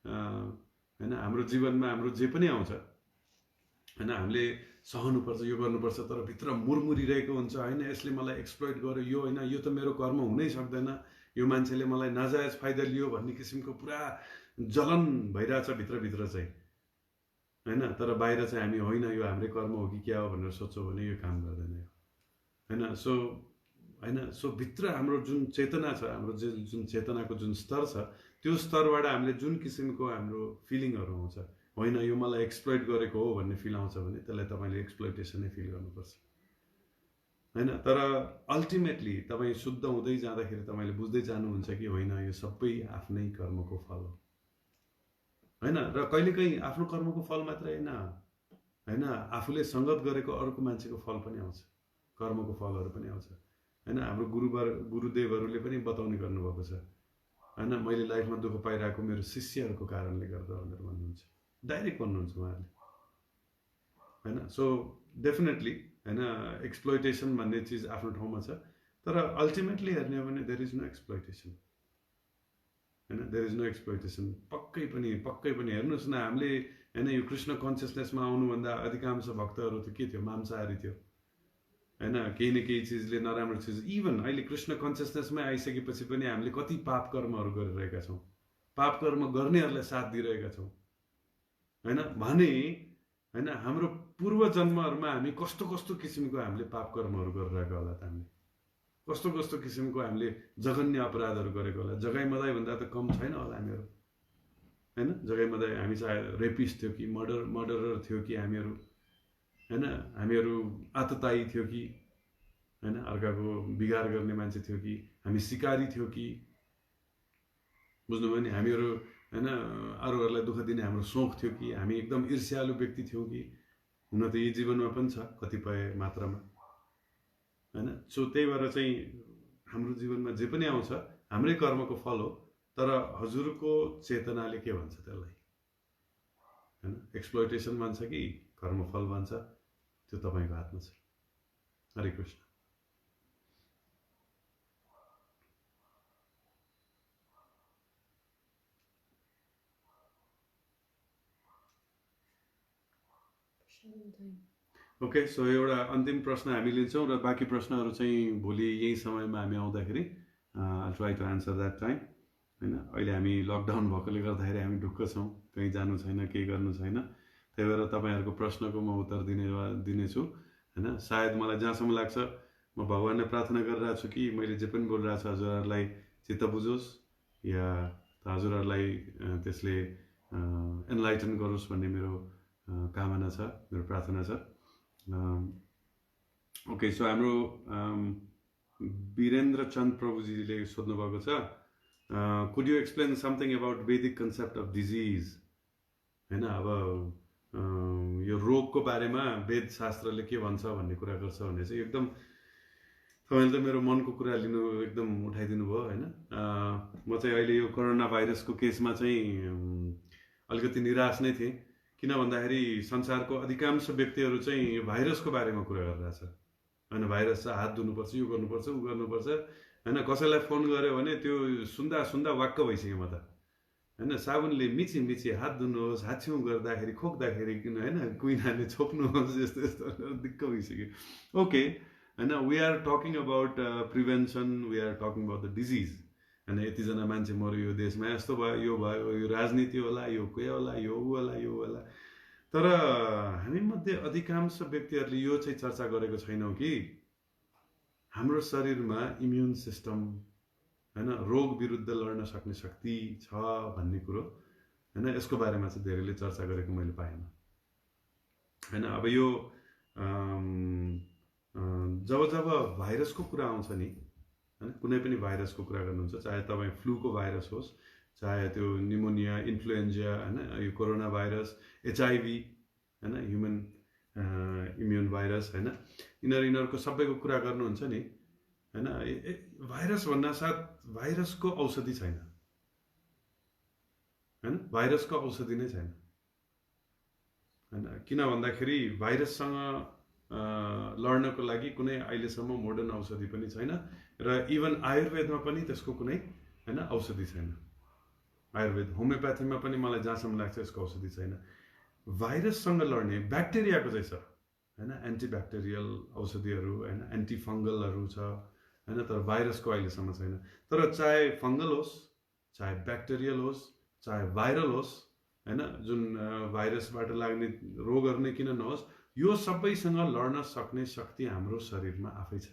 होइन हाम्रो जीवनमा हाम्रो जे पनि आउँछ होइन, हामीले सहनुपर्छ, यो गर्नुपर्छ, तर भित्र मुरमुरिरहेको हुन्छ होइन, यसले मलाई एक्सप्लोइट गर्यो, यो होइन, यो त मेरो कर्म हुनै सक्दैन, यो मान्छेले मलाई नाजायज फाइदा लियो भन्ने किसिमको पुरा जलन भइरहेछ भित्रभित्र चाहिँ होइन। तर बाहिर चाहिँ हामी होइन यो हाम्रै कर्म हो कि क्या हो भनेर सोच्छौँ भने यो काम गर्दैन यो होइन। सो होइन, सो भित्र हाम्रो जुन चेतना छ, हाम्रो जुन चेतनाको जुन स्तर छ, त्यो स्तरबाट हामीले जुन किसिमको हाम्रो फिलिङहरू आउँछ, होइन यो मलाई एक्सप्लोइट गरेको हो भन्ने फिल आउँछ भने त्यसलाई तपाईँले एक्सप्लोइटेसनै फिल गर्नुपर्छ होइन। तर अल्टिमेटली तपाईँ शुद्ध हुँदै जाँदाखेरि तपाईँले बुझ्दै जानुहुन्छ कि होइन यो सबै आफ्नै कर्मको फल हो होइन। र कहिलेकाहीँ आफ्नो कर्मको फल मात्रै होइन, आफूले सङ्गत गरेको अर्को मान्छेको फल पनि आउँछ, कर्मको फलहरू पनि आउँछ होइन। हाम्रो गुरुदेवहरूले पनि बताउने गर्नुभएको छ होइन, मैले लाइफमा दुःख पाइरहेको मेरो शिष्यहरूको कारणले गर्दा भनेर भन्नुहुन्छ, डाइरेक्ट भन्नुहुन्छ उहाँहरूले होइन। सो डेफिनेटली होइन, एक्सप्लोइटेसन भन्ने चिज आफ्नो ठाउँमा छ, तर अल्टिमेटली हेर्ने हो भने देयर इज नो एक्सप्लोइटेसन होइन, देयर इज नो एक्सप्लोइटेसन। पक्कै पनि हेर्नुहोस् न, हामीले होइन यो कृष्ण कन्सियसनेसमा आउनुभन्दा अधिकांश भक्तहरू त के थियो, मांसाहारी थियो होइन। केही न केही चिजले, नराम्रो चिज, इभन अहिले कृष्ण कन्सियसनेसमै आइसकेपछि पनि हामीले कति पाप कर्महरू गरिरहेका छौँ, पाप कर्म गर्नेहरूलाई साथ दिइरहेका छौँ होइन। भने होइन हाम्रो पूर्व जन्महरूमा हामी कस्तो कस्तो किसिमको हामीले पाप कर्महरू गरिरहेको होला त, हामीले कस्तो कस्तो किसिमको हामीले जघन्य अपराधहरू गरेको होला। जगाई मदाई भन्दा त कम छैन होला हामीहरू होइन। जगाई मदाई हामी चाहे रेपिस्ट थियो कि मर्डरर थियो कि हामीहरू होइन, हामीहरू आततायी थियो कि होइन, अर्काको बिगार गर्ने मान्छे थियो कि, हामी सिकारी थियो कि, बुझ्नुभयो नि, हामीहरू होइन अरूहरूलाई दुःख दिने हाम्रो सोख थियो कि, हामी एकदम ईर्ष्यालु व्यक्ति थियौँ कि, हुन त यी जीवनमा पनि छ कतिपय मात्रामा होइन। सो त्यही भएर चाहिँ हाम्रो जीवनमा जे पनि आउँछ हाम्रै कर्मको फल हो, तर हजुरको चेतनाले के भन्छ त्यसलाई होइन, एक्सप्लोइटेसन भन्छ कि कर्मफल भन्छ, त्यो तपाईँको हातमा छ। हरे कृष्ण। ओके, सो एउटा अन्तिम प्रश्न हामी लिन्छौँ र बाँकी प्रश्नहरू चाहिँ भोलि यही समयमा हामी आउँदाखेरि I try to answer that time होइन। अहिले हामी लकडाउन भएकोले गर्दाखेरि हामी ढुक्क छौँ, कहीँ जानु छैन, केही गर्नु छैन, त्यही भएर तपाईँहरूको प्रश्नको म उत्तर दिनेछु होइन। सायद मलाई जहाँसम्म लाग्छ म भगवान्लाई प्रार्थना गरिरहेको छु कि मैले जे पनि बोलिरहेको छु हजुरहरूलाई चित्त बुझोस् या हजुरहरूलाई त्यसले एनलाइटन गरोस् भन्ने मेरो कामना छ, मेरो प्रार्थना छ। ओके, सो हाम्रो वीरेन्द्र चन्द प्रभुजीले सोध्नु भएको छ, could you explain something about Vedic concept of disease होइन। अब यो रोगको बारेमा वेद शास्त्रले के भन्छ भन्ने कुरा गर्छ भने चाहिँ एकदम तपाईँले त मेरो मनको कुरा लिनु एकदम उठाइदिनु भयो होइन। म चाहिँ अहिले यो कोरोना भाइरसको केसमा चाहिँ अलिकति निराश नै थिएँ, किन भन्दाखेरि संसारको अधिकांश व्यक्तिहरू चाहिँ यो भाइरसको बारेमा कुरा गरिरहेछ होइन। भाइरस छ, हात धुनुपर्छ, यो गर्नुपर्छ, उ गर्नुपर्छ होइन। कसैलाई फोन गऱ्यो भने त्यो सुन्दा वाक्क भइसक्यो म त होइन। साबुनले मिची हात धुनुहोस्, हाछ्यौँ गर्दाखेरि, खोक्दाखेरि किन होइन, कुइनाले छोप्नुहोस्, यस्तो दिक्क भइसक्यो। ओके होइन, we are talking about prevention, we are talking about the disease होइन। यतिजना मान्छे मऱ्यो यो देशमा, यस्तो भयो, यो भयो, यो राजनीति होला, यो के होला, यो ऊ होला, यो होला, तर हामी मध्ये अधिकांश व्यक्तिहरूले यो चाहिँ चर्चा गरेको छैनौँ कि हाम्रो शरीरमा इम्युन सिस्टम हैन रोग विरुद्ध लड्न सक्ने शक्ति छ भन्ने कुरो हैन यसको बारेमा चाहिँ धेरैले चर्चा गरेको मैले पाएन हैन अब यो जब जब भाइरसको कुरा आउँछ नि हैन कुनै पनि भाइरसको कुरा गर्नुहुन्छ चाहे तपाईँ फ्लूको भाइरस होस् चाहे त्यो निमोनिया इन्फ्लुएन्जा हैन यो कोरोना भाइरस एचआइभी हैन ह्युमन इम्युन भाइरस हैन यिनीहरूको सबैको कुरा गर्नुहुन्छ नि हैन भाइरस भन्दा साथ भाइरसको औषधि छैन हैन भाइरसको औषधि नै छैन हैन किन भन्दाखेरि भाइरससँग लड्नको लागि कुनै अहिलेसम्म मोडर्न औषधि पनि छैन र इभन आयुर्वेदमा पनि त्यसको कुनै हैन औषधि छैन आयुर्वेद होमियोप्याथीमा पनि मलाई जहाँसम्म लाग्छ यसको औषधि छैन भाइरससँग लड्ने ब्याक्टेरियाको चाहिँ छ हैन एन्टिब्याक्टेरियल औषधिहरू हैन एन्टिफङ्गलहरू छ हैन तर भाइरसको अहिलेसम्म छैन तर चाहे फङ्गल होस् चाहे ब्याक्टेरियल होस् चाहे भाइरल होस् हैन जुन भाइरसबाट लाग्ने रोगहरू नै किन नहोस् यो सबैसँग लड्न सक्ने शक्ति हाम्रो शरीरमा आफै छ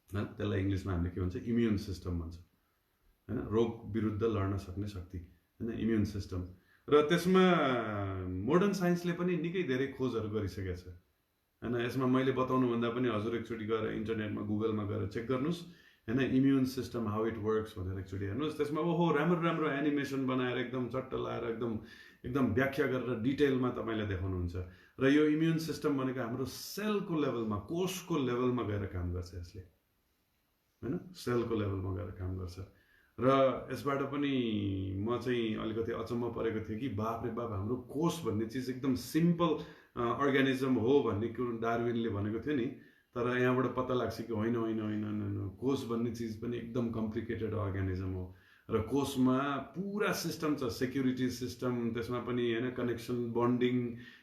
हैन त्यसलाई इङ्ग्लिसमा हामीले के भन्छ इम्युन सिस्टम भन्छ हैन रोग विरुद्ध लड्न सक्ने शक्ति हैन इम्युन सिस्टम र त्यसमा मोडर्न साइन्सले पनि निकै धेरै खोजहरू गरिसकेको छ हैन यसमा मैले बताउनु भन्दा पनि हजुर एकचोटि गएर इन्टरनेटमा गुगलमा गएर चेक गर्नुस् हैन immune system how it works भनेर एकचोटि हेर्नुस् त्यसमा ओहो राम्रो राम्रो एनिमेसन बनाएर एकदम चट्ट लाएर एकदम व्याख्या गरेर डिटेलमा तपाईँले देखाउनुहुन्छ र यो इम्युन सिस्टम भनेको हाम्रो सेलको लेभलमा कोषको लेभलमा गएर काम गर्छ यसले हैन सेलको लेभलमा गएर काम गर्छ र यसबाट पनि म चाहिँ अलिकति अचम्म परेको थिएँ कि बाप रे बाप हाम्रो कोष भन्ने चिज एकदम सिम्पल अर्गानिजम हो भन्ने कुरो डार्विनले भनेको थियो नि तर यहाँबाट पत्ता लाग्छ कि होइन होइन होइन होइन कोष भन्ने चिज पनि एकदम कम्प्लिकेटेड अर्गानिजम हो र कोषमा पुरा सिस्टम छ सेक्युरिटी सिस्टम त्यसमा पनि हैन कनेक्सन बन्डिङ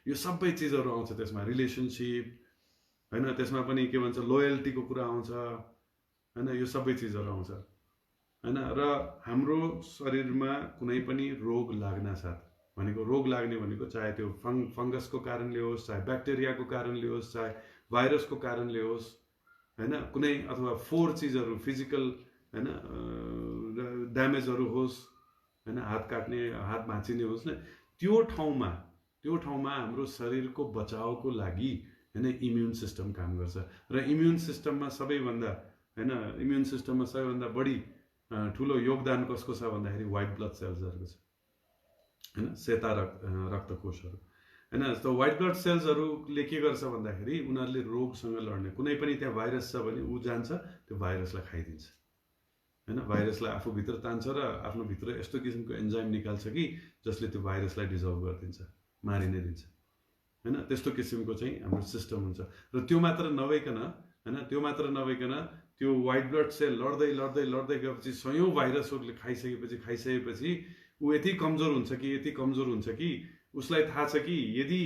यो सबै चिजहरू आउँछ त्यसमा रिलेसनसिप हैन त्यसमा पनि के भन्छ लोयल्टीको कुरा आउँछ हैन यो सबै चिजहरू आउँछ हैन र हाम्रो शरीरमा कुनै पनि रोग लाग्न साथ भनेको रोग लाग्ने भनेको चाहे त्यो फङ्गसको कारणले होस् चाहे ब्याक्टेरियाको कारणले होस् चाहे भाइरसको कारणले होस् हैन कुनै अथवा फोहोर चिजहरू फिजिकल हैन ड्यामेजहरू होस् हैन हात काट्ने हात भाँचिने होस् न त्यो ठाउँमा हाम्रो शरीरको बचावको लागि हैन इम्युन सिस्टम काम गर्छ र इम्युन सिस्टममा सबैभन्दा बढी ठुलो योगदान कसको छ भन्दाखेरि व्हाइट ब्लड सेल्सहरूको छ हैन सेता रक्तकोषहरू हैन जस्तो व्हाइट ब्लड सेल्सहरूले के गर्छ भन्दाखेरि उनीहरूले रोगसँग लड्ने कुनै पनि त्यहाँ भाइरस छ भने ऊ जान्छ त्यो भाइरसलाई खाइदिन्छ हैन भाइरसलाई आफूभित्र तान्छ र आफ्नो भित्र यस्तो किसिमको एन्जाइम निकाल्छ कि जसले त्यो भाइरसलाई डिजल्भ गरिदिन्छ मारि नै दिन्छ हैन त्यस्तो किसिमको चाहिँ हाम्रो सिस्टम हुन्छ र त्यो मात्र नभइकन त्यो व्हाइट ब्लड सेल लड्दै गएपछि सयौं भाइरसहरूले खाइसकेपछि ऊ यति कमजोर हुन्छ कि उसलाई थाहा छ कि यदि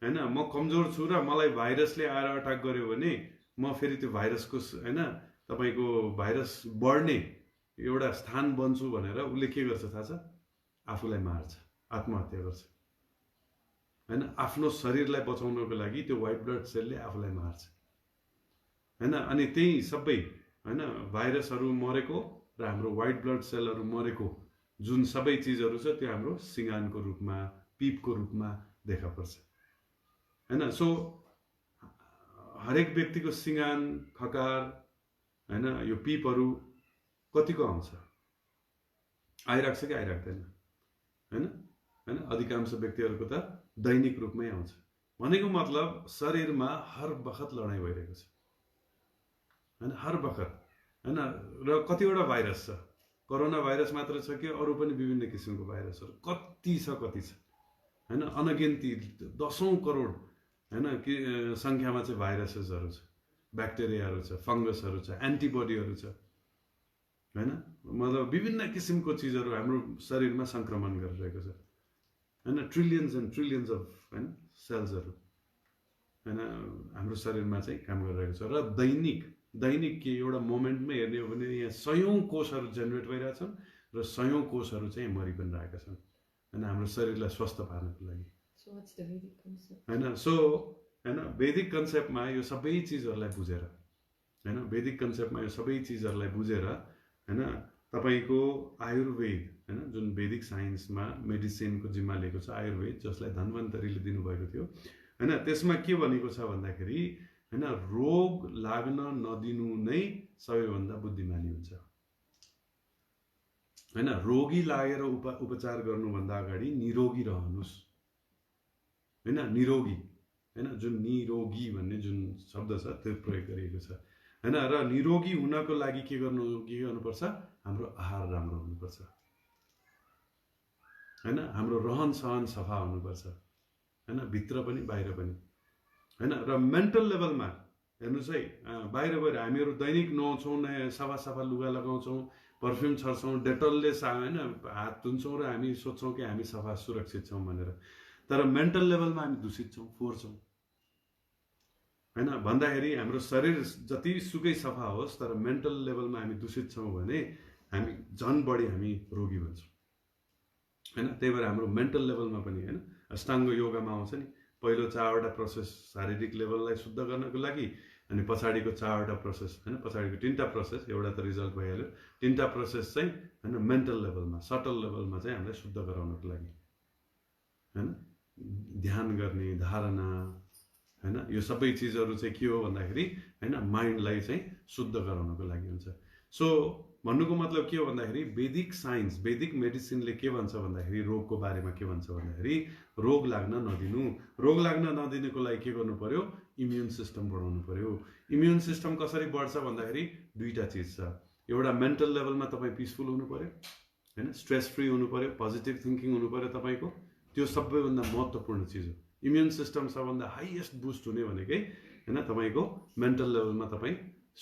हैन म कमजोर छु र मलाई भाइरसले आएर अट्याक गर्यो भने म फेरि त्यो भाइरसको हैन तपाईको भाइरस बढ्ने एउटा स्थान बन्छु भनेर उसले के गर्छ थाहा छ आफूलाई मार्छ आत्महत्या गर्छ हैन आफ्नो शरीरलाई बचाउनको लागि त्यो व्हाइट ब्लड सेलले आफूलाई मार्छ हैन अनि त्यही सबै हैन भाइरसहरू मरेको र हाम्रो व्हाइट ब्लड सेलहरू मरेको जुन सबै चीजहरू छ त्यो हाम्रो सिंगानको रूपमा पीपको रूपमा देखा पर्छ हैन सो हरेक व्यक्तिको सिंगान खकार हैन यो पीपहरू कतिको आउँछ आइराख्छ कि आइराख्दैन हैन अधिकांश व्यक्तिहरूको त दैनिक रूपमै आउँछ भनेको मतलब शरीरमा हर बखत लडाई भइरहेको छ हैन हर बखत हैन र कतिवटा भाइरस छ कोरोना भाइरस मात्र छ कि अरु पनि विभिन्न किसिमको भाइरसहरू कति छ हैन अनगिन्ती दशौं करोड हैन संख्यामा चाहिँ भाइरसहरू छ ब्याक्टेरियाहरू छ फंगसहरू छ एन्टिबडीहरू छ हैन मतलब विभिन्न किसिमको चीजहरू हाम्रो शरीरमा संक्रमण गरिरहेको छ हैन ट्रिलियन्स एन्ड ट्रिलियन्स अफ हैन सेल्सहरू हैन हाम्रो शरीरमा चाहिँ काम गरिरहेको छ र दैनिक के एउटा मोमेन्टमा हेर्ने हो भने यहाँ सयौं कोषहरू जेनेरेट भइरहेछन् र सयौं कोषहरू चाहिँ मरि पनि रहेका छन् हैन हाम्रो शरीरलाई स्वस्थ पार्नको लागि हैन सो हैन वैदिक कन्सेप्टमा यो सबै चीजहरूलाई बुझेर हैन वैदिक कन्सेप्टमा यो सबै चीजहरूलाई बुझेर हैन तपाईको आयुर्वेद हैन जुन वैदिक साइन्समा मेडिसिनको जिम्मा लिएको छ आयुर्वेद जसलाई धन्वन्तरीले दिनुभएको थियो हैन त्यसमा के भनेको छ भन्दाखेरि हैन रोग लाग्न नदिनु नै सबैभन्दा बुद्धिमानी हुन्छ हैन रोगी लागेर उपचार गर्नुभन्दा अगाडि निरोगी रहनुस् हैन निरोगी हैन जुन निरोगी भन्ने जुन शब्द छ त्यो प्रयोग गरिएको छ हैन र निरोगी हुनको लागि के गर्नुपर्छ हाम्रो आहार राम्रो हुनुपर्छ हैन हाम्रो रहन सहन सफा हुनुपर्छ हैन भित्र पनि बाहिर पनि हैन र मेन्टल लेभलमा हेर्नुस् है बाहिर हामीहरू दैनिक नुहाउँछौँ नयाँ सफा लुगा लगाउँछौँ पर्फ्युम छर्छौँ डेटलले हैन हात धुन्छौँ र हामी सोच्छौँ कि हामी सफा सुरक्षित छौँ भनेर तर मेन्टल लेभलमा हामी दूषित छौँ फोहोर छौँ हैन भन्दाखेरि हाम्रो शरीर जति सुकै सफा होस् तर मेन्टल लेभलमा हामी दूषित छौँ भने हामी झन् बढी हामी रोगी बन्छौँ हैन त्यही भएर हाम्रो मेन्टल लेभलमा पनि हैन अष्टाङ्ग योगामा आउँछ नि पहिलो 4वटा प्रोसेस शारीरिक लेभललाई शुद्ध गर्नको लागि अनि पछाडिको 4वटा प्रोसेस हैन पछाडिको 3टा प्रोसेस एउटा त रिजल्ट भइहाल्यो 3टा प्रोसेस चाहिँ हैन मेन्टल लेभलमा सटल लेभलमा चाहिँ हामीलाई शुद्ध गराउनको लागि हैन ध्यान गर्ने धारणा हैन यो सबै चीजहरु चाहिँ के हो भन्दाखेरि हैन माइन्डलाई चाहिँ शुद्ध गराउनको लागि हुन्छ सो भन्नुको मतलब के हो भन्दाखेरि वैदिक साइन्स वैदिक मेडिसिनले के भन्छ भन्दाखेरि रोगको बारेमा के भन्छ भन्दाखेरि रोग लाग्न नदिनु रोग लाग्न नदिनुको लागि के गर्नु पर्यो इम्युन सिस्टम बढाउनु पर्यो इम्युन सिस्टम कसरी बढ्छ भन्दाखेरि दुईटा चीज छ एउटा मेन्टल लेभलमा तपाई पीसफुल हुनु पर्यो हैन स्ट्रेस फ्री हुनु पर्यो पोजिटिभ थिंकिङ हुनु पर्यो तपाईको त्यो सबैभन्दा महत्त्वपूर्ण चीज हो इम्युन सिस्टम सबभन्दा हाईएस्ट बुस्ट हुने भनेकै हैन तपाईको मेन्टल लेभलमा तपाई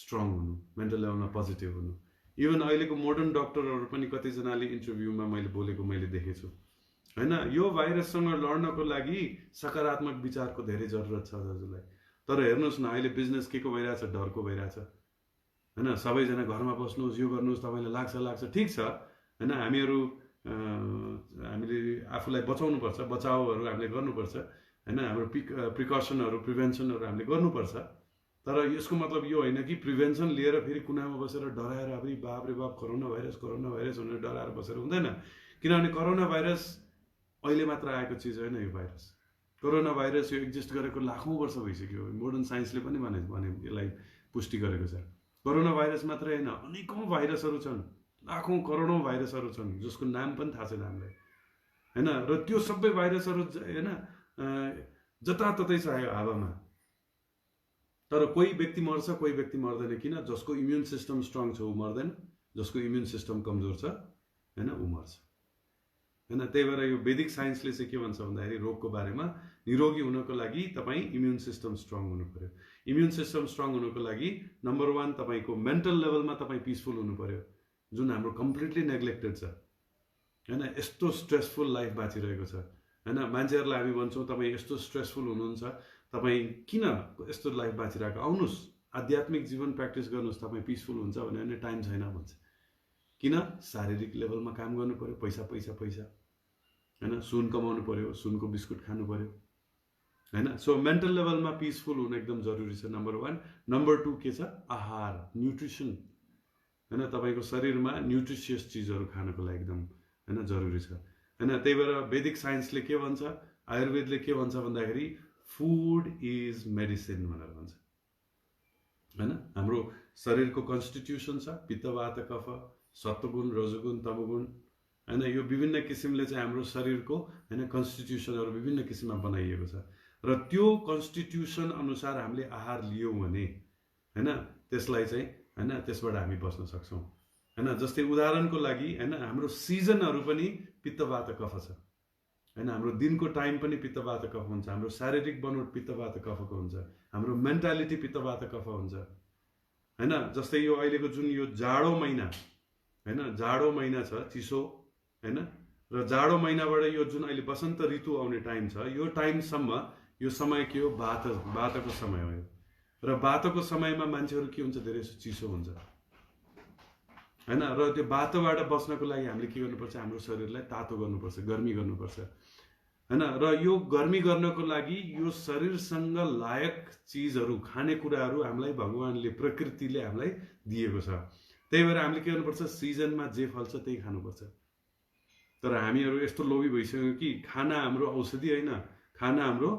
स्ट्रङ हुनु मेन्टल लेभलमा पोजिटिभ हुनु इभन अहिलेको मोडर्न डाक्टरहरु पनि कति जनाले इन्टरभ्युमा मैले बोलेको मैले देखेछु हैन यो भाइरससँग लड्नको लागि सकारात्मक विचारको धेरै जरुरत छ दाजुलाई तर हेर्नुस् न अहिले बिजनेस के को भइराछ डरको भइराछ हैन सबैजना घरमा बस्नुस् यो गर्नुस् तपाईलाई लाग्छ ठीक छ हैन हामीले आफुलाई बचाउनु पर्छ बचावहरु हामीले गर्नुपर्छ हैन हाम्रो प्रिकसनहरु प्रिभेन्सनहरु हामीले गर्नुपर्छ तर यसको मतलब यो हैन कि प्रिभेन्सन लिएर फेरि कुनामा बसेर डराएर अबे बाप रे बाप कोरोना भाइरस भनेर डराएर बसेर हुँदैन किनभने कोरोना भाइरस अहिले मात्र आएको चीज हैन यो भाइरस कोरोना भाइरस यो एक्जिस्ट गरेको लाखौं वर्ष भइसक्यो मोडर्न साइन्सले पनि भने यसलाई पुष्टि गरेको छ कोरोना भाइरस मात्र हैन अनेकौं भाइरसहरु छन् लाखौं करोडौं भाइरसहरु छन् जसको नाम पनि थाहा छैन हामीलाई हैन र त्यो सबै भाइरसहरु हैन जताततै छ हावामा तर कोही व्यक्ति मर्छ कोही व्यक्ति मर्दैन किन जसको इम्युन सिस्टम स्ट्रङ छ उ मर्दैन जसको इम्युन सिस्टम कमजोर छ हैन उ मर्छ हैन त्यही भएर यो वैदिक साइन्सले चाहिँ के भन्छ भन्दाखेरि रोगको बारेमा निरोगी हुनको लागि तपाई इम्युन सिस्टम स्ट्रङ हुनु पर्यो इम्युन सिस्टम स्ट्रङ हुनको लागि नम्बर 1 तपाईको मेन्टल लेभलमा तपाई पीसफुल हुनु पर्यो जुन हाम्रो कम्प्लिटली नेग्लेक्टेड छ हैन यस्तो स्ट्रेसफुल लाइफ बाँचिरहेको छ हैन मान्छेहरुलाई हामी भन्छौं तपाई यस्तो स्ट्रेसफुल हुनुहुन्छ तपाई किन यस्तो लाइफ बाँचिरहेको आउनुस् आध्यात्मिक जीवन प्र्याक्टिस गर्नुस् तपाई पीसफुल हुन्छ भने टाइम छैन भन्छ किन शारीरिक लेभलमा काम गर्नु पर्यो पैसा हैन सुन कमाउनु पर्यो सुनको बिस्कुट खानु पर्यो हैन सो मेन्टल लेभलमा पीसफुल हुन एकदम जरुरी छ नम्बर 1 नम्बर 2 के छ आहार न्यूट्रिसन हैन तपाईको शरीरमा न्यूट्रिशियस चीजहरु खानको लागि एकदम हैन जरुरी छ हैन त्यही भएर वैदिक साइन्सले के भन्छ आयुर्वेदले के भन्छ भन्दाखेरि फूड इज मेडिसिन भनेर भन्छ हैन हाम्रो शरीरको कन्स्टिट्युसन छ पित्त वात कफ सत्वगुण रजोगुण तमोगुण हैन यो विभिन्न किसिमले चाहिँ हाम्रो शरीरको हैन कन्स्टिट्युसनहरु विभिन्न किसिममा बनाइएको छ र त्यो कन्स्टिट्युसन अनुसार हामीले आहार लियौ भने हैन त्यसलाई चाहिँ हैन त्यसबाट हामी बच्न सक्छौं हैन जस्तै उदाहरणको लागि हैन हाम्रो सिजनहरु पनि पित्त वात कफ छ हैन हाम्रो दिनको टाइम पनि पित्त वात कफ हुन्छ हाम्रो शारीरिक बनोट पित्त वात कफको हुन्छ हाम्रो मेन्टालिटी पित्त वात कफ हुन्छ हैन जस्तै यो अहिलेको जुन यो जाडो महिना हैन जाडो महिना छ चिसो हैन र जाडो महिनाबाट यो जुन अहिले वसन्त ऋतु आउने टाइम छ यो टाइमसम्म यो समय के हो वातको समय हो र वातको समयमा मान्छेहरु के हुन्छ धेरै चिसो हुन्छ हैन र त्यो वातबाट बच्नको लागि हामीले के गर्नुपर्छ हाम्रो शरीरलाई तातो गर्नुपर्छ गर्मी गर्नुपर्छ हैन र यो गर्मी गर्नको लागि यो शरीरसँग लायक चीजहरु खानेकुराहरु हामीलाई भगवानले प्रकृतिले हामीलाई दिएको छ त्यही भएर हामीले के गर्नुपर्छ, सिजनमा जे फल्छ त्यही खानुपर्छ। तर हामीहरू यस्तो लोभी भइसक्यो कि खाना हाम्रो औषधि होइन, खाना हाम्रो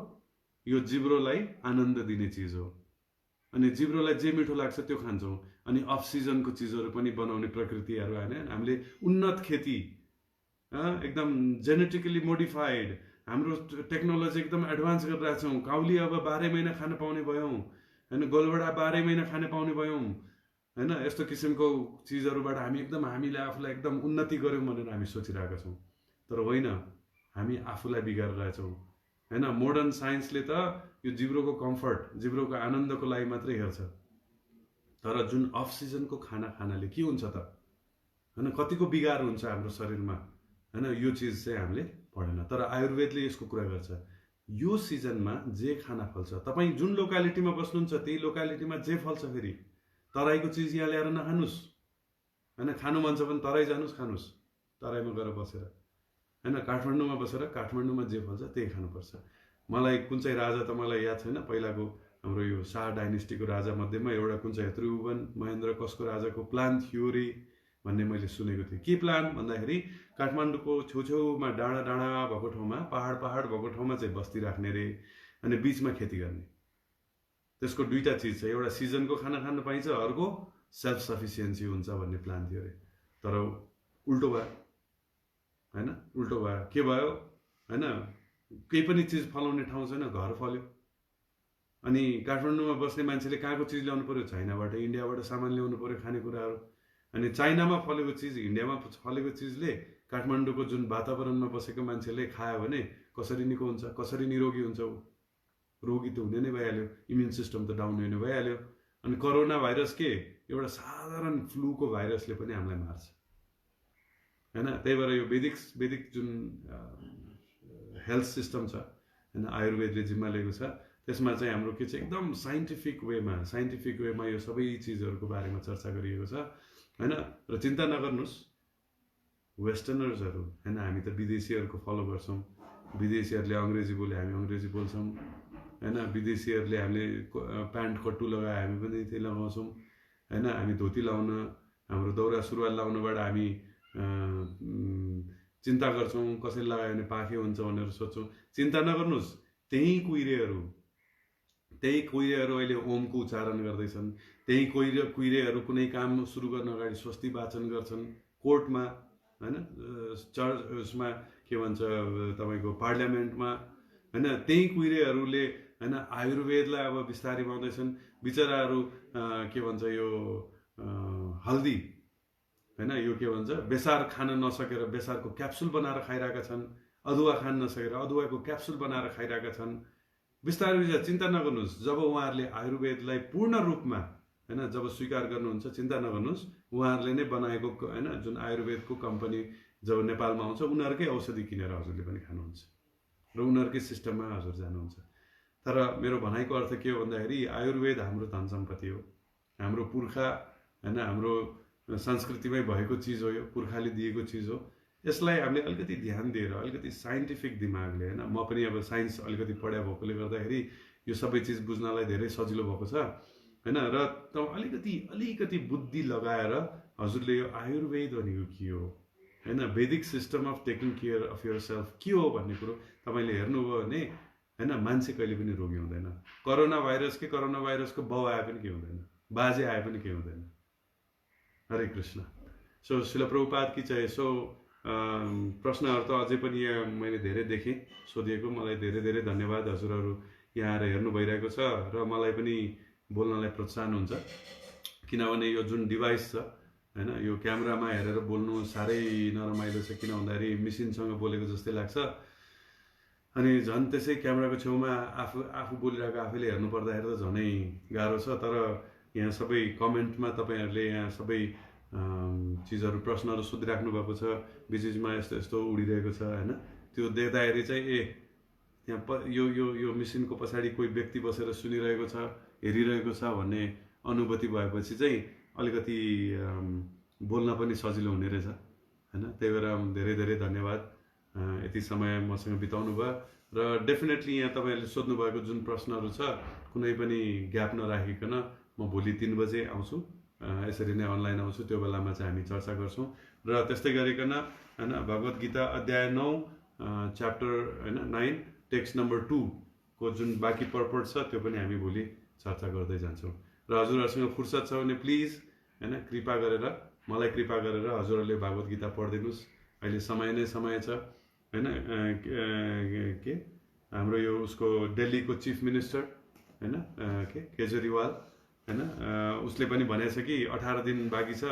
यो जिब्रोलाई आनन्द दिने चिज हो। अनि जिब्रोलाई जे मिठो लाग्छ त्यो खान्छौँ। अनि अफ सिजनको चिजहरू पनि बनाउने प्रकृतिहरू होइन, हामीले उन्नत खेती, एकदम जेनेटिकली मोडिफाइड, हाम्रो टेक्नोलोजी एकदम एडभान्स गरिरहेको छौँ। काउली अब 12 महिना खान पाउने भयौँ होइन, गोलभेडा 12 महिना खान पाउने भयौँ होइन। यस्तो किसिमको चिजहरूबाट हामी एकदम हामीले आफूलाई एकदम उन्नति गऱ्यौँ भनेर हामी सोचिरहेका छौँ। तर होइन, हामी आफूलाई बिगारिरहेछौँ होइन। मोडर्न साइन्सले त यो जिब्रोको कम्फर्ट, जिब्रोको आनन्दको लागि मात्रै हेर्छ। तर जुन अफ सिजनको खाना खानाले के हुन्छ त होइन, कतिको बिगार हुन्छ हाम्रो शरीरमा होइन, यो चिज चाहिँ हामीले पढेन। तर आयुर्वेदले यसको कुरा गर्छ, यो सिजनमा जे खाना फल्छ, तपाईँ जुन लोकालिटीमा बस्नुहुन्छ त्यही लोकालिटीमा जे फल्छ, फेरि तराईको चिज यहाँ ल्याएर नखानुहोस् होइन। खानु मन छ भने तराई जानुहोस्, खानुहोस् तराईमा गएर बसेर होइन। काठमाडौँमा बसेर काठमाडौँमा जे फल्छ त्यही खानुपर्छ। मलाई कुन चाहिँ राजा त मलाई याद छैन, पहिलाको हाम्रो यो शाह डाइनेस्टीको राजा मध्येमा एउटा कुन चाहिँ त्रिभुवन महेन्द्र कसको राजाको प्लान थियो रे भन्ने मैले सुनेको थिएँ। के प्लान भन्दाखेरि काठमाडौँको छेउछेउमा डाँडा डाँडा भएको ठाउँमा, पहाड पहाड भएको ठाउँमा चाहिँ बस्ती राख्ने रे, अनि बिचमा खेती गर्ने। त्यसको दुईटा चिज छ, एउटा सिजनको खाना खान पाइन्छ, अर्को सेल्फ सफिसियन्सी हुन्छ भन्ने प्लान थियो अरे। तर उल्टो भयो होइन, उल्टो भयो। के भयो होइन, केही पनि चिज फलाउने ठाउँ छैन, घर फल्यो। अनि काठमाडौँमा बस्ने मान्छेले कहाँको चिज ल्याउनु पर्यो, चाइनाबाट, इन्डियाबाट सामान ल्याउनु पर्यो खानेकुराहरू। अनि चाइनामा फलेको चिज, इन्डियामा फलेको चिजले काठमाडौँको जुन वातावरणमा बसेको मान्छेले खायो भने कसरी निको हुन्छ, कसरी निरोगी हुन्छ ऊ? रोगी त हुने नै भइहाल्यो, इम्युन सिस्टम त डाउन हुने भइहाल्यो। अनि कोरोना भाइरस के एउटा साधारण फ्लूको भाइरसले पनि हामीलाई मार्छ होइन। त्यही भएर यो वैदिक जुन हेल्थ सिस्टम छ होइन, आयुर्वेदले जिम्मा लिएको छ, त्यसमा चाहिँ हाम्रो के छ, एकदम साइन्टिफिक वेमा यो सबै चिजहरूको बारेमा चर्चा गरिएको छ होइन। र चिन्ता नगर्नुहोस् वेस्टर्नर्सहरू होइन, हामी त विदेशीहरूको फलो गर्छौँ। विदेशीहरूले अङ्ग्रेजी बोले हामी अङ्ग्रेजी बोल्छौँ होइन। विदेशीहरूले हामीले प्यान्ट कट्टु लगाए हामी पनि त्यही लगाउँछौँ होइन। हामी धोती लाउन, हाम्रो दौरा सुरुवाल लाउनबाट हामी चिन्ता गर्छौँ, कसैले लगायो भने पाखे हुन्छ भनेर सोच्छौँ। चिन्ता नगर्नुहोस्, त्यही कुहिरेहरू अहिले ओमको उच्चारण गर्दैछन्। त्यही कुहिरेहरू कुनै काम सुरु गर्न अगाडि स्वस्ति वाचन गर्छन् कोर्टमा होइन, चर्च उसमा के भन्छ तपाईँको पार्लियामेन्टमा होइन। त्यही कुहिरेहरूले होइन आयुर्वेदलाई अब बिस्तारै पाउँदैछन् बिचराहरू। के भन्छ यो हल्दी होइन, यो के भन्छ बेसार खान नसकेर बेसारको क्याप्सुल बनाएर खाइरहेका छन्, अदुवा खान नसकेर अदुवाको क्याप्सुल बनाएर खाइरहेका छन्। बिस्तारै चिन्ता नगर्नुहोस्, जब उहाँहरूले आयुर्वेदलाई पूर्ण रूपमा होइन जब स्वीकार गर्नुहुन्छ, चिन्ता नगर्नुहोस्, उहाँहरूले नै बनाएको होइन जुन आयुर्वेदको कम्पनी जब नेपालमा आउँछ, उनीहरूकै औषधि किनेर हजुरले पनि खानुहुन्छ र उनीहरूकै सिस्टममा हजुर जानुहुन्छ। तर मेरो भनाइको अर्थ के हो भन्दाखेरि आयुर्वेद हाम्रो धन सम्पत्ति हो, हाम्रो पुर्खा होइन, हाम्रो संस्कृतिमै भएको चिज हो, यो पुर्खाले दिएको चिज हो। यसलाई हामीले अलिकति ध्यान दिएर अलिकति साइन्टिफिक दिमागले होइन, म पनि अब साइन्स अलिकति पढाइ भएकोले गर्दाखेरि यो सबै चिज बुझ्नलाई धेरै सजिलो भएको छ होइन। र त अलिकति बुद्धि लगाएर हजुरले यो आयुर्वेद भनेको के हो होइन, वैदिक system of taking care of yourself के हो भन्ने कुरो तपाईँले हेर्नुभयो भने होइन, मान्छे कहिले पनि रोगी हुँदैन। कोरोना भाइरसको बाउ आए पनि के हुँदैन, बाजे आए पनि के हुँदैन। हरे कृष्ण। सो शिल प्रभुपाद की जय। सो प्रश्नहरू त अझै पनि यहाँ मैले धेरै देखेँ सोधिएको, मलाई धेरै धेरै धन्यवाद। हजुरहरू यहाँ आएर हेर्नु भइरहेको छ र मलाई पनि बोल्नलाई प्रोत्साहन हुन्छ, किनभने यो जुन डिभाइस छ होइन, यो क्यामेरामा हेरेर बोल्नु साह्रै नरमाइलो छ, किन भन्दाखेरि मेसिनसँग बोलेको जस्तै लाग्छ। अनि झन् त्यसै क्यामेराको छेउमा आफू बोलिरहेको आफैले हेर्नु पर्दाखेरि त झनै गाह्रो छ। तर यहाँ सबै कमेन्टमा तपाईँहरूले यहाँ सबै चिजहरू प्रश्नहरू सोधिराख्नु भएको छ, बिचमा यस्तो यस्तो उडिरहेको छ होइन। त्यो देख्दाखेरि चाहिँ यहाँ यो मेसिनको पछाडि कोही व्यक्ति बसेर सुनिरहेको छ, हेरिरहेको छ भन्ने अनुभूति भएपछि चाहिँ अलिकति बोल्न पनि सजिलो हुने रहेछ होइन। त्यही भएर धेरै धेरै धन्यवाद यति समय मसँग बिताउनु भयो। र डेफिनेटली यहाँ तपाईँहरूले सोध्नुभएको जुन प्रश्नहरू छ, कुनै पनि ग्याप नराखिकन म भोलि 3 बजे आउँछु यसरी नै अनलाइन आउँछु त्यो बेलामा चाहिँ हामी चर्चा गर्छौँ र त्यस्तै गरिकन होइन भगवत गीता अध्याय 9 च्याप्टर होइन 9 टेक्स्ट नम्बर 2 को जुन बाँकी पर्पट छ त्यो पनि हामी भोलि चर्चा गर्दै जान्छौँ र हजुरहरूसँग फुर्सद छ भने प्लिज होइन कृपा गरेर मलाई कृपा गरेर हजुरहरूले भागवत गीता पढिदिनुहोस् अहिले समय नै समय छ होइन के हाम्रो यो उसको दिल्लीको चिफ मिनिस्टर होइन के केजरीवाल होइन उसले पनि भनेको छ कि 18 दिन बाँकी छ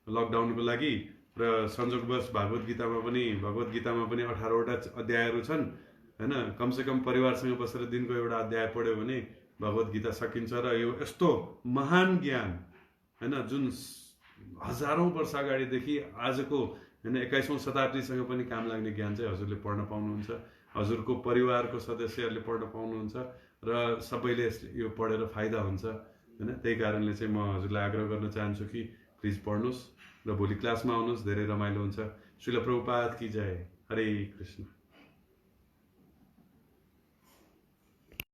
लकडाउनको लागि र संयोगवश भगवत गीतामा पनि 18वटा अध्यायहरू छन् होइन कमसेकम परिवारसँग बसेर दिनको एउटा अध्याय पढ्यो भने भगवत गीता सकिन्छ र यो यस्तो महान ज्ञान होइन जुन हजारौँ वर्ष अगाडिदेखि आजको होइन 21औं शताब्दीसँग पनि काम लाग्ने ज्ञान चाहिँ हजुरले पढ्न पाउनुहुन्छ हजुरको परिवारको सदस्यहरूले पढ्न पाउनुहुन्छ र सबैले यो पढेर फाइदा हुन्छ होइन त्यही कारणले चाहिँ म हजुरलाई आग्रह गर्न चाहन्छु कि प्लिज पढ्नुहोस् र भोलि क्लासमा आउनुहोस् धेरै रमाइलो हुन्छ श्रील प्रभुपाद की जय हरे कृष्ण।